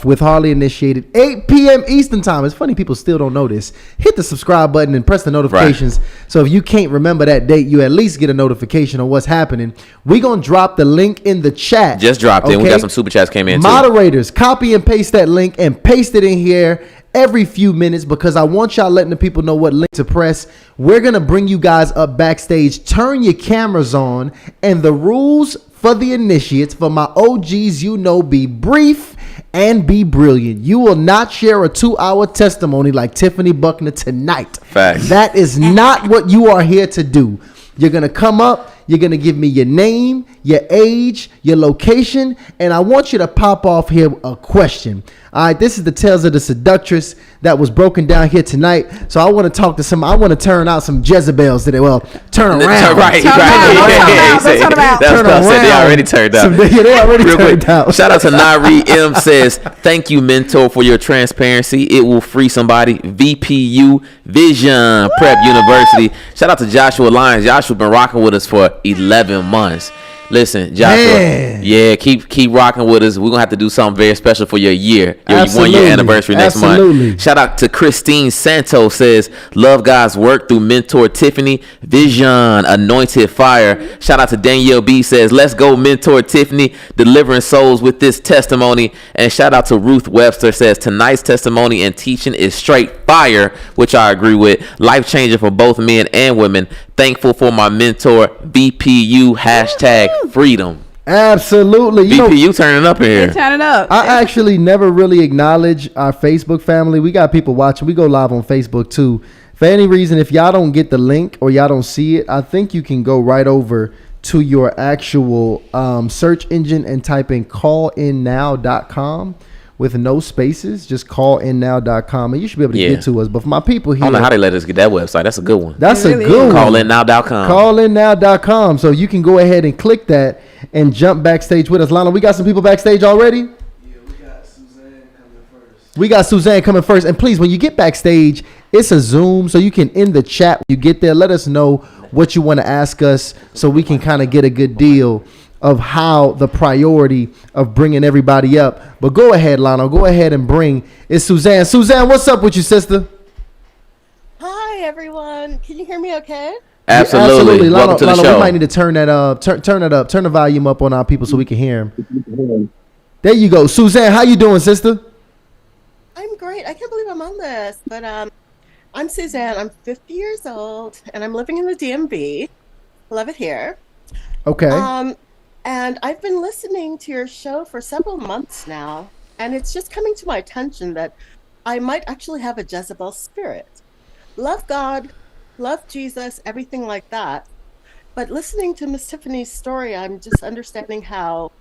with Hardly Initiated, 8 p.m. Eastern time. It's funny people still still don't know this, hit the subscribe button and press the notifications. Right. So if you can't remember that date, you at least get a notification on what's happening. We're going to drop the link in the chat. Just dropped it. We got some super chats came in Moderators, copy and paste that link and paste it in here every few minutes, because I want y'all letting the people know what link to press. We're going to bring you guys up backstage. Turn your cameras on, and the rules for the initiates, for my OGs, be brief and be brilliant. You will not share a 2-hour testimony like Tiffany Buckner tonight. Facts. That is not what you are here to do. You're going to come up. You're going to give me your name, your age, your location, and I want you to pop off here a question. All right, this is the Tales of the Seductress that was broken down here tonight. So I want to talk to I want to turn out some Jezebels today. Well, turn around. Right. Turn around. Turn around. They already turned out. They already turned out. Shout out to Nari M says, thank you, mentor, for your transparency. It will free somebody. VPU Vision Prep University. Shout out to Joshua Lyons. Joshua been rocking with us for 11 months. Listen, Joshua, yeah, keep rocking with us. We're going to have to do something very special for your year, your 1-year anniversary next month. Shout out to Christine Santos says, love God's work through mentor Tiffany, Vision, Anointed Fire. Shout out to Danielle B says, let's go mentor Tiffany, delivering souls with this testimony. And shout out to Ruth Webster says, tonight's testimony and teaching is straight fire, which I agree with. Life changing for both men and women. Thankful for my mentor, BPU, #freedom. Absolutely. BPU turning up in here. Turning up. I actually never really acknowledge our Facebook family. We got people watching. We go live on Facebook too. For any reason, if y'all don't get the link or y'all don't see it, I think you can go right over to your actual search engine and type in callinnow.com. with no spaces, just callinnow.com, and you should be able to get to us. But for my people here, I don't know how they let us get that website. That's a good one. That's a good one. Callinnow.com. Callinnow.com. So you can go ahead and click that and jump backstage with us. Lana, we got some people backstage already? Yeah, we got Suzanne coming first. And please, when you get backstage, it's a Zoom, so you can, in the chat, when you get there, let us know what you want to ask us so we can kind of get a good deal of how the priority of bringing everybody up. But go ahead, Lano. Go ahead and bring. It's Suzanne. Suzanne, what's up with you, sister? Hi, everyone. Can you hear me okay? Absolutely. Welcome to the show. We might need to turn that up. Turn it up. Turn the volume up on our people so we can hear them. There you go. Suzanne, how you doing, sister? I'm great. I can't believe I'm on this. But I'm Suzanne. I'm 50 years old, and I'm living in the DMV. Love it here. Okay. And I've been listening to your show for several months now, and it's just coming to my attention that I might actually have a Jezebel spirit. Love God, love Jesus, everything like that. But listening to Miss Tiffany's story, I'm just understanding how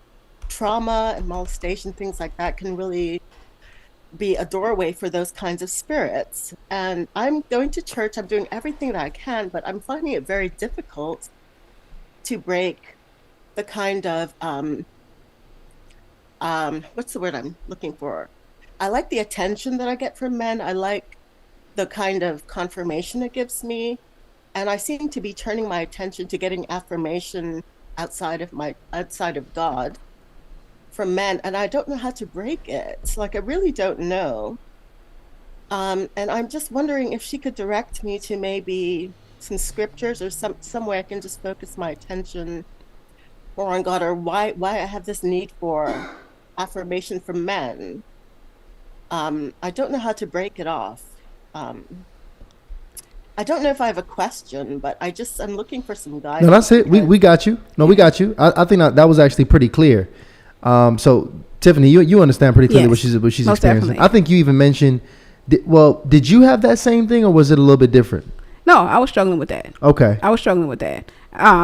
trauma and molestation, things like that, can really be a doorway for those kinds of spirits. And I'm going to church, I'm doing everything that I can, but I'm finding it very difficult to break the kind of what's the word I'm looking for? I like the attention that I get from men. I like the kind of confirmation it gives me, and I seem to be turning my attention to getting affirmation outside of God from men, and I don't know how to break it. Like, I really don't know. And I'm just wondering if she could direct me to maybe some scriptures or some way I can just focus my attention more on God, or why I have this need for affirmation from men. I don't know how to break it off. I don't know if I have a question, but I'm looking for some guidance. No, that's it. We got you. No, we got you. I think that was actually pretty clear. So Tiffany, you understand pretty clearly what she's experiencing. Definitely. I think you even mentioned. Did you have that same thing, or was it a little bit different? No, I was struggling with that. Okay. I was struggling with that.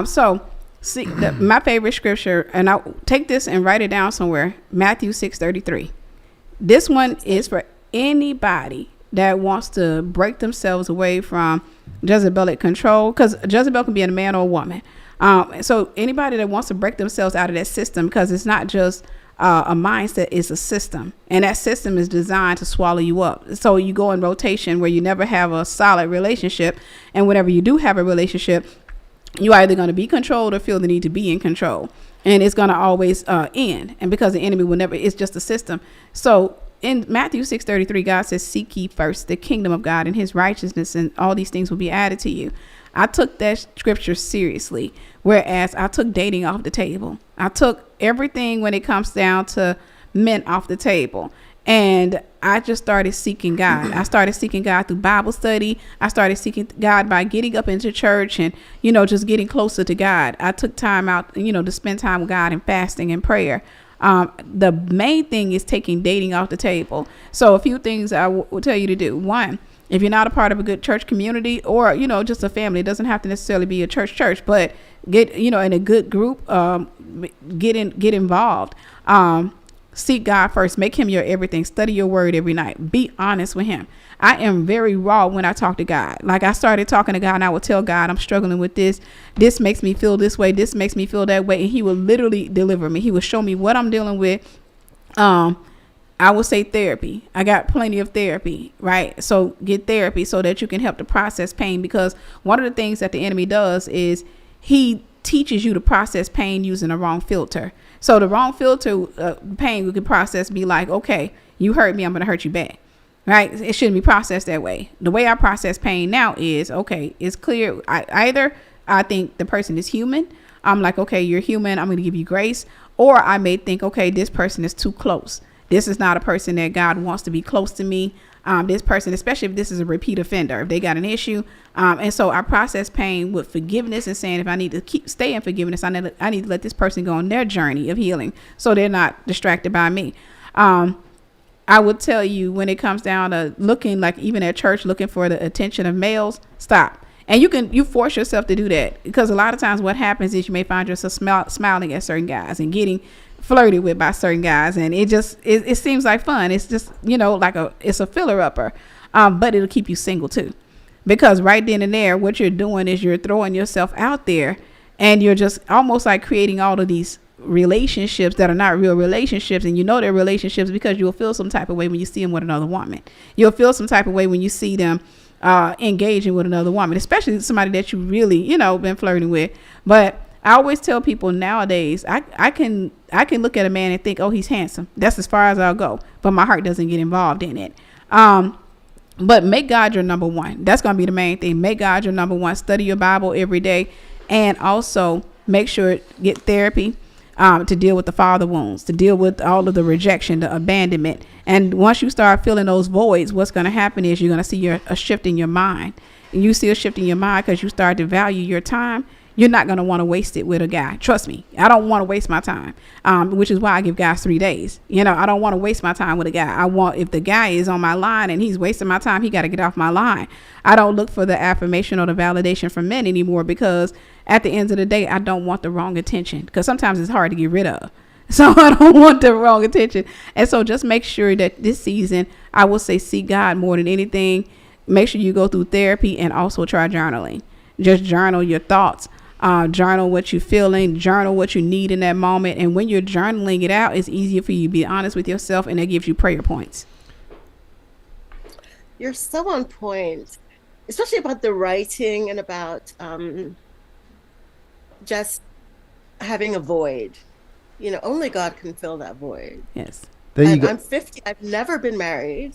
So, see, my favorite scripture, and I'll take this and write it down somewhere, Matthew 6:33. This one is for anybody that wants to break themselves away from Jezebelic control, because Jezebel can be a man or a woman. So anybody that wants to break themselves out of that system, because it's not just a mindset, it's a system, and that system is designed to swallow you up. So you go in rotation where you never have a solid relationship, and whenever you do have a relationship, you're either going to be controlled or feel the need to be in control, and it's going to always end. And because the enemy will never, it's just a system. So in Matthew 6:33, God says, seek ye first the kingdom of God and his righteousness, and all these things will be added to you. I took that scripture seriously, whereas I took dating off the table. I took everything when it comes down to men off the table. And I just started seeking God. I started seeking God through Bible study. I started seeking God by getting up into church and, just getting closer to God. I took time out, to spend time with God and fasting and prayer. The main thing is taking dating off the table. So a few things I will tell you to do. One, if you're not a part of a good church community or, just a family, it doesn't have to necessarily be a church, but get, in a good group, get involved. Seek God first. Make him your everything. Study your word every night. Be honest with him. I am very raw when I talk to God. Like, I started talking to God and I would tell God, I'm struggling with this. This makes me feel this way. This makes me feel that way. And he will literally deliver me. He will show me what I'm dealing with. I would say therapy. I got plenty of therapy, right? So get therapy so that you can help to process pain, because one of the things that the enemy does is he teaches you to process pain using the wrong filter. So the wrong filter pain we could process be like, okay, you hurt me, I'm going to hurt you back, right? It shouldn't be processed that way. The way I process pain now is, okay, it's clear. Either I think the person is human. I'm like, okay, you're human. I'm going to give you grace. Or I may think, okay, this person is too close. This is not a person that God wants to be close to me. This person, especially if this is a repeat offender, if they got an issue. And so I process pain with forgiveness and saying, if I need to stay in forgiveness, I need to let this person go on their journey of healing so they're not distracted by me. I would tell you, when it comes down to looking, like even at church, looking for the attention of males, stop. And you force yourself to do that, because a lot of times what happens is you may find yourself smiling at certain guys and getting flirted with by certain guys, and it seems like fun. It's just, it's a filler upper, but it'll keep you single too, because right then and there, what you're doing is you're throwing yourself out there, and you're just almost like creating all of these relationships that are not real relationships. And they're relationships because you'll feel some type of way when you see them with another woman. You'll feel some type of way when you see them engaging with another woman, especially somebody that you really, been flirting with. But I always tell people nowadays, I can look at a man and think, oh, he's handsome. That's as far as I'll go. But my heart doesn't get involved in it. But make God your number one. That's going to be the main thing. Make God your number one. Study your Bible every day. And also make sure get therapy to deal with the father wounds, to deal with all of the rejection, the abandonment. And once you start filling those voids, what's going to happen is you're going to see a shift in your mind. And you see a shift in your mind because you start to value your time. You're not going to want to waste it with a guy. Trust me. I don't want to waste my time, which is why I give guys 3 days. I don't want to waste my time with a guy. If the guy is on my line and he's wasting my time, he got to get off my line. I don't look for the affirmation or the validation from men anymore, because at the end of the day, I don't want the wrong attention, because sometimes it's hard to get rid of. So I don't want the wrong attention. And so just make sure that this season, I will say, seek God more than anything. Make sure you go through therapy, and also try journaling. Just journal your thoughts. Journal what you're feeling, journal what you need in that moment. And when you're journaling it out, it's easier for you to be honest with yourself, and that gives you prayer points. You're so on point, especially about the writing and about just having a void. Only God can fill that void. Yes. There you go. I'm 50. I've never been married.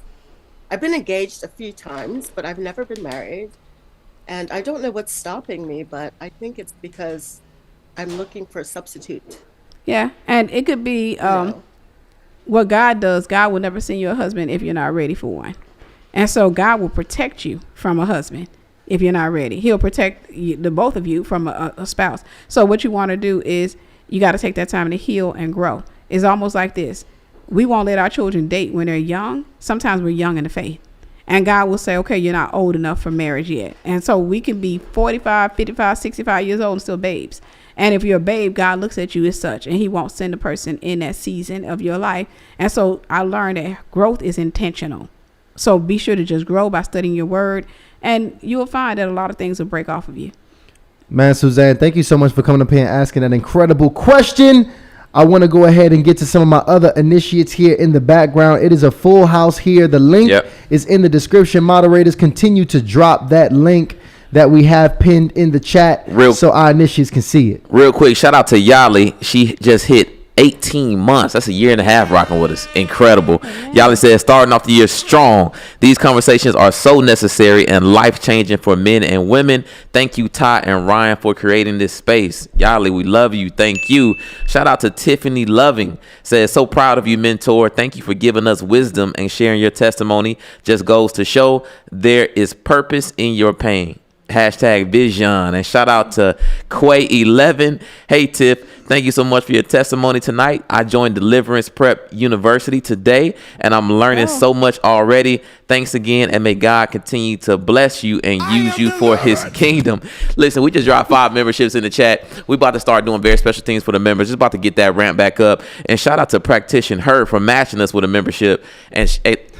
I've been engaged a few times, but I've never been married. And I don't know what's stopping me, but I think it's because I'm looking for a substitute. Yeah. And it could be what God does. God will never send you a husband if you're not ready for one. And so God will protect you from a husband if you're not ready. He'll protect the both of you from a spouse. So what you want to do is you got to take that time to heal and grow. It's almost like this. We won't let our children date when they're young. Sometimes we're young in the faith. And God will say, okay, you're not old enough for marriage yet. And so we can be 45, 55, 65 years old and still babes. And if you're a babe, God looks at you as such, and he won't send a person in that season of your life. And so I learned that growth is intentional. So be sure to just grow by studying your word, and you will find that a lot of things will break off of you. Man, Suzanne, thank you so much for coming up here and asking that incredible question. I want to go ahead and get to some of my other initiates here in the background. It is a full house here. The link is in the description. Moderators, continue to drop that link that we have pinned in the chat so our initiates can see it. Real quick, shout out to Yali. She just hit 18 months. That's a year and a half rocking with us. Incredible. Y'all said starting off the year strong. These conversations are so necessary and life-changing for men and women. Thank you, Ty and Ryan, for creating this space. Y'all, we love you. Thank you. Shout out to Tiffany Loving. Says, so proud of you, mentor. Thank you for giving us wisdom and sharing your testimony. Just goes to show there is purpose in your pain. Hashtag vision. And shout out to Quay11. Hey, Tiff. Thank you so much for your testimony tonight. I joined Deliverance Prep University today, and I'm learning so much already. Thanks again, and may God continue to bless you and use you for his kingdom. Listen, we just dropped 5 memberships in the chat. We about to start doing very special things for the members. Just about to get that ramp back up. And shout out to Practitioner Her for matching us with a membership. And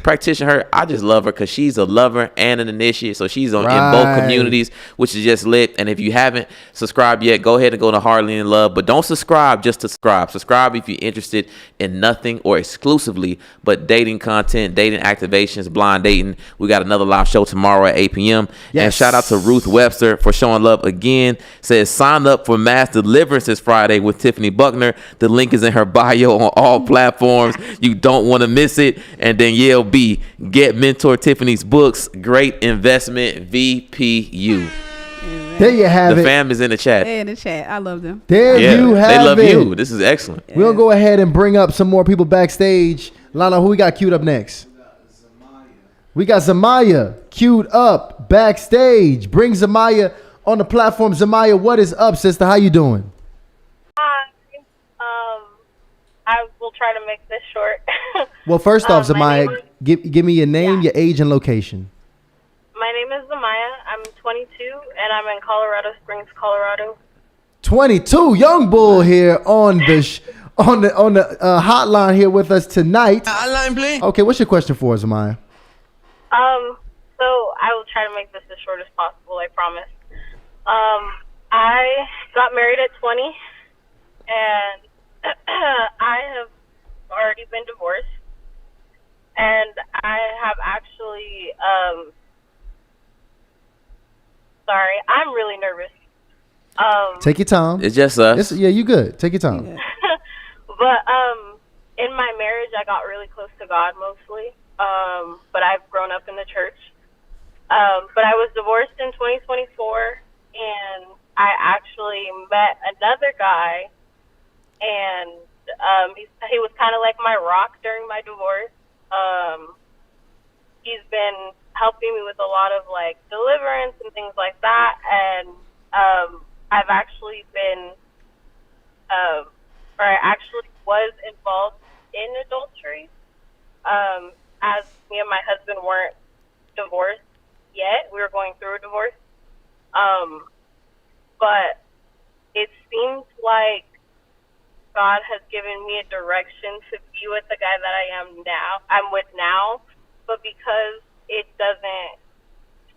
Practitioner Her, I just love her because she's a lover and an initiate. So she's in both communities, which is just lit. And if you haven't subscribed yet, go ahead and go to Hardly in Love. But don't subscribe just to subscribe. Subscribe if you're interested in nothing or exclusively but dating content, dating activations, blind dating. We got another live show tomorrow at 8 p.m. Yes. And shout out to Ruth Webster for showing love again. Says sign up for Mass Deliverance this Friday with Tiffany Buckner. The link is in her bio on all platforms. You don't want to miss it. And Danielle B, get Mentor Tiffany's books. Great investment, VPU. There you have the it. The fam is in the chat. They're in the chat. I love them. There you have it. They love you. This is excellent. Yeah. We'll go ahead and bring up some more people backstage. Lana, who we got queued up next? We got Zamaya queued up backstage. Bring Zamaya on the platform. Zamaya, what is up, sister? How you doing? Hi. I will try to make this short. Well, first off, Zamaya, give me your name, your age, and location. My name is Zamaya. I'm 22, and I'm in Colorado Springs, Colorado. 22, young bull here on the hotline here with us tonight. Hotline, please. Okay, what's your question for us, Zamaya? So I will try to make this as short as possible, I promise. I got married at 20, and I have already been divorced, and I have actually, sorry, I'm really nervous. Take your time. It's just us. Yeah, you good. Take your time. But in my marriage, I got really close to God mostly. But I've grown up in the church. But I was divorced in 2024, and I actually met another guy, and he was kind of like my rock during my divorce. He's been helping me with a lot of like deliverance and things like that, and I've actually been, or I actually was involved in adultery. As me and my husband weren't divorced yet, we were going through a divorce. But it seems like God has given me a direction to be with the guy that I'm with now, but because it doesn't,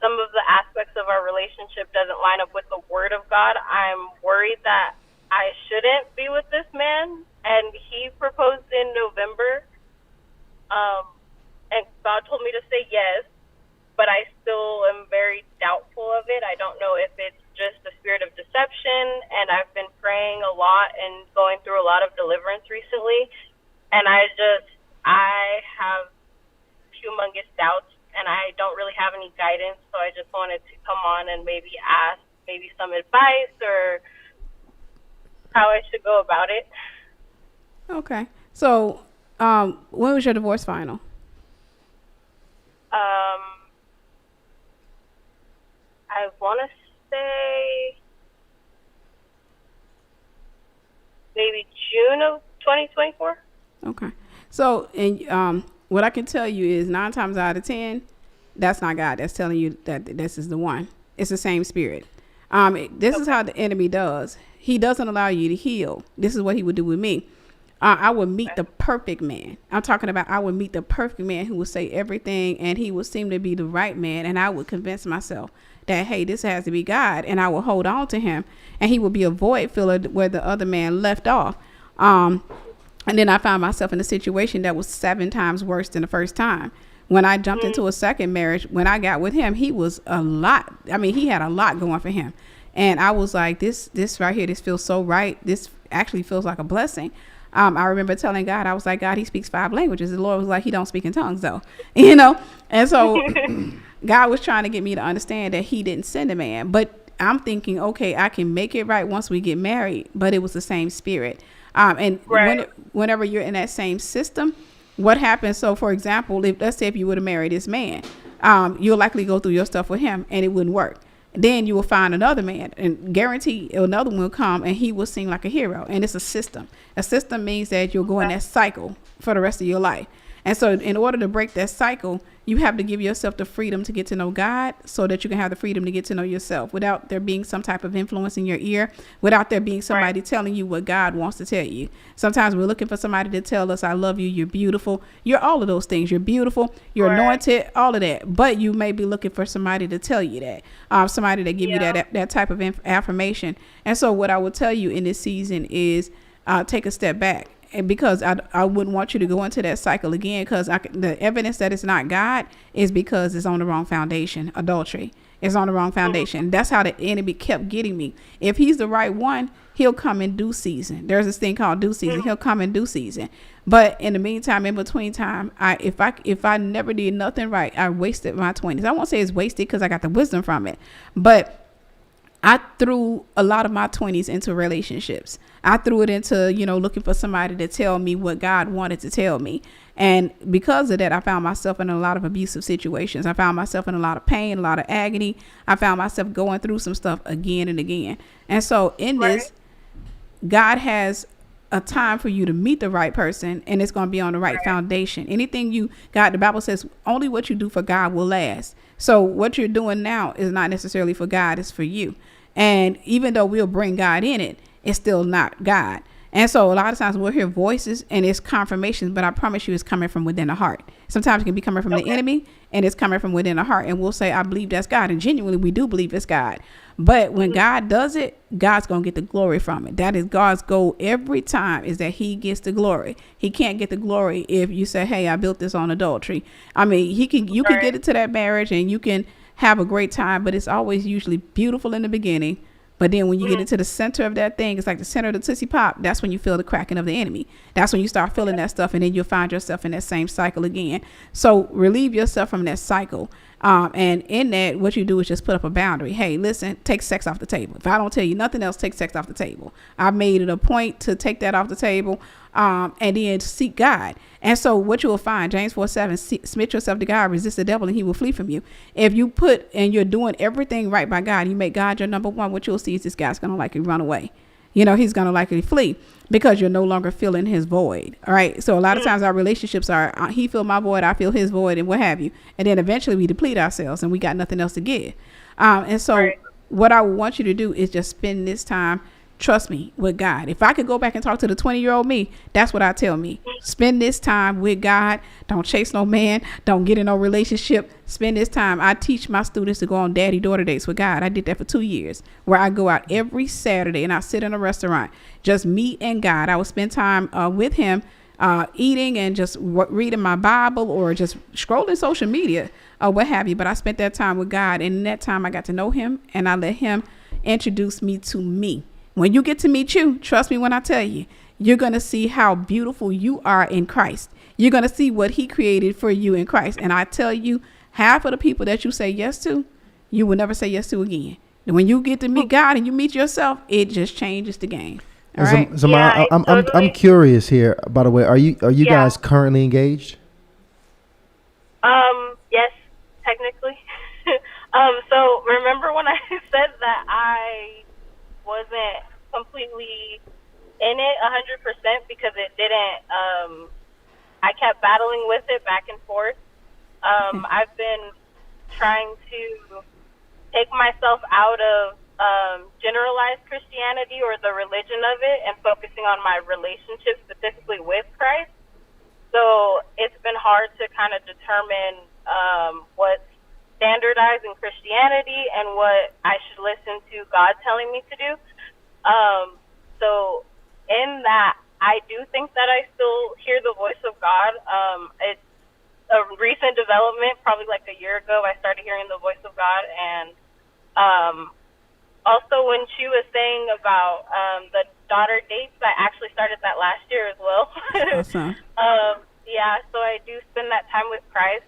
some of the aspects of our relationship doesn't line up with the word of God, I'm worried that I shouldn't be with this man. And he proposed in November, and God told me to say yes, but I still am very doubtful of it. I don't know if it's just the spirit of deception, and I've been praying a lot and going through a lot of deliverance recently, and I have humongous doubts, and I don't really have any guidance, so I just wanted to come on and maybe ask maybe some advice or how I should go about it. Okay. So, when was your divorce final? I want to say maybe June of 2024. Okay. So, and what I can tell you is 9 times out of 10, that's not God. That's telling you that this is the one. It's the same spirit. This is how the enemy does. He doesn't allow you to heal. This is what he would do with me. I would meet the perfect man. I'm talking about I would meet the perfect man who would say everything, and he would seem to be the right man, and I would convince myself that, hey, this has to be God, and I will hold on to him, and he will be a void filler where the other man left off. And then I found myself in a situation that was 7 times worse than the first time. When I jumped into a second marriage, when I got with him, he was a lot. I mean, he had a lot going for him. And I was like, this right here, this feels so right. This actually feels like a blessing. I remember telling God, I was like, God, he speaks 5 languages. The Lord was like, he don't speak in tongues though, you know? And so God was trying to get me to understand that he didn't send a man, but I'm thinking, okay, I can make it right once we get married, but it was the same spirit. And Right. whenever you're in that same system, what happens? So for example, let's say if you would have married this man, you'll likely go through your stuff with him and it wouldn't work. Then you will find another man and guarantee another one will come and he will seem like a hero. And it's a system. A system means that you'll go in that cycle for the rest of your life. And so in order to break that cycle, you have to give yourself the freedom to get to know God so that you can have the freedom to get to know yourself without there being some type of influence in your ear, without there being somebody telling you what God wants to tell you. Sometimes we're looking for somebody to tell us, I love you, you're beautiful. You're all of those things. You're beautiful, you're anointed, all of that. But you may be looking for somebody to tell you that, somebody to give you that type of affirmation. And so what I will tell you in this season is take a step back. And because I wouldn't want you to go into that cycle again, because the evidence that it's not God is because it's on the wrong foundation. Adultery is on the wrong foundation. That's how the enemy kept getting me. If he's the right one, he'll come in due season. There's this thing called due season. He'll come in due season. But in the meantime, in between time, if I never did nothing right, I wasted my 20s. I won't say it's wasted because I got the wisdom from it, but I threw a lot of my 20s into relationships. I threw it into, looking for somebody to tell me what God wanted to tell me. And because of that, I found myself in a lot of abusive situations. I found myself in a lot of pain, a lot of agony. I found myself going through some stuff again and again. And so in this, God has a time for you to meet the right person, and it's going to be on the right foundation. Anything the Bible says only what you do for God will last. So what you're doing now is not necessarily for God, it's for you. And even though we'll bring God in it, it's still not God. And so a lot of times we'll hear voices and it's confirmation, but I promise you it's coming from within the heart. Sometimes it can be coming from the enemy and it's coming from within the heart. And we'll say, I believe that's God. And genuinely, we do believe it's God. But when God does it, God's going to get the glory from it. That is God's goal every time, is that he gets the glory. He can't get the glory if you say, hey, I built this on adultery. I mean, you can get into that marriage and you can have a great time, but it's always usually beautiful in the beginning. But then when you get into the center of that thing, it's like the center of the Tootsie Pop. That's when you feel the cracking of the enemy. That's when you start feeling that stuff. And then you'll find yourself in that same cycle again. So relieve yourself from that cycle. And in that, what you do is just put up a boundary. Hey, listen, take sex off the table. If I don't tell you nothing else, take sex off the table. I made it a point to take that off the table. And then seek God. And so what you will find, James 4:7, submit yourself to God, resist the devil, and he will flee from you. If you put and you're doing everything right by God, you make God your number one, what you'll see is this guy's going to likely run away. He's going to likely flee because you're no longer filling his void. All right. So a lot of times our relationships are, he filled my void, I fill his void, and what have you. And then eventually we deplete ourselves and we got nothing else to give. And so what I want you to do is just spend this time, trust me, with God. If I could go back and talk to the 20-year-old me, that's what I tell me. Spend this time with God. Don't chase no man. Don't get in no relationship. Spend this time. I teach my students to go on daddy-daughter dates with God. I did that for 2 years, where I go out every Saturday and I sit in a restaurant, just me and God. I would spend time with him, eating and just reading my Bible or just scrolling social media or what have you. But I spent that time with God, and in that time I got to know him, and I let him introduce me to me. When you get to meet you, trust me when I tell you, you're going to see how beautiful you are in Christ. You're going to see what he created for you in Christ. And I tell you, half of the people that you say yes to, you will never say yes to again. And when you get to meet God and you meet yourself, it just changes the game. All right? Zamara, I'm curious here, by the way. Are you guys currently engaged? Yes, technically. So remember when I said that I wasn't completely in it 100% because it didn't, I kept battling with it back and forth. I've been trying to take myself out of generalized Christianity or the religion of it and focusing on my relationship specifically with Christ. So it's been hard to kind of determine what's standardized in Christianity and what I should listen to God telling me to do. So in that, I do think that I still hear the voice of God. It's a recent development, probably like a year ago, I started hearing the voice of God. And also when she was saying about the daughter dates. I actually started that last year as well. Awesome. Yeah, so I do spend that time with Christ.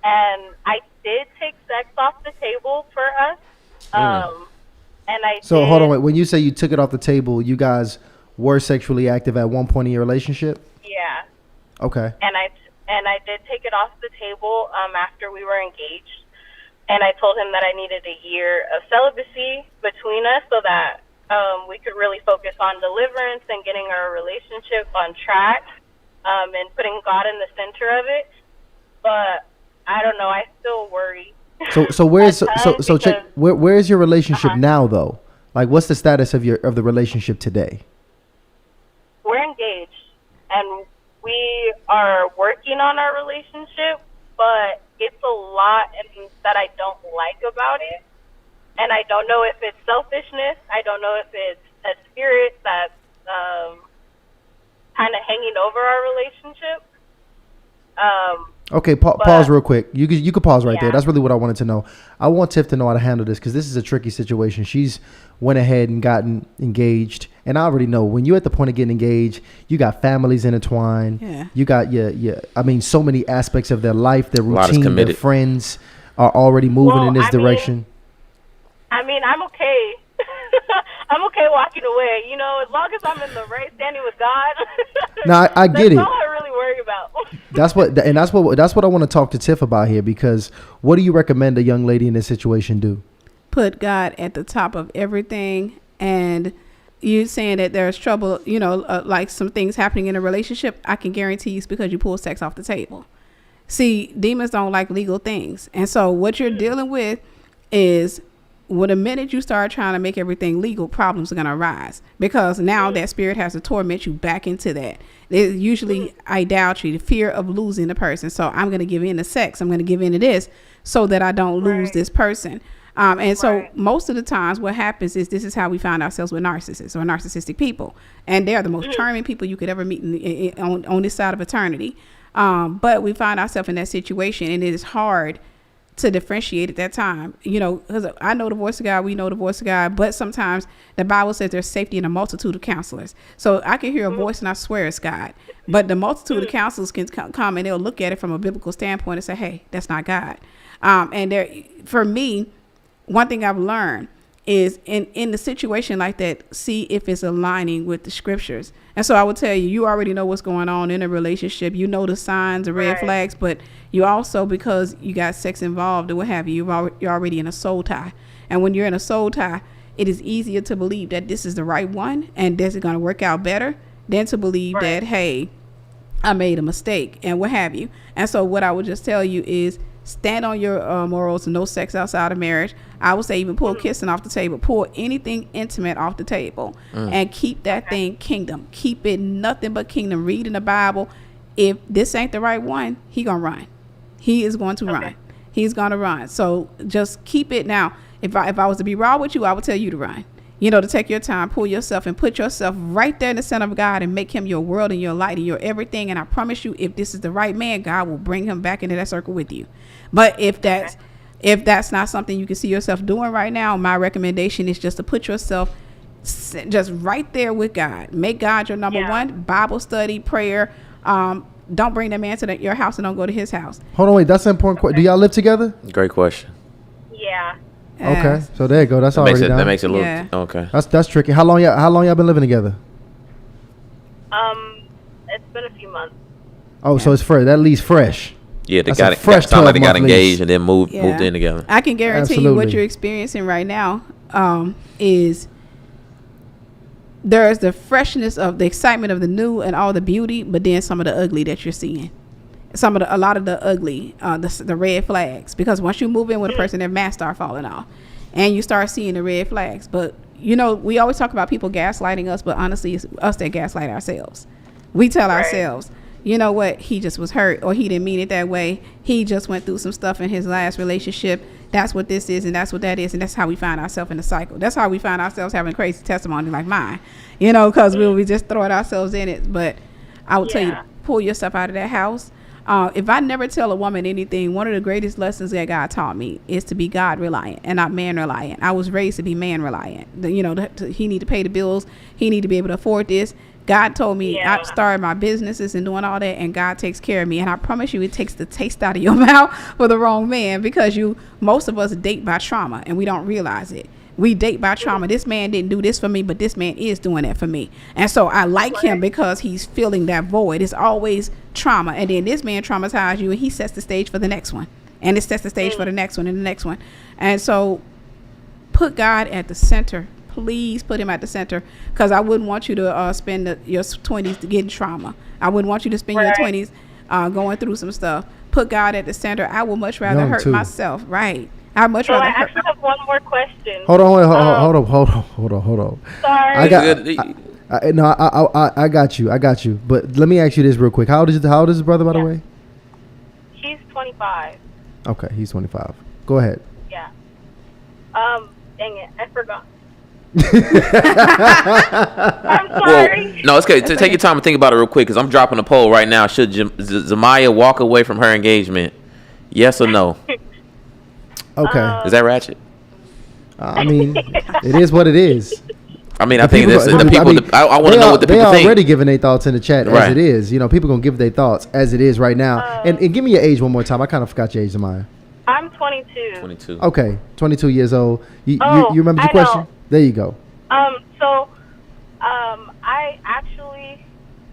And I did take sex off the table for us. And I So did, hold on, wait. When you say you took it off the table, you guys were sexually active at one point in your relationship? Yeah. Okay. And I did take it off the table after we were engaged. And I told him that I needed a year of celibacy between us so that we could really focus on deliverance and getting our relationship on track, and putting God in the center of it. But I don't know. I still worry. So where's so check where is your relationship now though? Like, what's the status of the relationship today? We're engaged, and we are working on our relationship, but it's a lot that I don't like about it. And I don't know if it's selfishness. I don't know if it's a spirit that's kind of hanging over our relationship. Okay, pause real quick. You could pause right there. Yeah. That's really what I wanted to know. I want Tiff to know how to handle this because this is a tricky situation. She's went ahead and gotten engaged, and I already know when you're at the point of getting engaged, you got families intertwined. Yeah. You got I mean, so many aspects of their life, their routine, their friends are already moving in this direction. I mean, I'm okay. I'm okay walking away. You know, as long as I'm in the right standing with God. No, I get it. That's all I really worry about. That's what I want to talk to Tiff about here, because what do you recommend a young lady in this situation do? Put God at the top of everything. And you saying that there's trouble, you know, like some things happening in a relationship, I can guarantee you it's because you pull sex off the table. See, demons don't like legal things. And so what you're dealing with is, when the minute you start trying to make everything legal, problems are going to arise, because now that spirit has to torment you back into that. It's usually idolatry, the fear of losing the person. So I'm going to give in to sex. I'm going to give in to this so that I don't lose this person. And so most of the times what happens is, this is how we find ourselves with narcissists or narcissistic people. And they're the most charming people you could ever meet on this side of eternity. But we find ourselves in that situation, and it is hard to differentiate at that time, you know, because I know the voice of God, we know the voice of God, but sometimes the Bible says there's safety in a multitude of counselors. So I can hear a voice and I swear it's God, but the multitude of counselors can come and they'll look at it from a biblical standpoint and say, hey, that's not God. And there, for me, one thing I've learned is in the situation like that, see if it's aligning with the scriptures. And so I would tell you, you already know what's going on in a relationship. You know the signs, the red flags, but you also, because you got sex involved or what have you, you're already in a soul tie. And when you're in a soul tie, it is easier to believe that this is the right one and this is going to work out better than to believe that, hey, I made a mistake and what have you. And so what I would just tell you is, stand on your morals and no sex outside of marriage. I would say even pull kissing off the table, pull anything intimate off the table, and keep that thing kingdom. Keep it nothing but kingdom. Read in the Bible. If this ain't the right one, he gonna run. He is going to run. He's gonna run. So just keep it. Now, if I was to be raw with you, I would tell you to run. You know, to take your time, pull yourself and put yourself right there in the center of God and make him your world and your light and your everything. And I promise you, if this is the right man, God will bring him back into that circle with you. But if that's not something you can see yourself doing right now, my recommendation is just to put yourself just right there with God. Make God your number one. Bible study, prayer. Don't bring that man to your house and don't go to his house. Hold on, wait. That's an important question. Do y'all live together? Great question. Yeah. Okay, so there you go. That's already done. That makes it a little okay. That's tricky. How long y'all been living together? It's been a few months. Oh, so it's fresh. That leaves fresh. Yeah, they That's sound like they got engaged and then moved in together. I can guarantee you what you're experiencing right now is there's the freshness of the excitement of the new and all the beauty, but then some of the ugly that you're seeing. A lot of the ugly, the red flags, because once you move in with a person, their masks start falling off and you start seeing the red flags. But you know, we always talk about people gaslighting us, but honestly it's us that gaslight ourselves. We tell ourselves, you know what, he just was hurt, or he didn't mean it that way. He just went through some stuff in his last relationship. That's what this is, and that's what that is, and that's how we find ourselves in the cycle. That's how we find ourselves having crazy testimony like mine, you know, because we just throwing ourselves in it. But I would tell you to pull yourself out of that house. If I never tell a woman anything, one of the greatest lessons that God taught me is to be God reliant and not man reliant. I was raised to be man reliant. He need to pay the bills. He need to be able to afford this. God told me I started my businesses and doing all that, and God takes care of me. And I promise you, it takes the taste out of your mouth for the wrong man, because most of us date by trauma and we don't realize it. We date by trauma. This man didn't do this for me, but this man is doing that for me. And so I like him because he's filling that void. It's always trauma. And then this man traumatized you, and he sets the stage for the next one. And it sets the stage for the next one and the next one. And so put God at the center. Please put him at the center, because I wouldn't want you to spend your 20s to get trauma. I wouldn't want you to spend your 20s going through some stuff. Put God at the center. I would much rather hurt myself. Right. I actually have one more question. Hold on. Sorry. I got you. But let me ask you this real quick. How old is his brother, by the way? He's 25. Okay, he's 25. Go ahead. Yeah. Dang it, I forgot. I'm sorry. Well, no, it's okay. Take your time and think about it real quick, because I'm dropping a poll right now. Should Zamaya walk away from her engagement? Yes or no? Okay. Is that ratchet? I mean, it is what it is. I mean, I think this is the people. I want to know what the people think. They already giving their thoughts in the chat as it is. People gonna give their thoughts as it is right now. And give me your age one more time. I kind of forgot your age, Zamaya. I'm 22. Okay, 22 years old. You remember the question? Know. There you go.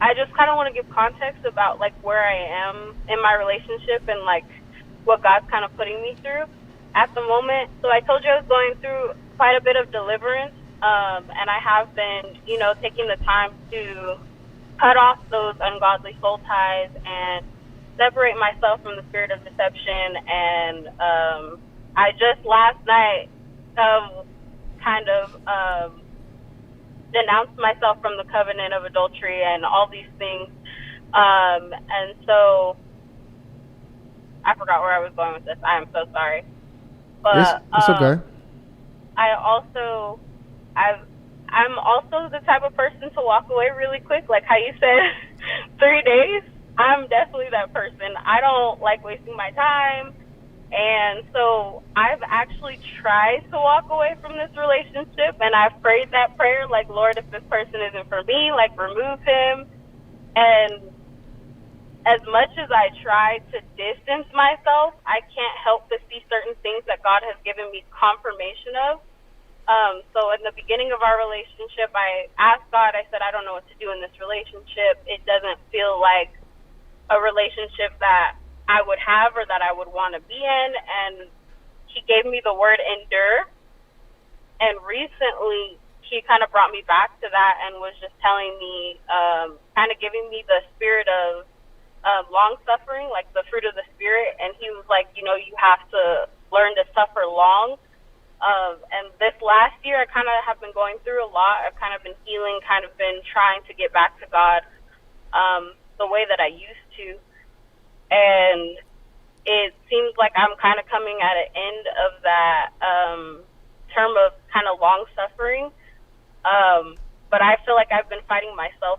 I just kind of want to give context about like where I am in my relationship and like what God's kind of putting me through at the moment. So I told you I was going through quite a bit of deliverance, and I have been, taking the time to cut off those ungodly soul ties and separate myself from the spirit of deception. And I just last night denounced myself from the covenant of adultery and all these things. And so I forgot where I was going with this. I am so sorry. But it's okay. I'm also the type of person to walk away really quick, like how you said 3 days. I'm definitely that person. I don't like wasting my time. And so I've actually tried to walk away from this relationship, and I've prayed that prayer, like, Lord, if this person isn't for me, like, remove him. And as much as I try to distance myself, I can't help but see certain things that God has given me confirmation of. So in the beginning of our relationship, I asked God, I said, I don't know what to do in this relationship. It doesn't feel like a relationship that I would have or that I would want to be in. And he gave me the word endure. And recently he kind of brought me back to that and was just telling me, kind of giving me the spirit of long suffering, like the fruit of the spirit. And he was like, you have to learn to suffer long. And this last year I kind of have been going through a lot. I've kind of been healing, kind of been trying to get back to God the way that I used to. And it seems like I'm kind of coming at an end of that term of kind of long suffering. But I feel like I've been fighting myself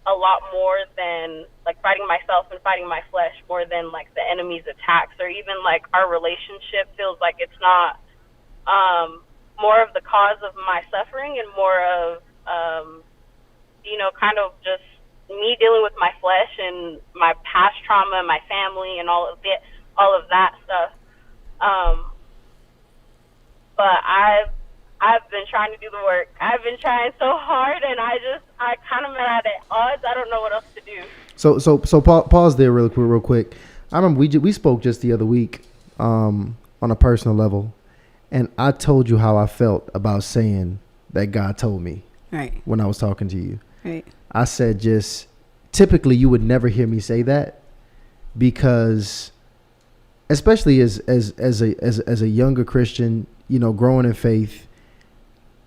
a lot more than, like, fighting myself and fighting my flesh more than, like, the enemy's attacks, or even, like, our relationship feels like it's not more of the cause of my suffering and more of, kind of just me dealing with my flesh and my past trauma and my family and all of that stuff. But I've been trying to do the work. I've been trying so hard, and I kind of am at odds. I don't know what else to do. So pause there real quick. I remember we spoke just the other week on a personal level, and I told you how I felt about saying that God told me when I was talking to you. Right. I said, just typically you would never hear me say that, because especially as a younger Christian, growing in faith,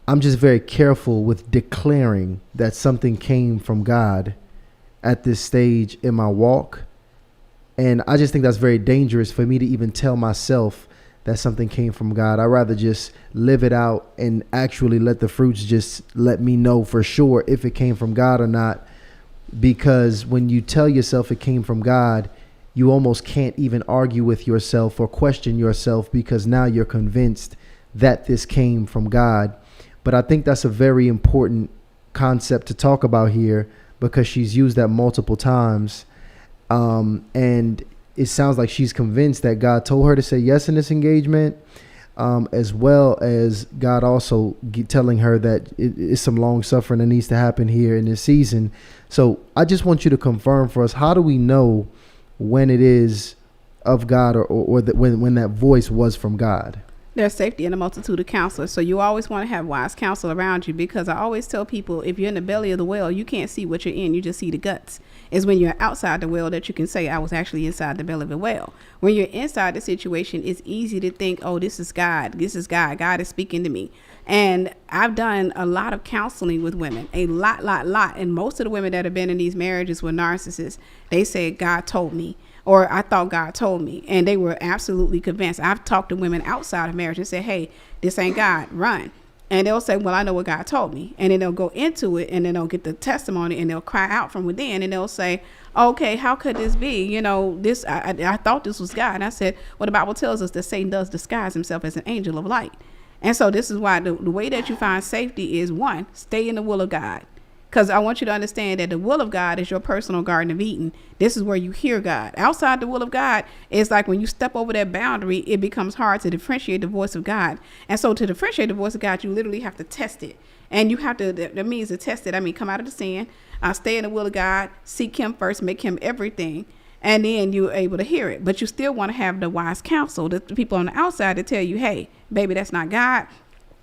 I'm just very careful with declaring that something came from God at this stage in my walk. And I just think that's very dangerous for me to even tell myself that something came from God. I'd rather just live it out and actually let the fruits just let me know for sure if it came from God or not. Because when you tell yourself it came from God, you almost can't even argue with yourself or question yourself, because now you're convinced that this came from God. But I think that's a very important concept to talk about here, because she's used that multiple times. And it sounds like she's convinced that God told her to say yes in this engagement, as well as God also telling her that it's some long suffering that needs to happen here in this season. So I just want you to confirm for us, how do we know when it is of God, or that when that voice was from God? There's safety in a multitude of counselors. So you always want to have wise counsel around you, because I always tell people, if you're in the belly of the whale, you can't see what you're in. You just see the guts. It's when you're outside the whale that you can say, I was actually inside the belly of the whale. When you're inside the situation, it's easy to think, oh, this is God. This is God. God is speaking to me. And I've done a lot of counseling with women, a lot. And most of the women that have been in these marriages with narcissists, they said, God told me, or I thought God told me, and they were absolutely convinced. I've talked to women outside of marriage and said, hey, this ain't God, run. And they'll say, well, I know what God told me. And then they'll go into it, and then they'll get the testimony, and they'll cry out from within, and they'll say, okay, how could this be? You know, this, I thought this was God. And I said, well, the Bible tells us that Satan does disguise himself as an angel of light. And so this is why the way that you find safety is, one, stay in the will of God. Because I want you to understand that the will of God is your personal Garden of Eden. This is where you hear God. Outside the will of God, it's like when you step over that boundary, it becomes hard to differentiate the voice of God. And so to differentiate the voice of God, you literally have to test it. And you have to, that means to test it. I mean, come out of the sin, stay in the will of God, seek him first, make him everything. And then you're able to hear it. But you still want to have the wise counsel, the people on the outside, to tell you, hey, baby, that's not God.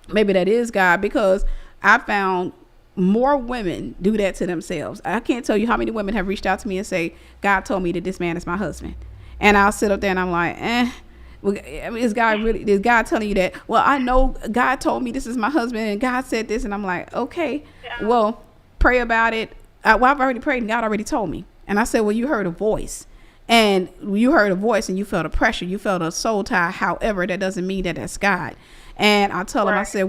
Maybe that is God. Because I found more women do that to themselves. I can't tell you how many women have reached out to me and say, God told me that this man is my husband. And I'll sit up there and I'm like, well, is God telling you that? Well, I know God told me this is my husband, and God said this. And I'm like, okay, well, pray about it. Well, I've already prayed and God already told me. And I said, well, you heard a voice. And you heard a voice and you felt a pressure. You felt a soul tie. However, that doesn't mean that that's God. And I tell them, I said,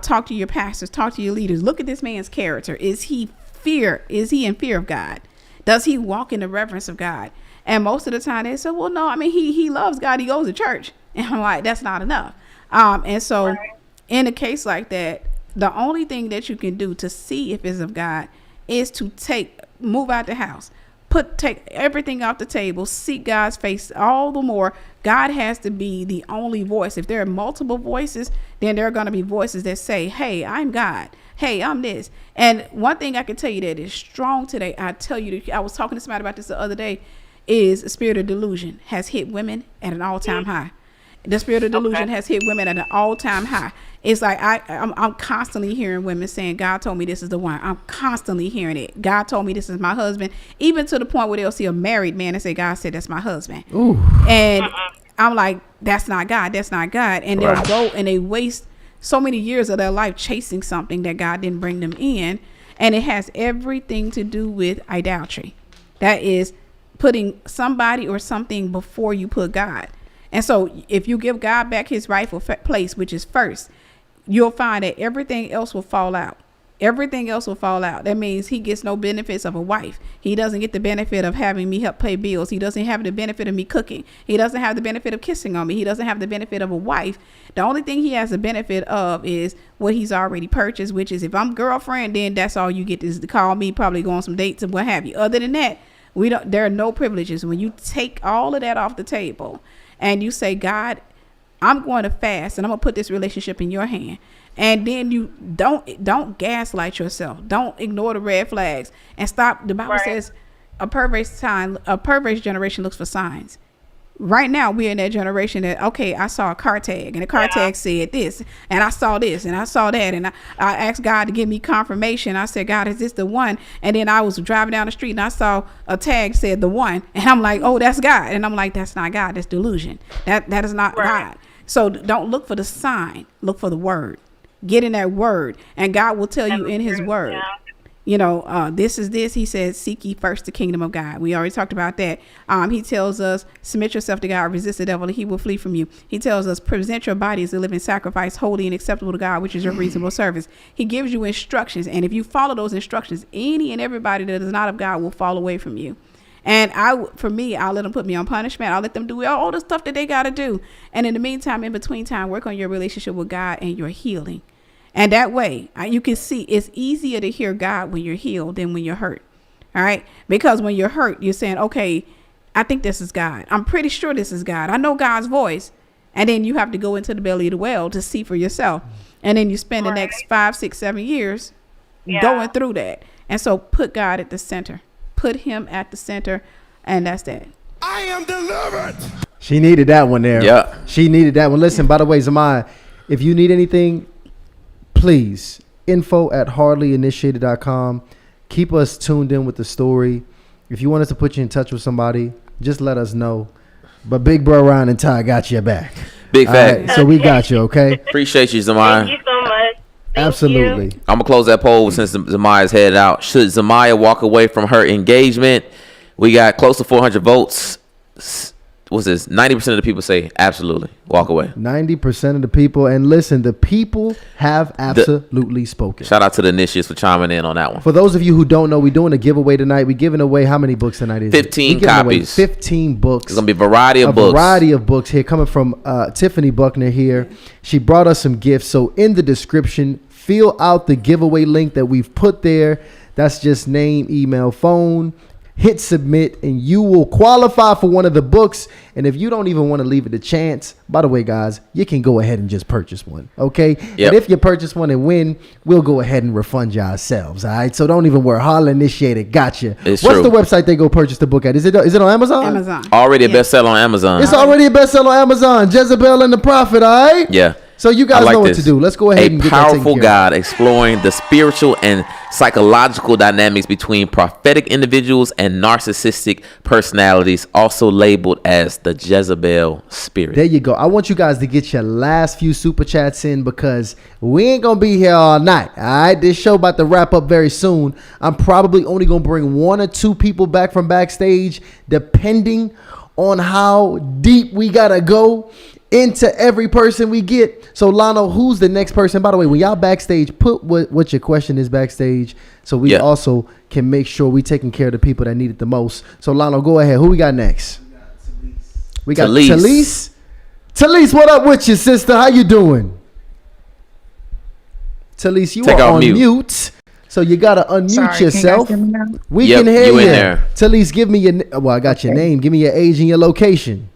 talk to your pastors, talk to your leaders. Look at this man's character. Is he in fear of God? Does he walk in the reverence of God? And most of the time they say, well, no, I mean, he loves God. He goes to church. And I'm like, that's not enough. And so in a case like that, the only thing that you can do to see if it's of God is to move out the house. Take everything off the table, seek God's face all the more. God has to be the only voice. If there are multiple voices, then there are going to be voices that say, hey, I'm God. Hey, I'm this. And one thing I can tell you that is strong today, I tell you, I was talking to somebody about this the other day, is the spirit of delusion has hit women at an all-time high. The spirit of delusion has hit women at an all-time high. It's like I'm constantly hearing women saying, God told me this is the one. I'm constantly hearing it. God told me this is my husband. Even to the point where they'll see a married man and say, God said that's my husband. Ooh. And I'm like, that's not God. That's not God. And they'll go and they waste so many years of their life chasing something that God didn't bring them in. And it has everything to do with idolatry. That is putting somebody or something before you put God. And so if you give God back his rightful place, which is first, you'll find that everything else will fall out. Everything else will fall out. That means he gets no benefits of a wife. He doesn't get the benefit of having me help pay bills. He doesn't have the benefit of me cooking. He doesn't have the benefit of kissing on me. He doesn't have the benefit of a wife. The only thing he has the benefit of is what he's already purchased, which is if I'm girlfriend, then that's all you get is to call me, probably go on some dates and what have you. Other than that, there are no privileges. When you take all of that off the table and you say, God, I'm going to fast and I'm going to put this relationship in your hand. And then you don't gaslight yourself. Don't ignore the red flags and stop. The Bible says a perverse generation looks for signs. Right now, we're in that generation that, okay, I saw a car tag and the car tag said this and I saw this and I saw that. And I asked God to give me confirmation. I said, God, is this the one? And then I was driving down the street and I saw a tag said the one. And I'm like, oh, that's God. And I'm like, that's not God. That's delusion. That is not God. So don't look for the sign. Look for the word. Get in that word. And God will tell you in his word. Yeah. You know, this is this. He says, seek ye first the kingdom of God. We already talked about that. He tells us, submit yourself to God, resist the devil, and he will flee from you. He tells us, present your body as a living sacrifice, holy and acceptable to God, which is your reasonable service. He gives you instructions. And if you follow those instructions, any and everybody that is not of God will fall away from you. And for me, I'll let them put me on punishment. I'll let them do all the stuff that they got to do. And in the meantime, in between time, work on your relationship with God and your healing. And that way, you can see it's easier to hear God when you're healed than when you're hurt. All right. Because when you're hurt, you're saying, okay, I think this is God. I'm pretty sure this is God. I know God's voice. And then you have to go into the belly of the well to see for yourself. And then you spend the next 5, 6, 7 years going through that. And so put God at the center. Put him at the center. And that's that. I am delivered. She needed that one there. Yeah. She needed that one. Listen, by the way, Zamaya, if you need anything, please, info@hardlyinitiated.com. Keep us tuned in with the story. If you want us to put you in touch with somebody, just let us know. But Big Bro Ryan and Ty got your back. Big fact. Right, so we got you, okay? Appreciate you, Zamaya. Thank you so much. Thank Absolutely. you. I'm going to close that poll since Zamaya's headed out. Should Zamaya walk away from her engagement? We got close to 400 votes. What's this? 90% of the people say absolutely. Walk away. 90% of the people. And listen, the people have absolutely spoken. Shout out to the initiates for chiming in on that one. For those of you who don't know, we're doing a giveaway tonight. We're giving away how many books tonight is 15 it? copies. 15 books. It's going to be a variety of books. A variety of books here coming from Tiffany Buckner here. She brought us some gifts. So in the description, fill out the giveaway link that we've put there. That's just name, email, phone. Hit submit and you will qualify for one of the books. And if you don't even want to leave it a chance, by the way, guys, you can go ahead and just purchase one. Okay. Yep. And if you purchase one and win, we'll go ahead and refund you ourselves. All right. So don't even worry. Hardly Initiated. Gotcha. It's What's true. the website they go purchase the book at? Is it on Amazon? Amazon. Already a bestseller on Amazon. It's already a bestseller on Amazon. Jezebel and the Prophet. All right. Yeah. So you guys I like know what this. to do. Let's go ahead and A get that taken powerful care of. God exploring the spiritual and psychological dynamics between prophetic individuals and narcissistic personalities, also labeled as the Jezebel spirit. There you go. I want you guys to get your last few super chats in because we ain't going to be here all night. All right. This show about to wrap up very soon. I'm probably only going to bring 1 or 2 people back from backstage, depending on how deep we got to go into every person we get. So Lano, who's the next person? By the way, when y'all backstage, put what your question is backstage so we also can make sure we taking care of the people that need it the most. So Lano, go ahead. Who we got next? We got Talise. Talise, what up with you, sister? How you doing? Talise, you are on mute. So you got to unmute yourself. Can you guys hear me now? We can hear you. In there. Talise, give me your, well, I got your name. Give me your age and your location.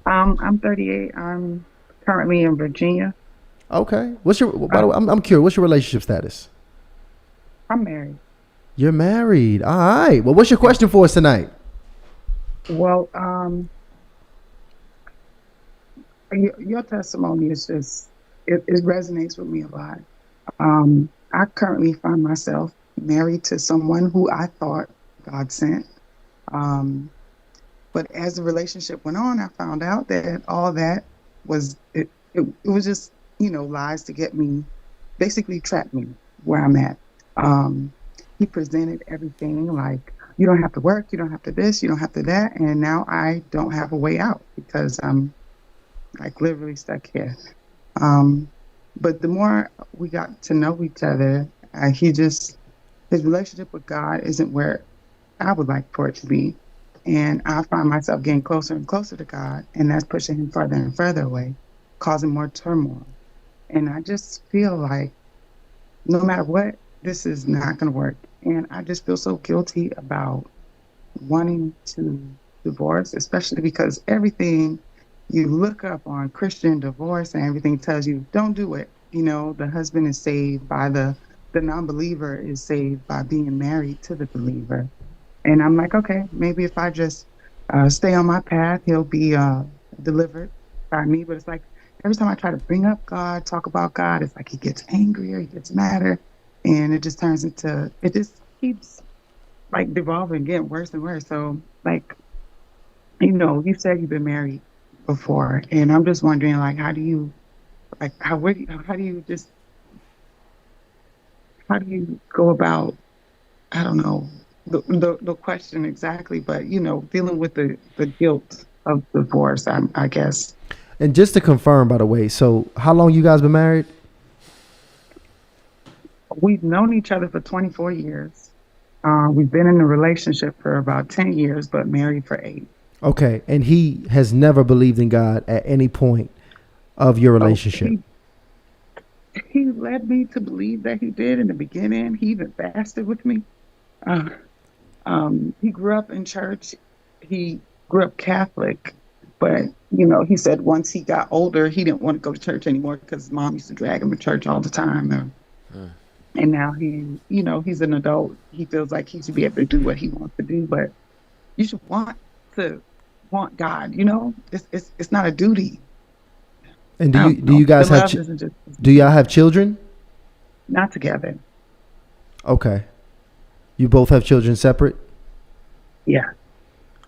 I'm 38. I'm currently in Virginia. Okay. What's your? By the way, I'm curious. What's your relationship status? I'm married. You're married. All right. Well, what's your question for us tonight? Well, your testimony is just it resonates with me a lot. I currently find myself married to someone who I thought God sent. But as the relationship went on, I found out that all that was it was just, lies to get me, basically trap me where I'm at. He presented everything like, you don't have to work, you don't have to this, you don't have to that. And now I don't have a way out because I'm like literally stuck here. But the more we got to know each other, his relationship with God isn't where I would like for it to be. And I find myself getting closer and closer to God, and that's pushing him further and further away, causing more turmoil. And I just feel like no matter what, this is not going to work. And I just feel so guilty about wanting to divorce, especially because everything you look up on Christian divorce and everything tells you, don't do it. The husband is saved by the non-believer is saved by being married to the believer. And I'm like, okay, maybe if I just stay on my path, he'll be delivered by me. But it's like every time I try to bring up God, talk about God, it's like he gets angrier, he gets madder. And it just turns into, it just keeps like devolving, getting worse and worse. So like, you said you've been married before. And I'm just wondering, like, how do you go about, I don't know, the question exactly, but dealing with the guilt of divorce, I guess. And just to confirm, by the way, so how long you guys been married? We've known each other for 24 years. We've been in a relationship for about 10 years, but married for 8. Okay. And he has never believed in God at any point of your relationship. He led me to believe that he did in the beginning. He even fasted with me. He grew up in church. He grew up Catholic, but he said once he got older, he didn't want to go to church anymore because mom used to drag him to church all the time. And now he's an adult. He feels like he should be able to do what he wants to do, but you should want God. It's not a duty. And do you guys have do y'all have children? Not together. Okay. You both have children separate? Yeah.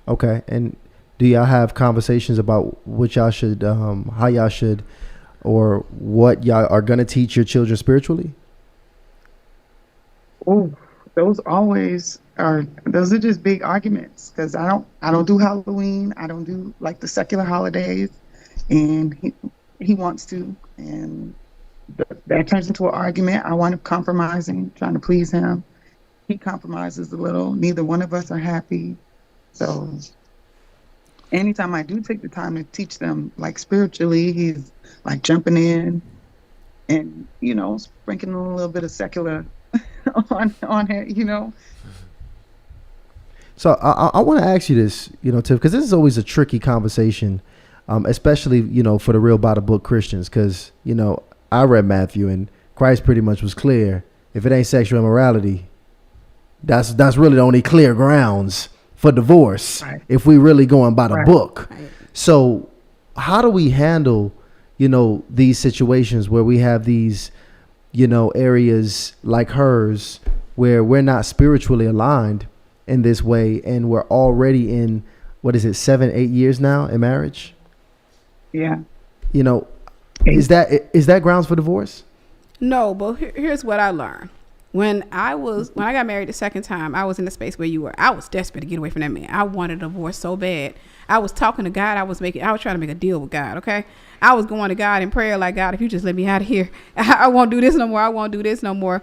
Okay. And do y'all have conversations about what y'all should, how y'all should, or what y'all are going to teach your children spiritually? Oh, those are just big arguments because I don't do Halloween. I don't do like the secular holidays, and he wants to, and that turns into an argument. I wind up compromising, trying to please him. He compromises a little. Neither one of us are happy. So anytime I do take the time to teach them like spiritually, he's like jumping in and, sprinkling a little bit of secular on it, So I want to ask you this, Tiff, because this is always a tricky conversation, especially, for the real by the book Christians, because, I read Matthew and Christ pretty much was clear. If it ain't sexual immorality, that's really the only clear grounds for divorce, right, if we really going by the book. Right. So how do we handle, these situations where we have these, areas like hers where we're not spiritually aligned in this way, and we're already in, 7-8 years now in marriage? Yeah. Is that grounds for divorce? No, but here's what I learned. When I got married the second time, I was in the space where you were. I was desperate to get away from that man. I wanted a divorce so bad. I was talking to God. I was trying to make a deal with God. Okay. I was going to God in prayer like, God, if you just let me out of here, I won't do this no more. I won't do this no more.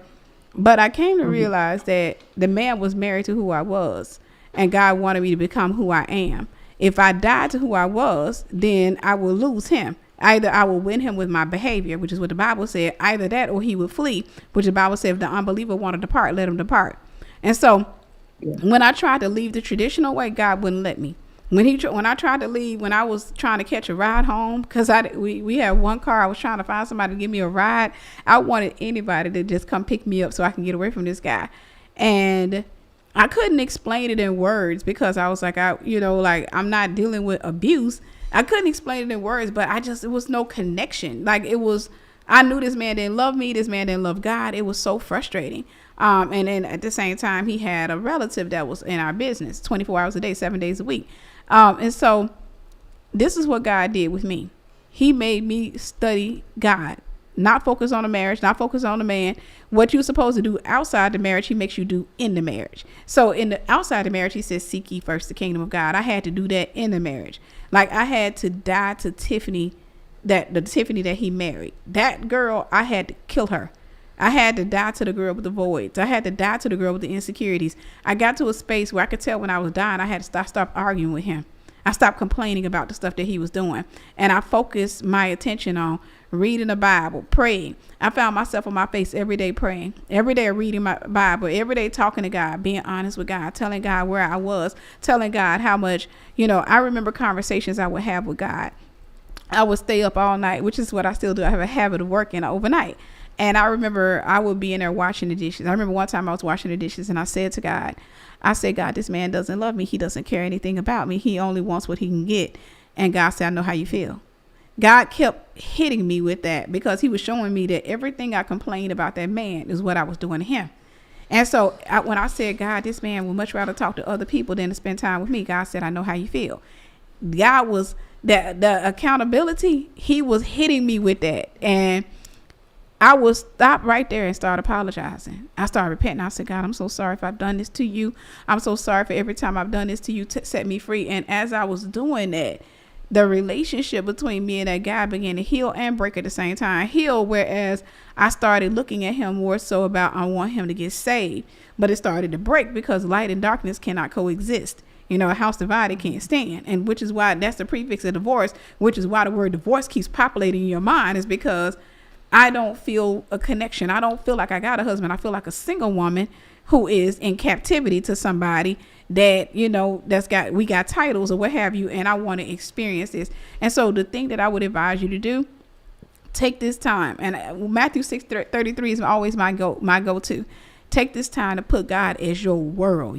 But I came to realize that the man was married to who I was, and God wanted me to become who I am. If I died to who I was, then I will lose him. Either I will win him with my behavior, which is what the Bible said, either that or he would flee, which the Bible said if the unbeliever want to depart, let him depart. And so when I tried to leave the traditional way, God wouldn't let me. When I tried to leave, when I was trying to catch a ride home, because we had one car, I was trying to find somebody to give me a ride. I wanted anybody to just come pick me up so I can get away from this guy. And I couldn't explain it in words because I was like, I'm not dealing with abuse. I couldn't explain it in words, but it was no connection. Like I knew this man didn't love me. This man didn't love God. It was so frustrating. And then at the same time, he had a relative that was in our business 24 hours a day, 7 days a week. And so this is what God did with me. He made me study God, not focus on the marriage, not focus on the man. What you're supposed to do outside the marriage, he makes you do in the marriage. So in the outside the marriage, he says, seek ye first the kingdom of God. I had to do that in the marriage. Like I had to die to Tiffany, the Tiffany that he married. That girl, I had to kill her. I had to die to the girl with the voids. I had to die to the girl with the insecurities. I got to a space where I could tell when I was dying, I had to stop arguing with him. I stopped complaining about the stuff that he was doing. And I focused my attention on reading the Bible, praying. I found myself on my face every day praying, every day reading my Bible, every day talking to God, being honest with God, telling God where I was, telling God how much, I remember conversations I would have with God. I would stay up all night, which is what I still do. I have a habit of working overnight. And I remember I would be in there washing the dishes. I remember one time I was washing the dishes and I said to God, God, this man doesn't love me. He doesn't care anything about me. He only wants what he can get. And God said, I know how you feel. God kept hitting me with that because he was showing me that everything I complained about that man is what I was doing to him. And so when I said, God, this man would much rather talk to other people than to spend time with me, God said, I know how you feel. God was the accountability. He was hitting me with that. And I would stop right there and start apologizing. I started repenting. I said, God, I'm so sorry if I've done this to you. I'm so sorry for every time I've done this to you to set me free. And as I was doing that, the relationship between me and that guy began to heal and break at the same time. Heal, whereas I started looking at him more so about I want him to get saved. But it started to break because light and darkness cannot coexist. You know, a house divided can't stand. And which is why that's the prefix of divorce, which is why the word divorce keeps populating in your mind, is because I don't feel a connection. I don't feel like I got a husband. I feel like a single woman who is in captivity to somebody that, you know, we got titles or what have you, and I want to experience this. And so the thing that I would advise you to do, take this time, and Matthew 6:33 is always my go-to. Take this time to put God as your world.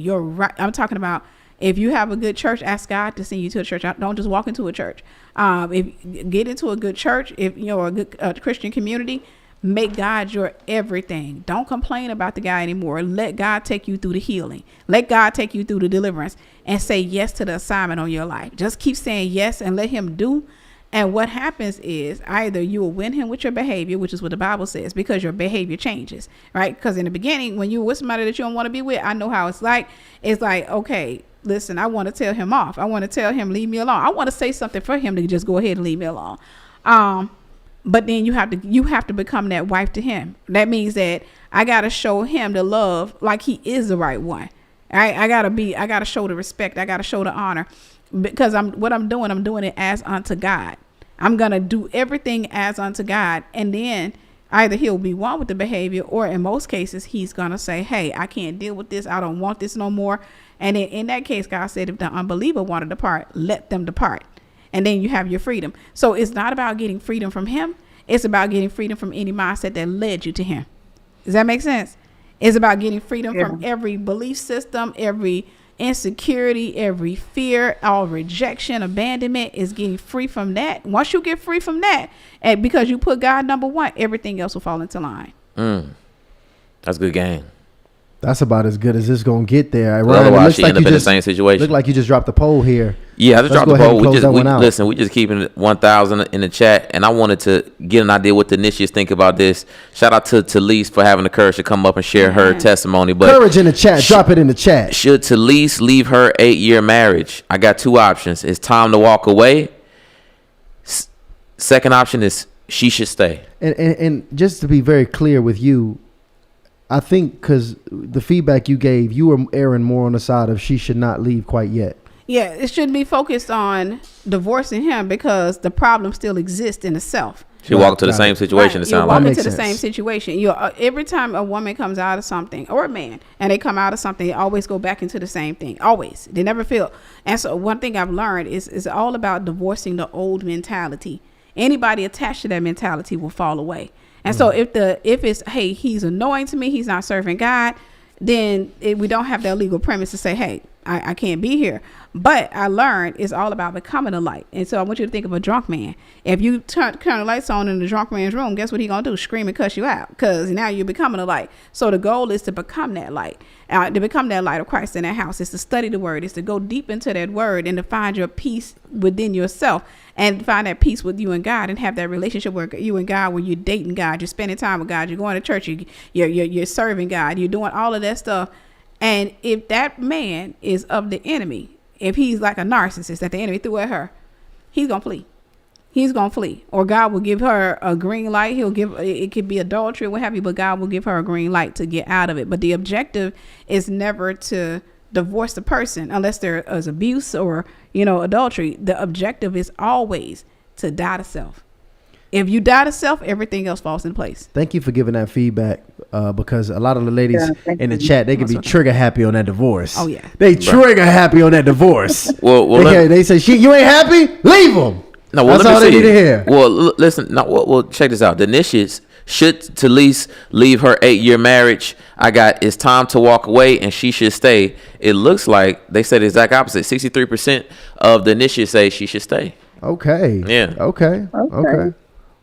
I'm talking about, if you have a good church, ask God to send you to a church. Don't just walk into a church. If get into a good church, if you know a good Christian community, make God your everything. Don't complain about the guy anymore. Let God take you through the healing. Let God take you through the deliverance, and say yes to the assignment on your life. Just keep saying yes and let him do. And what happens is either you will win him with your behavior, which is what the Bible says, because your behavior changes, right? Because in the beginning, when you were with somebody that you don't want to be with, I know how it's like. It's like, okay, listen, I want to tell him off. I want to tell him, leave me alone. I want to say something for him to just go ahead and leave me alone. But then you have to become that wife to him. That means that I got to show him the love like he is the right one. Right? I got to show the respect. I got to show the honor, because I'm doing it as unto God. I'm going to do everything as unto God. And then either he'll be one with the behavior, or in most cases, he's going to say, hey, I can't deal with this. I don't want this no more. And in that case, God said, if the unbeliever want to depart, let them depart. And then you have your freedom. So it's not about getting freedom from him. It's about getting freedom from any mindset that led you to him. Does that make sense? It's about getting freedom from every belief system, every insecurity, every fear, all rejection, abandonment, is getting free from that. Once you get free from that, and because you put God number one, everything else will fall into line. That's good game. That's about as good as it's gonna get there. Otherwise, she end up in the same situation. Look like you just dropped the poll here. Yeah, I just dropped the poll. We just keeping 1,000 in the chat, and I wanted to get an idea what the Nishias think about this. Shout out to Talise for having the courage to come up and share her testimony. But courage in the chat. Drop it in the chat. Should Talise leave her 8-year marriage? I got two options. It's time to walk away. Second option is she should stay. And just to be very clear with you, I think because the feedback you gave, you were erring more on the side of she should not leave quite yet. Yeah, it shouldn't be focused on divorcing him, because the problem still exists in itself. She walked to the same situation. Right. You're walking to the same situation. Every time a woman comes out of something, or a man, and they come out of something, they always go back into the same thing. Always. They never feel. And so one thing I've learned is all about divorcing the old mentality. Anybody attached to that mentality will fall away. And so if it's, hey, he's annoying to me, he's not serving God, then we don't have that legal premise to say, hey, I can't be here. But I learned it's all about becoming a light. And so I want you to think of a drunk man. If you turn the lights on in the drunk man's room, guess what he's going to do? Scream and cuss you out, because now you're becoming a light. So the goal is to become that light, to become that light of Christ in that house. It's to study the word. It's to go deep into that word and to find your peace within yourself, and find that peace with you and God, and have that relationship with you and God, where you're dating God, you're spending time with God, you're going to church, you're serving God, you're doing all of that stuff. And if that man is of the enemy, if he's like a narcissist that the enemy threw at her, he's going to flee. He's going to flee. Or God will give her a green light. It could be adultery or what have you, but God will give her a green light to get out of it. But the objective is never to divorce the person unless there is abuse or, adultery. The objective is always to die to self. If you die to self, everything else falls in place. Thank you for giving that feedback, because a lot of the ladies in the chat, they can be trigger happy on that divorce. Oh, yeah. They trigger happy on that divorce. They say, you ain't happy? Leave them. No, that's all they need to hear. Well, listen. No, check this out. The Nishias, should Talise leave her 8-year marriage? It's time to walk away, and she should stay. It looks like they said the exact opposite. 63% of the Nishias say she should stay. Okay. Yeah. Okay.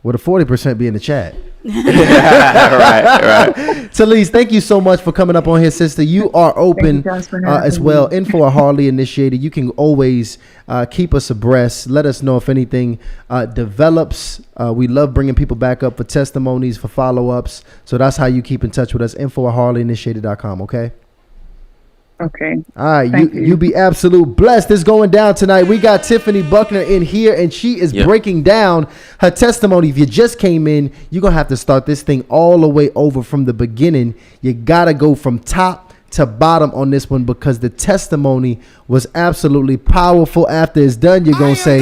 With a 40% be in the chat. right. Talise, thank you so much for coming up on here, sister. You are open as well. Info at Hardly Initiated. You can always keep us abreast. Let us know if anything develops. We love bringing people back up for testimonies, for follow-ups. So that's how you keep in touch with us. Info at HardlyInitiated.com, okay? Okay. All right, Thank you be absolute blessed. This going down tonight. We got Tiffany Buckner in here, and she is breaking down her testimony. If you just came in, you're going to have to start this thing all the way over from the beginning. You got to go from top to bottom on this one because the testimony was absolutely powerful. After it's done, you're going to say,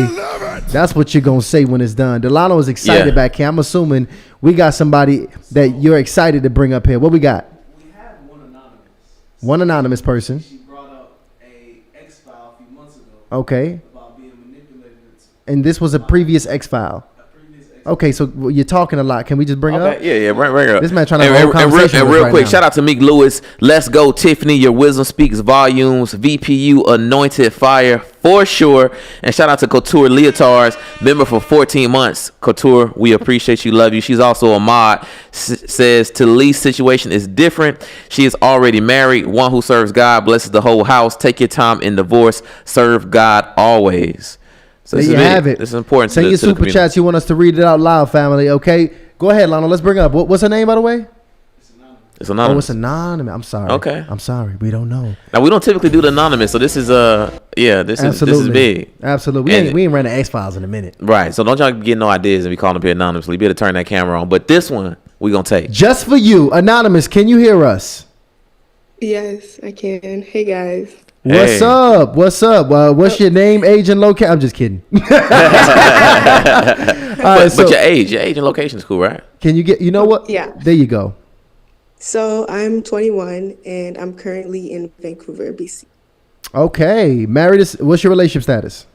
that's what you're going to say when it's done. Delano is excited back here. I'm assuming we got somebody that you're excited to bring up here. What we got? One anonymous person. She brought up a X-File a few months ago. Okay. About being manipulated. And this was a previous X-File. Okay, so you're talking a lot. Can we just bring it up? Yeah, bring it up. This man trying to have a whole conversation real right quick, now. shout out to Meek Lewis. Let's go, Tiffany. Your wisdom speaks volumes. VPU anointed fire for sure. And shout out to Couture Leotards, member for 14 months. Couture, we appreciate you, love you. She's also a mod. Says Tali's situation is different. She is already married. One who serves God blesses the whole house. Take your time in divorce. Serve God always. So there you have it. This is important. Send your super chats. You want us to read it out loud, family. Okay, go ahead, Lionel. Let's bring it up. What's her name, by the way? It's anonymous. Oh, it's anonymous. I'm sorry. Okay. I'm sorry. We don't know. Now we don't typically do the anonymous, so this is this is big. Absolutely. We ain't ran the X-Files in a minute. Right. So don't y'all get no ideas and be calling up here anonymously. Be able to turn that camera on. But this one we gonna take. Just for you, anonymous. Can you hear us? Yes, I can. Hey guys. What's up? What's up? What's your name, age, and location? I'm just kidding. But your age and location is cool, right? Can you get? You know what? Yeah. There you go. So I'm 21 and I'm currently in Vancouver, BC. Okay, married. What's your relationship status?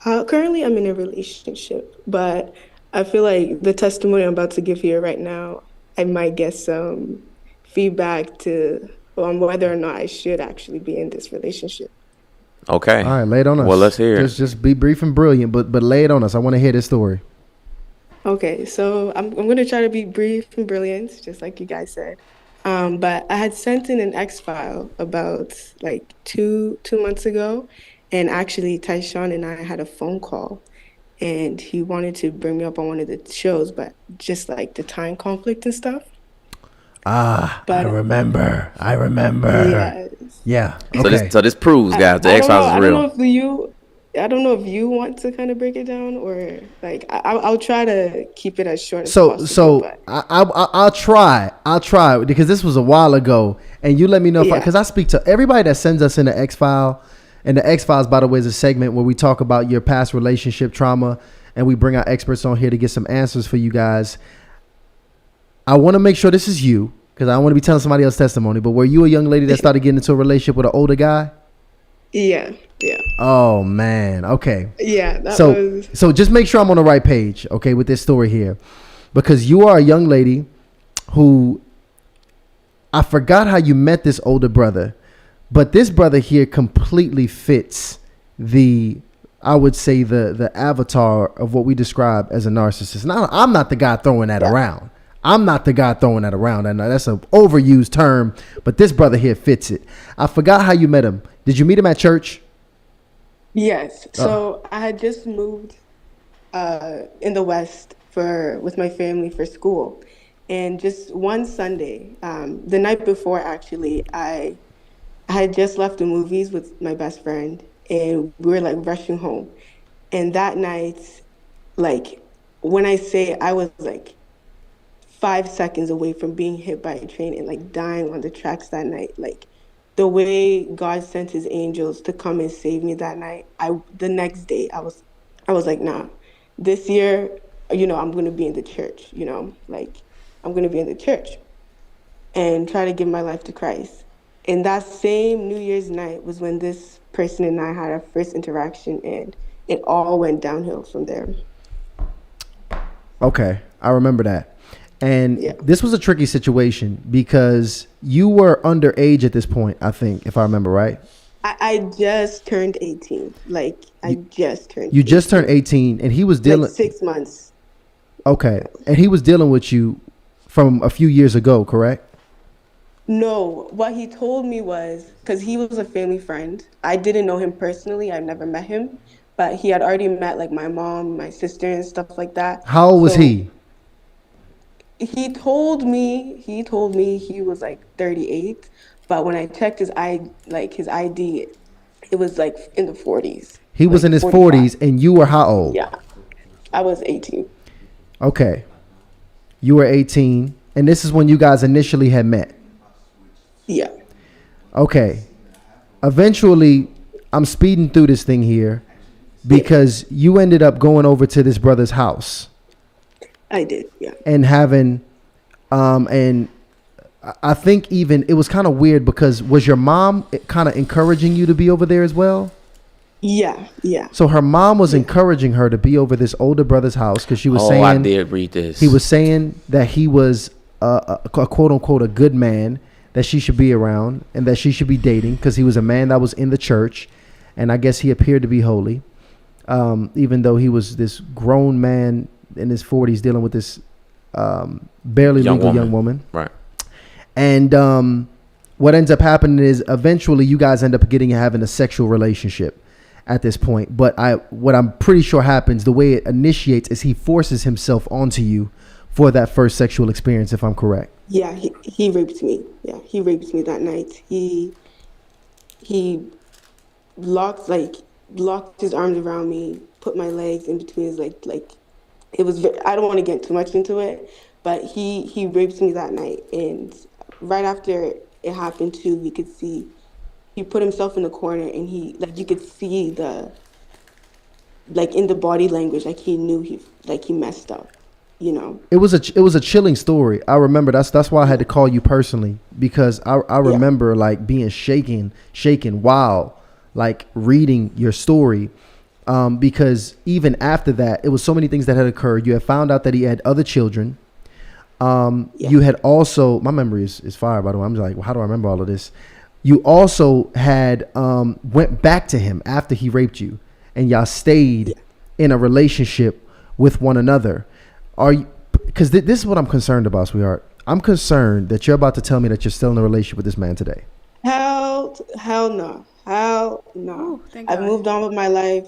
Currently, I'm in a relationship, but I feel like the testimony I'm about to give here right now, I might get some feedback on whether or not I should actually be in this relationship. Okay. All right, lay it on us. Well, let's hear it. Just be brief and brilliant, but lay it on us. I want to hear this story. Okay, so I'm going to try to be brief and brilliant, just like you guys said. But I had sent in an X-File about like two months ago, and actually Tyshawn and I had a phone call, and he wanted to bring me up on one of the shows, but just like the time conflict and stuff. But I remember. Yes. Yeah. Okay. So this proves, guys, the X-Files is real. I don't know if you want to kind of break it down, or like I'll try to keep it as short as possible. So I'll try because this was a while ago, and you let me know because I speak to everybody that sends us in the X-File, and the X-Files, by the way, is a segment where we talk about your past relationship trauma, and we bring our experts on here to get some answers for you guys. I want to make sure this is you because I don't want to be telling somebody else's testimony. But were you a young lady that started getting into a relationship with an older guy? Yeah. Oh man. Okay. Yeah. So just make sure I'm on the right page, okay, with this story here, because you are a young lady who I forgot how you met this older brother, but this brother here completely fits I would say the avatar of what we describe as a narcissist. Now, I'm not the guy throwing that around. I'm not the guy throwing that around. I know that's an overused term, but this brother here fits it. I forgot how you met him. Did you meet him at church? Yes. So I had just moved in the West with my family for school. And just one Sunday, the night before, actually, I had just left the movies with my best friend, and we were like rushing home. And that night, like when I say I was like 5 seconds away from being hit by a train and like dying on the tracks that night, like the way God sent his angels to come and save me that night, the next day I was like, nah, this year, I'm going to be in the church, like I'm going to be in the church and try to give my life to Christ. And that same New Year's night was when this person and I had our first interaction, and it all went downhill from there. Okay. I remember that. And this was a tricky situation because you were underage at this point, I think, if I remember right. I just turned 18. You just turned 18, and he was dealing... Like 6 months. Okay. And he was dealing with you from a few years ago, correct? No. What he told me was, because he was a family friend. I didn't know him personally. I've never met him. But he had already met, like, my mom, my sister, and stuff like that. How old was he? He told me he was like 38, But when I checked his ID, it was like in the 40s. He was like in his 45. 40s, and you were how old? Yeah, I was 18. Okay. You were 18, and this is when you guys initially had met. Yeah. Okay. Eventually, I'm speeding through this thing here because you ended up going over to this brother's house. I did, yeah. And having, and I think even it was kind of weird because was your mom kind of encouraging you to be over there as well? Yeah. So her mom was encouraging her to be over this older brother's house because she was saying, I did read this. He was saying that he was a quote unquote a good man that she should be around and that she should be dating because he was a man that was in the church, and I guess he appeared to be holy, even though he was this grown man in his 40s dealing with this barely legal young woman. Right. And what ends up happening is eventually you guys end up having a sexual relationship at this point. But what I'm pretty sure happens, the way it initiates, is he forces himself onto you for that first sexual experience, if I'm correct. Yeah, he raped me. Yeah, he raped me that night. He locked his arms around me, put my legs in between his like it was I don't want to get too much into it, but he raped me that night. And right after it happened too, you could see he put himself in the corner, and you could see in the body language, he knew he messed up, It was a chilling story. I remember that's why I had to call you personally, because I remember being shaken while reading your story, because even after that, it was so many things that had occurred. You had found out that he had other children. You had also, my memory is fire, by the way. I'm just like, well, how do I remember all of this? You also had went back to him after he raped you, and y'all stayed in a relationship with one another. Are you? Because this is what I'm concerned about, sweetheart. I'm concerned that you're about to tell me that you're still in a relationship with this man today. Hell no. Oh, I've moved on with my life.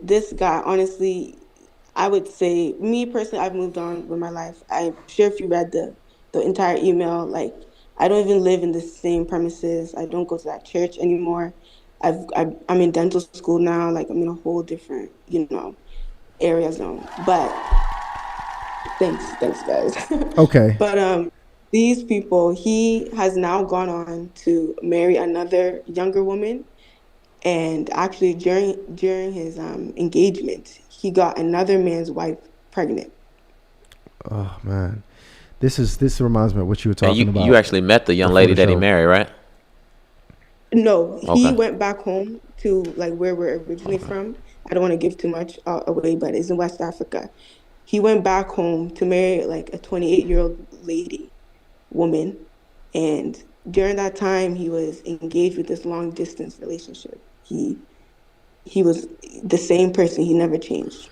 This guy, honestly, I would say, me personally, I've moved on with my life. I'm sure if you read the entire email, I don't even live in the same premises. I don't go to that church anymore. I'm in dental school now. I'm in a whole different, area zone. But thanks guys. Okay. But these people, he has now gone on to marry another younger woman, and actually during his engagement, he got another man's wife pregnant. Oh man, this reminds me of what you were talking about. You actually met the young lady that he married, right? No, he went back home to where we're originally from. I don't want to give too much away, but it's in West Africa. He went back home to marry a 28-year-old woman, and during that time he was engaged with this long distance relationship. He was the same person. He never changed.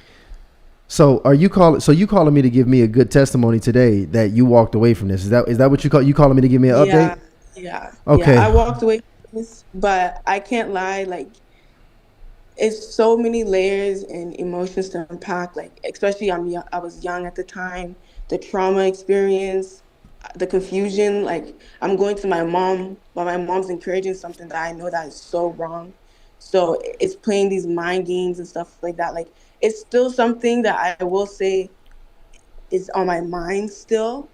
So you calling me to give me a good testimony today that you walked away from this? Is that what you calling me to give me an update? Yeah. Okay. Yeah, I walked away from this, but I can't lie. It's so many layers and emotions to unpack. Especially I was young at the time. The trauma experience, the confusion. I'm going to my mom, but my mom's encouraging something that I know that is so wrong. So it's playing these mind games and stuff like that. It's still something that I will say is on my mind still.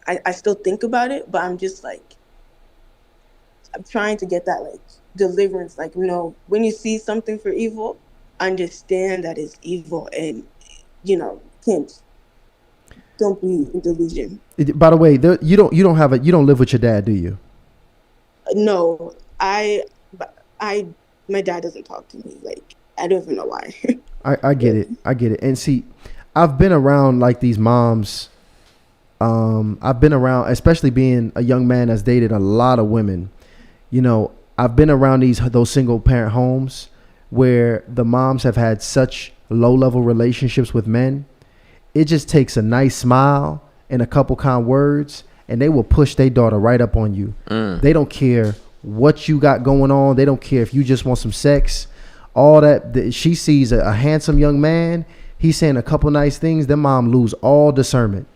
I still think about it, but I'm just I'm trying to get that deliverance. When you see something for evil, understand that it's evil, and don't be in delusion. By the way, you don't live with your dad, do you? No, my dad doesn't talk to me. I don't even know why. I get it. And see, I've been around these moms. I've been around, especially being a young man that's dated a lot of women. I've been around those single parent homes where the moms have had such low level relationships with men. It just takes a nice smile and a couple kind words, and they will push their daughter right up on you. They don't care what you got going on. They don't care if you just want some sex. All that. She sees a handsome young man. He's saying a couple nice things. Then mom lose all discernment.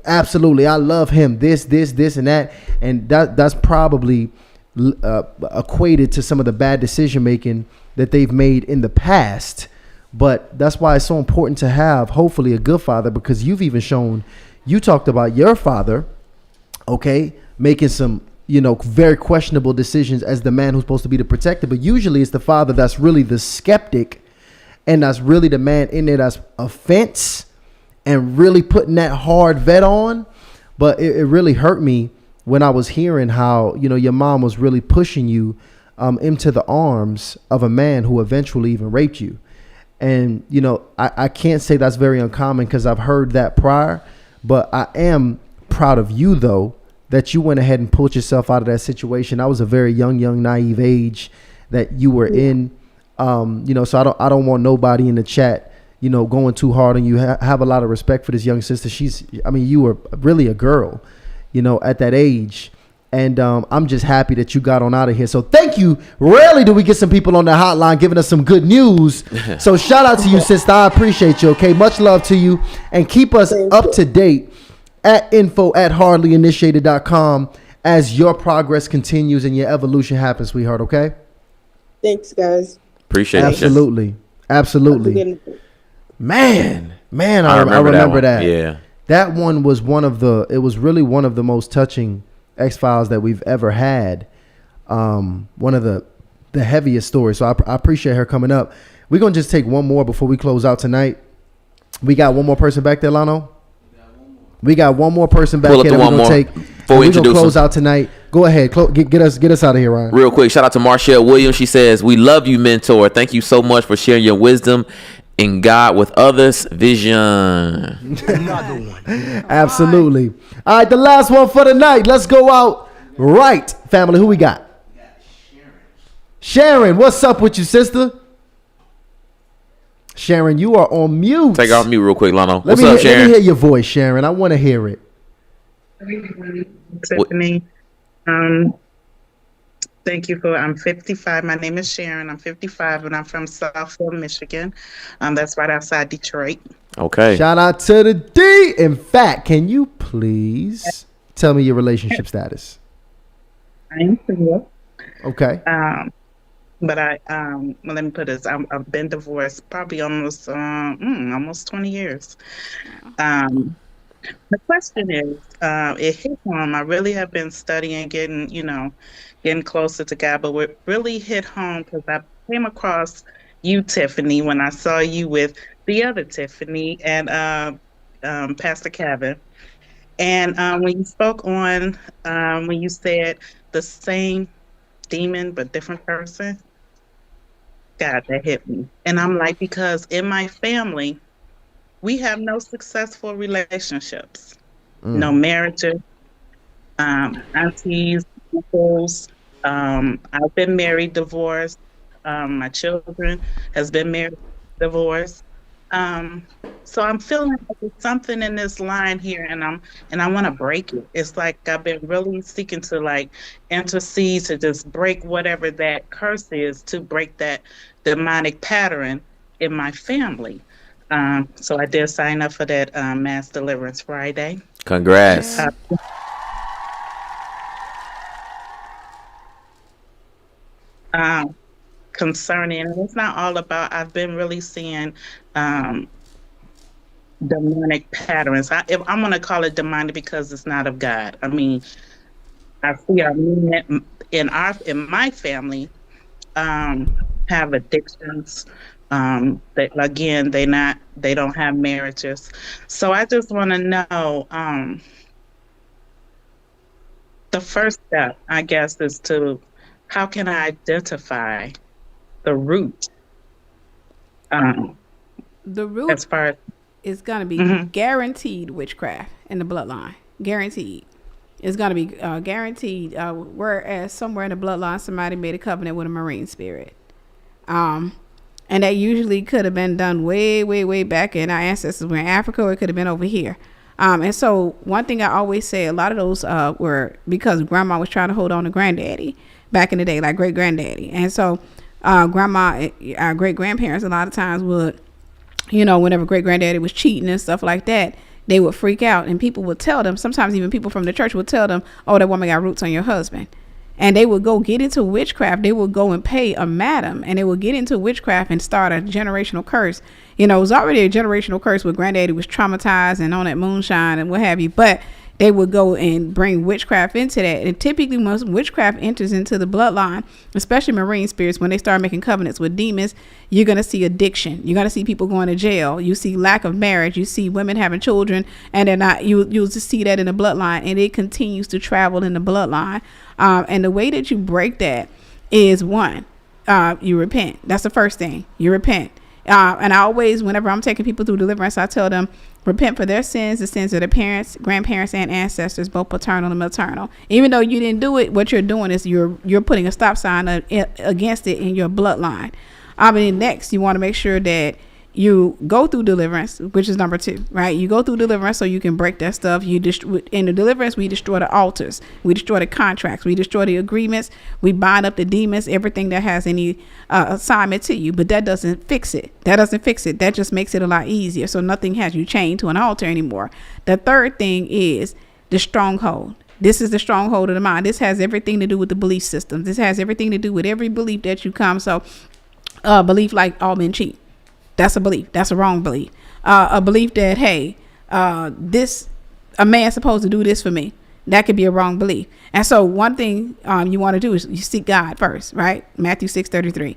Absolutely, I love him, this and that, and that's probably equated to some of the bad decision making that they've made in the past. But that's why it's so important to have hopefully a good father, because you've even shown, you talked about your father, okay, making some, very questionable decisions as the man who's supposed to be the protector. But usually it's the father that's really the skeptic, and that's really the man in there that's offense and really putting that hard vet on. But it really hurt me when I was hearing how, your mom was really pushing you into the arms of a man who eventually even raped you. And, I can't say that's very uncommon because I've heard that prior, but I am proud of you, though, that you went ahead and pulled yourself out of that situation. That was a very young, naive age that you were in. So I don't want nobody in the chat, going too hard on you. Have a lot of respect for this young sister. You were really a girl, at that age. And I'm just happy that you got on out of here. So thank you. Rarely do we get some people on the hotline giving us some good news. So shout out to you, sister. I appreciate you. Okay. Much love to you. And keep us up to date at info@hardlyinitiated.com as your progress continues and your evolution happens, sweetheart. Okay. Thanks, guys. Appreciate Absolutely. it. Absolutely. Man, I remember that. Yeah. That one was it was really one of the most touching X-Files that we've ever had. One of the heaviest stories. So I appreciate her coming up. We're going to just take one more before we close out tonight. We got one more person back there, Lano? We got one more person back here that we're going to take. We're going to close out tonight. Go ahead. Get us out of here, Ryan. Real quick, shout out to Marshall Williams. She says, "We love you, mentor. Thank you so much for sharing your wisdom in God with others. Vision." Another one. Absolutely. All right, the last one for the night. Let's go out right. Family, who we got? Sharon, what's up with you, sister? Sharon, you are on mute. Take off mute real quick, Lano. What's up, Sharon? Let me hear your voice, Sharon. I want to hear it. Tiffany, thank you for. I'm 55. My name is Sharon. I'm 55, and I'm from Southfield, Michigan. That's right outside Detroit. Okay. Shout out to the D. In fact, can you please tell me your relationship status? I'm single. Okay. But well, let me put this. I've been divorced probably almost 20 years. The question is, it hit home. I really have been studying, getting closer to God, but what really hit home because I came across you, Tiffany, when I saw you with the other Tiffany and Pastor Kevin. And when you spoke on, when you said the same demon but different person, God, that hit me. And I'm like, because in my family, we have no successful relationships, no marriages, aunties, uncles. I've been married, divorced. My children has been married, divorced. So I'm feeling like there's something in this line here, and I want to break it. It's like I've been really seeking to intercede to just break whatever that curse is, to break that demonic pattern in my family. So I did sign up for that Mass Deliverance Friday. Congrats. Concerning, and it's not all about, I've been really seeing demonic patterns. I'm going to call it demonic because it's not of God. I mean, I see our men in my family have addictions. They don't have marriages. So I just want to know, the first step, I guess, is how can I identify the root? The root as far as is going to be guaranteed witchcraft in the bloodline. Guaranteed. It's going to be guaranteed. Whereas somewhere in the bloodline, somebody made a covenant with a marine spirit. And that usually could have been done way, way, way back in our ancestors were in Africa, or it could have been over here. And so one thing I always say, a lot of those were because grandma was trying to hold on to granddaddy back in the day, like great granddaddy. And so grandma, our great grandparents, a lot of times would, whenever great granddaddy was cheating and stuff like that, they would freak out, and people would tell them, sometimes even people from the church would tell them, oh, that woman got roots on your husband. And they would go get into witchcraft. They would go and pay a madam, and they would get into witchcraft and start a generational curse. You know, it was already a generational curse where granddaddy was traumatized and on that moonshine and what have you. But they would go and bring witchcraft into that. And typically most witchcraft enters into the bloodline, especially marine spirits. When they start making covenants with demons, you're going to see addiction. You're going to see people going to jail. You see lack of marriage. You see women having children and they're not, you'll just see that in the bloodline, and it continues to travel in the bloodline. And the way that you break that is one, you repent. That's the first thing. You repent. And I always, whenever I'm taking people through deliverance, I tell them, repent for their sins, the sins of their parents, grandparents, and ancestors, both paternal and maternal. Even though you didn't do it, what you're doing is you're putting a stop sign against it in your bloodline. I mean, next, you want to make sure that you go through deliverance, which is number 2, right? You go through deliverance so you can break that stuff. In the deliverance, we destroy the altars, we destroy the contracts, we destroy the agreements, we bind up the demons, everything that has any assignment to you. But that doesn't fix it. That just makes it a lot easier. So nothing has you chained to an altar anymore. The third thing is the stronghold. This is the stronghold of the mind. This has everything to do with the belief system. This has everything to do with every belief that you come. So belief like all men cheat. That's a belief. That's a wrong belief. A belief that, hey, a man's supposed to do this for me. That could be a wrong belief. And so one thing you want to do is you seek God first, right? Matthew 6:33.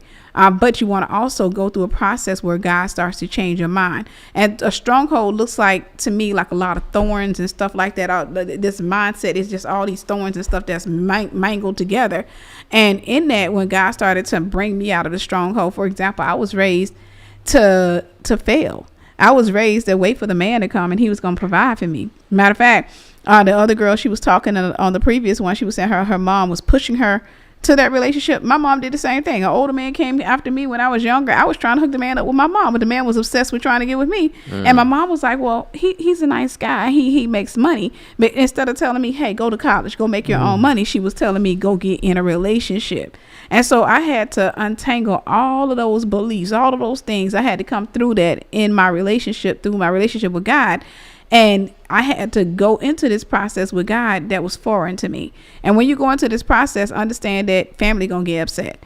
But you want to also go through a process where God starts to change your mind. And a stronghold looks like, to me, like a lot of thorns and stuff like that. This mindset is just all these thorns and stuff that's mangled together. And in that, when God started to bring me out of the stronghold, for example, I was raised to fail. I was raised to wait for the man to come and he was going to provide for me. Matter of fact, the other girl she was talking on the previous one, she was saying her mom was pushing her to that relationship. My mom did the same thing. An older man came after me when I was younger. I was trying to hook the man up with my mom, but the man was obsessed with trying to get with me. And my mom was like, well, he's a nice guy. He makes money. But instead of telling me, hey, go to college, go make your own money, she was telling me, go get in a relationship. And so I had to untangle all of those beliefs, all of those things. I had to come through that in my relationship, through my relationship with God. And I had to go into this process with God that was foreign to me. And when you go into this process, understand that family gonna get upset.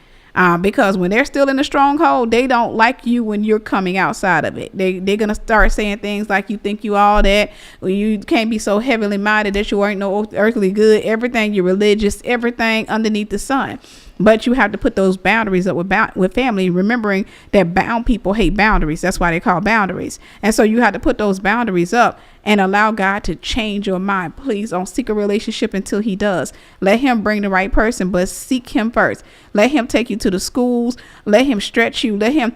Because when they're still in the stronghold, they don't like you when you're coming outside of it. They're going to start saying things like, you think you all that, or you can't be so heavenly minded that you ain't no earthly good, everything, you're religious, everything underneath the sun. But you have to put those boundaries up with family, remembering that bound people hate boundaries. That's why they call boundaries. And so you have to put those boundaries up and allow God to change your mind. Please don't seek a relationship until he does. Let him bring the right person, but seek him first. Let him take you to the schools. Let him stretch you. Let him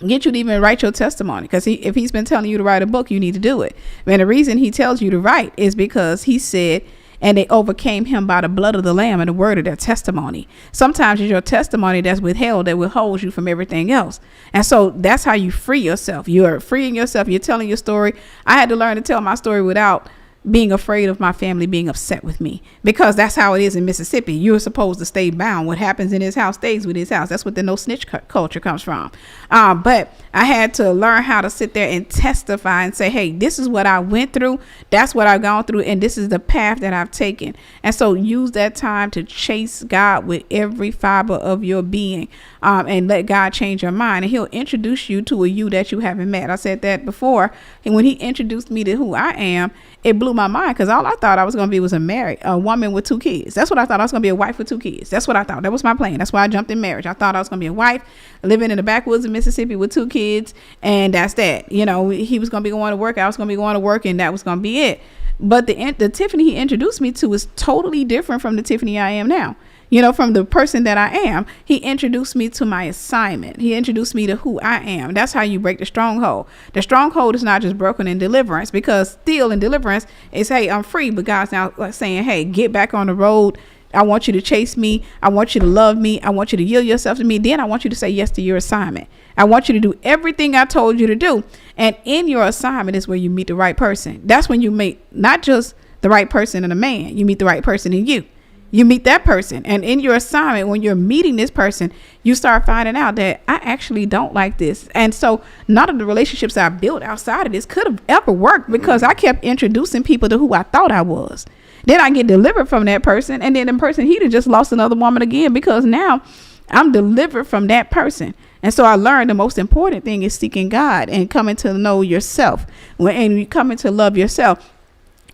get you to even write your testimony. Because if he's been telling you to write a book, you need to do it. And the reason he tells you to write is because he said, and they overcame him by the blood of the Lamb and the word of their testimony. Sometimes it's your testimony that's withheld, that withholds you from everything else. And so that's how you free yourself. You're freeing yourself. You're telling your story. I had to learn to tell my story without being afraid of my family being upset with me, because that's how it is in Mississippi. You're supposed to stay bound. What happens in his house stays with his house. That's what the no snitch culture comes from. But I had to learn how to sit there and testify and say, hey, this is what I went through. That's what I've gone through. And this is the path that I've taken. And so use that time to chase God with every fiber of your being, and let God change your mind. And he'll introduce you to a you that you haven't met. I said that before. And when he introduced me to who I am, it blew my mind, because all I thought I was going to be was a woman with 2 kids. That's what I thought. I was going to be a wife with 2 kids. That's what I thought. That was my plan. That's why I jumped in marriage. I thought I was going to be a wife living in the backwoods of Mississippi with 2 kids. And that's that. You know, he was going to be going to work. I was going to be going to work, and that was going to be it. But the Tiffany he introduced me to is totally different from the Tiffany I am now. You know, from the person that I am. He introduced me to my assignment. He introduced me to who I am. That's how you break the stronghold. The stronghold is not just broken in deliverance, because still in deliverance is, hey, I'm free. But God's now saying, hey, get back on the road. I want you to chase me. I want you to love me. I want you to yield yourself to me. Then I want you to say yes to your assignment. I want you to do everything I told you to do. And in your assignment is where you meet the right person. That's when you meet not just the right person in a man. You meet the right person in you. You meet that person, and in your assignment, when you're meeting this person, you start finding out that I actually don't like this. And so none of the relationships I built outside of this could have ever worked because I kept introducing people to who I thought I was. Then I get delivered from that person, and then the person, he'd have just lost another woman again because now I'm delivered from that person. And so I learned the most important thing is seeking God and coming to know yourself, and you coming to love yourself.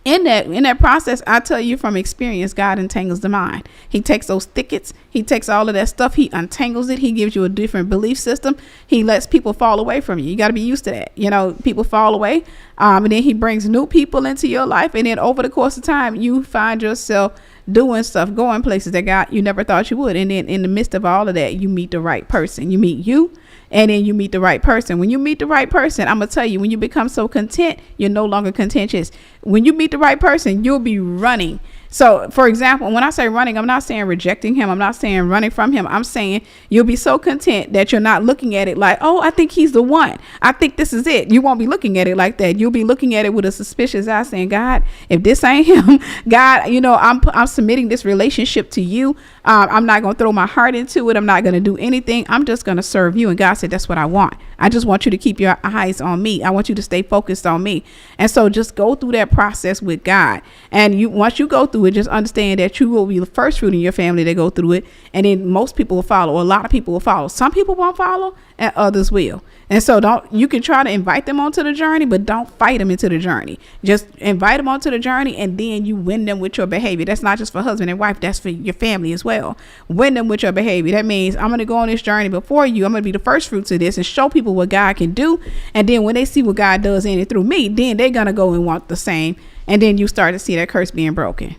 In that process, I tell you from experience, God entangles the mind. He takes those thickets. He takes all of that stuff. He untangles it. He gives you a different belief system. He lets people fall away from you. You got to be used to that. You know, people fall away. And then he brings new people into your life. And then over the course of time, you find yourself doing stuff, going places that God, you never thought you would. And then in the midst of all of that, you meet the right person. You meet you. And then you meet the right person. When you meet the right person, I'm going to tell you, when you become so content, you're no longer contentious. When you meet the right person, you'll be running. So, for example, when I say running, I'm not saying rejecting him. I'm not saying running from him. I'm saying you'll be so content that you're not looking at it like, oh, I think he's the one. I think this is it. You won't be looking at it like that. You'll be looking at it with a suspicious eye saying, God, if this ain't him, God, you know, I'm submitting this relationship to you. I'm not going to throw my heart into it. I'm not going to do anything. I'm just going to serve you. And God said, that's what I want. I just want you to keep your eyes on me. I want you to stay focused on me. And so just go through that process with God. And once you go through it, just understand that you will be the first fruit in your family that go through it. And then most people will follow. A lot of people will follow. Some people won't follow and others will. And so you can try to invite them onto the journey, but don't fight them into the journey. Just invite them onto the journey, and then you win them with your behavior. That's not just for husband and wife. That's for your family as well. Win them with your behavior. That means I'm going to go on this journey before you. I'm going to be the first fruits of this and show people what God can do. And then when they see what God does in and through me, then they're going to go and want the same. And then you start to see that curse being broken.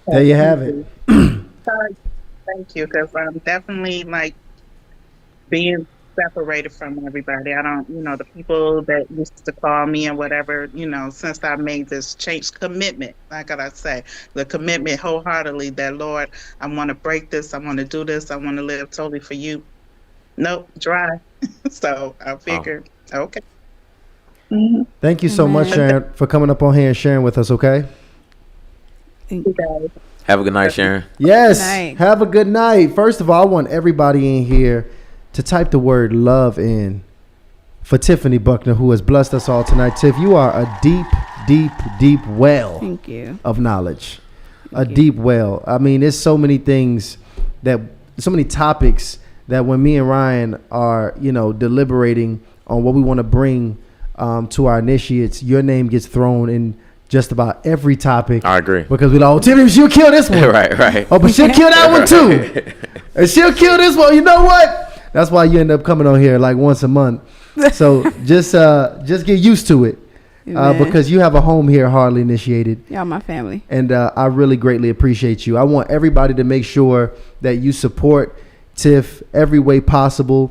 There you have it. Thank you, because I'm definitely like being separated from everybody. I don't, the people that used to call me and whatever, since I made this change commitment, like I say, the commitment wholeheartedly that, Lord, I want to break this. I want to do this. I want to live totally for you. Nope, dry. So I figured, okay. Mm-hmm. Thank you so much, Sharon, for coming up on here and sharing with us, okay? Thank you, guys. Have a good night, Sharon. Yes, have a good night. First of all, I want everybody in here to type the word love in for Tiffany Buckner, who has blessed us all tonight. Tiff, you are a deep, deep, deep well Thank you. Of knowledge. Deep well. I mean, there's so many things so many topics that when me and Ryan are, deliberating on what we want to bring to our initiates, your name gets thrown in just about every topic. I agree. Because we're like, Tiffany, she'll kill this one. Right. Oh, but she'll kill that one too. And she'll kill this one. You know what? That's why you end up coming on here like once a month. So just get used to it. Because you have a home here, Hardly Initiated. Y'all my family. And I really greatly appreciate you. I want everybody to make sure that you support Tiff every way possible.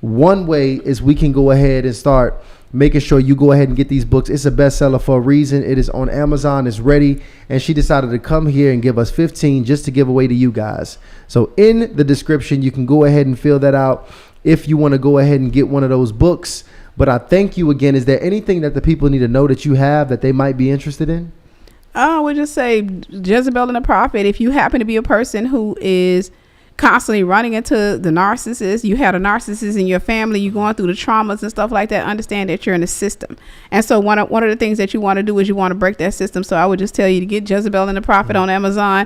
One way is we can go ahead and start making sure you go ahead and get these books. It's a bestseller for a reason. It is on Amazon. It's ready. And she decided to come here and give us 15 just to give away to you guys. So in the description, you can go ahead and fill that out if you want to go ahead and get one of those books. But I thank you again. Is there anything that the people need to know that you have that they might be interested in? I would just say Jezebel and the Prophet. If you happen to be a person who is constantly running into the narcissist, you had a narcissist in your family, you're going through the traumas and stuff like that, understand that you're in the system. And so one of the things that you want to do is you want to break that system. So I would just tell you to get Jezebel and the Prophet on Amazon.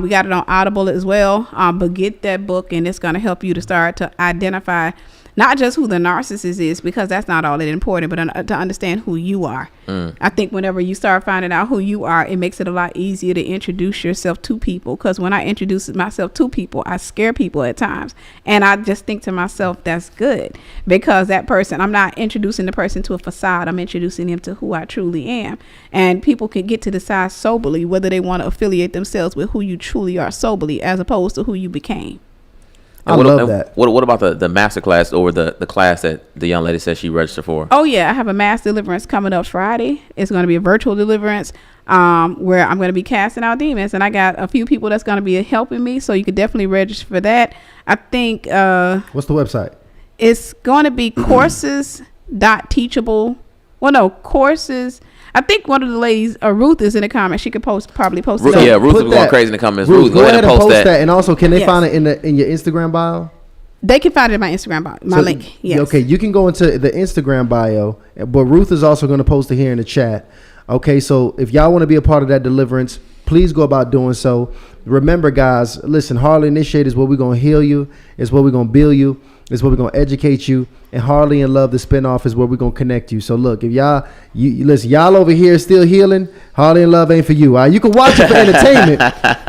We got it on Audible as well. But get that book, and it's going to help you to start to identify not just who the narcissist is, because that's not all that important, but to understand who you are. I think whenever you start finding out who you are, it makes it a lot easier to introduce yourself to people. Because when I introduce myself to people, I scare people at times. And I just think to myself, that's good. Because that person, I'm not introducing the person to a facade. I'm introducing them to who I truly am. And people can get to decide soberly whether they want to affiliate themselves with who you truly are soberly, as opposed to who you became. I love that. What about the master class or the class that the young lady said she registered for? Oh, yeah. I have a mass deliverance coming up Friday. It's going to be a virtual deliverance where I'm going to be casting out demons. And I got a few people that's going to be helping me. So you could definitely register for that. I think. What's the website? It's going to be courses.teachable Well, no, courses. I think one of the ladies, Ruth, is in the comments. She could probably post it. Yeah, Ruth is going crazy in the comments. Ruth, go ahead and post that. And also, can they Yes. find it in your Instagram bio? They can find it in my Instagram bio, my link. Yes. Okay, you can go into the Instagram bio, but Ruth is also going to post it here in the chat. Okay, so if y'all want to be a part of that deliverance, please go about doing so. Remember, guys, listen, Harley Initiate is where we're going to heal you. It's where we're going to build you. It's where we're going to educate you. And Harley in Love, the spinoff, is where we're going to connect you. So look, if y'all, you listen, y'all over here still healing, Harley in Love ain't for you. All right? You can watch it for entertainment.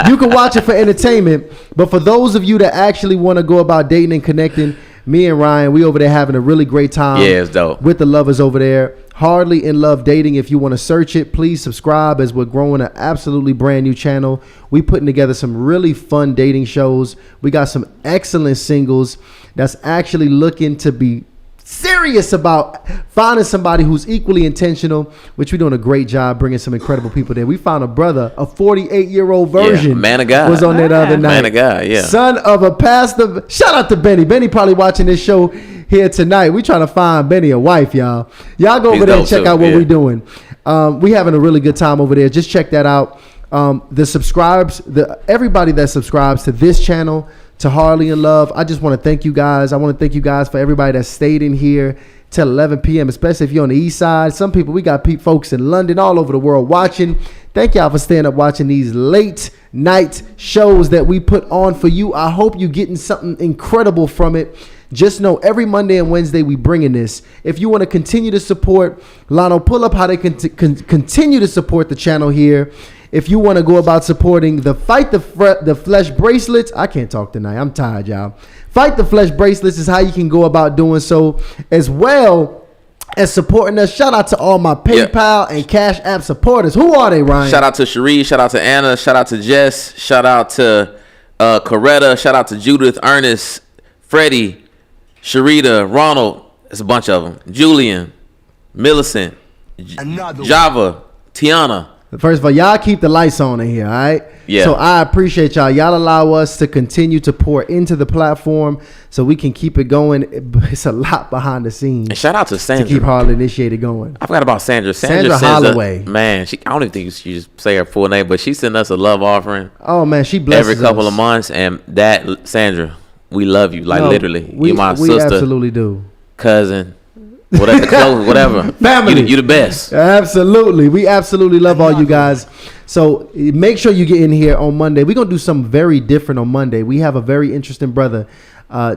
You can watch it for entertainment. But for those of you that actually want to go about dating and connecting, me and Ryan, we over there having a really great time. Yeah, it's dope. With the lovers over there. Hardly in Love Dating. If you want to search it, please subscribe, as we're growing an absolutely brand new channel. We putting together some really fun dating shows. We got some excellent singles that's actually looking to be serious about finding somebody who's equally intentional, which we're doing a great job bringing some incredible people there. We found a brother, a 48-year-old virgin. Yeah, man of God. Was on that other night. Man of God, yeah. Son of a pastor. Shout out to Benny. Benny probably watching this show here tonight. We trying to find Benny a wife, y'all. Y'all go over there and check out what we're doing. We having a really good time over there. Just check that out. Everybody that subscribes to this channel, to Harley in Love, I just want to thank you guys. I want to thank you guys for everybody that stayed in here till 11 p.m., especially if you're on the east side. Some people, we got folks in London, all over the world watching. Thank y'all for staying up watching these late night shows that we put on for you. I hope you're getting something incredible from it. Just know every Monday and Wednesday we bringing this. If you want to continue to support, Lano, pull up how they can continue to support the channel here. If you want to go about supporting the Fight the Flesh bracelets, I can't talk tonight. I'm tired, y'all. Fight the Flesh bracelets is how you can go about doing so, as well as supporting us. Shout out to all my PayPal and Cash App supporters. Who are they, Ryan? Shout out to Cherie. Shout out to Anna. Shout out to Jess. Shout out to Coretta. Shout out to Judith, Ernest, Freddie, Sharita, Ronald. It's a bunch of them. Julian, Millicent, Java, Tiana. First of all, y'all keep the lights on in here, all right? Yeah. So I appreciate y'all. Y'all allow us to continue to pour into the platform so we can keep it going. It's a lot behind the scenes. And shout out to Sandra. To keep Harley Initiated going. I forgot about Sandra. Sandra Holloway. Man, I don't even think she just say her full name, but she sent us a love offering. Oh, man, she blesses every couple of months. And that, Sandra, we love you. Like, literally. You're my sister. We absolutely do. Cousin. Whatever. Family. You the best. Absolutely. We absolutely love all you guys. So make sure you get in here on Monday. We're going to do something very different on Monday. We have a very interesting brother.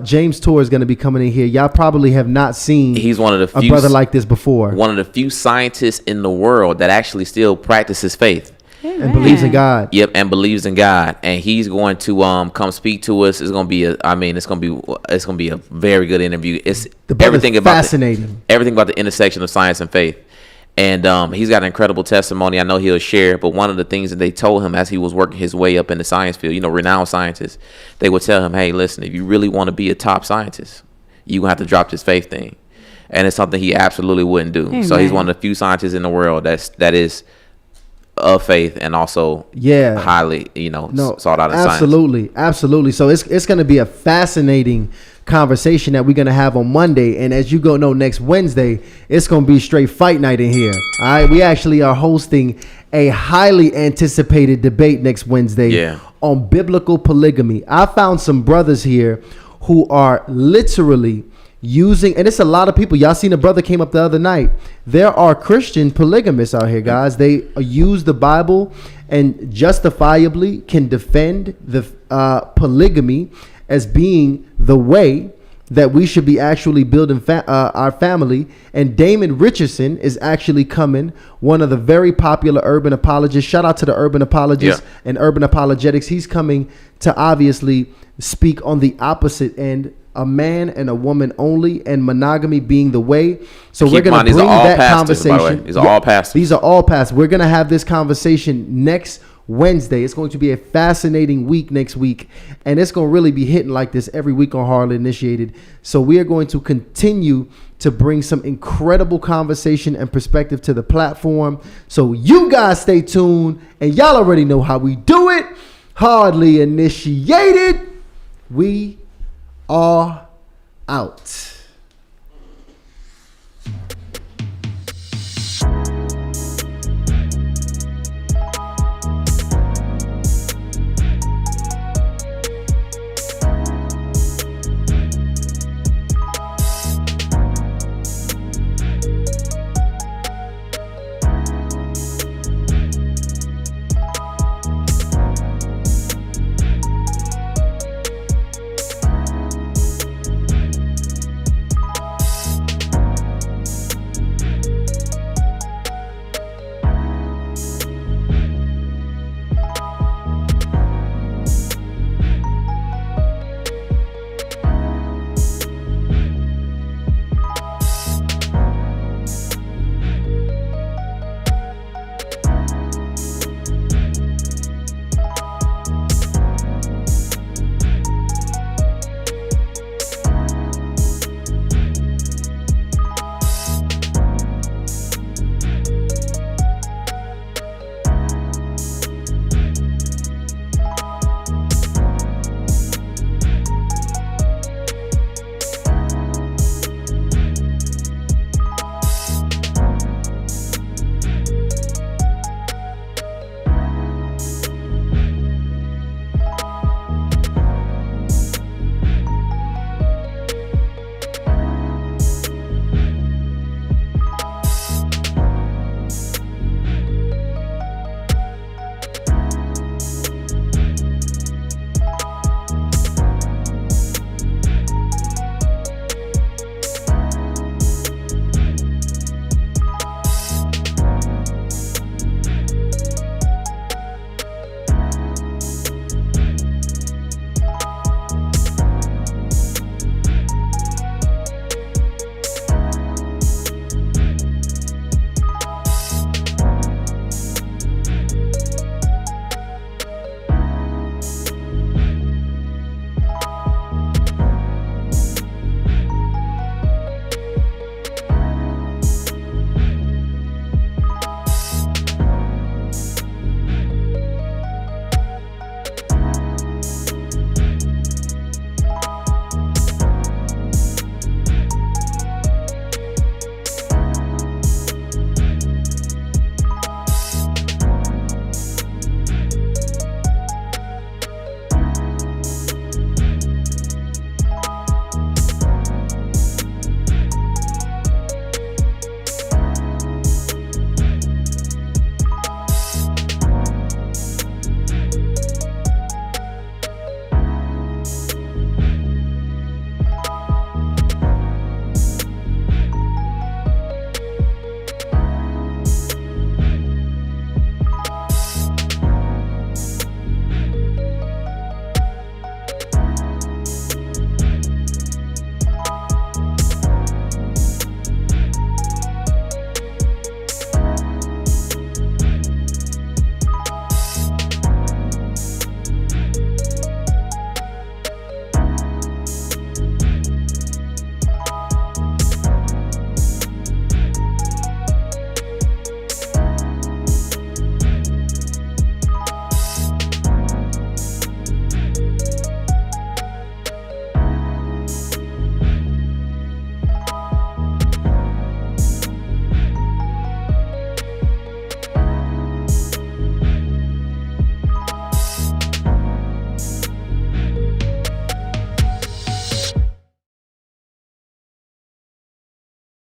James Tour is going to be coming in here. Y'all probably have not seen He's one of the few, a brother like this before. One of the few scientists in the world that actually still practices faith. And believes in God. Yep, and believes in God, and he's going to come speak to us. It's gonna be it's gonna be a very good interview. It's everything about fascinating. Everything about the intersection of science and faith, and he's got an incredible testimony. I know he'll share. But one of the things that they told him as he was working his way up in the science field, renowned scientists, they would tell him, "Hey, listen, if you really want to be a top scientist, you gonna have to drop this faith thing," and it's something he absolutely wouldn't do. Amen. So he's one of the few scientists in the world that is of faith and also highly sought out in science. Absolutely. So it's going to be a fascinating conversation that we're going to have on Monday, and as you know, next Wednesday it's going to be straight fight night in here. All right, we actually are hosting a highly anticipated debate next Wednesday on biblical polygamy. I found some brothers here who are literally using, and it's a lot of people. Y'all seen a brother came up the other night. There are Christian polygamists out here, guys. They use the Bible and justifiably can defend the polygamy as being the way that we should be actually building our family. And Damon Richardson is actually coming, one of the very popular urban apologists. Shout out to the urban apologists and urban apologetics. He's coming to obviously speak on the opposite end, a man and a woman only, and monogamy being the way. So we're going to bring that conversation. These are all pastors. These are all pastors. We're going to have this conversation next Wednesday. It's going to be a fascinating week next week, and it's going to really be hitting like this every week on Hardly Initiated. So we are going to continue to bring some incredible conversation and perspective to the platform. So you guys stay tuned, and y'all already know how we do it. Hardly Initiated. We are out.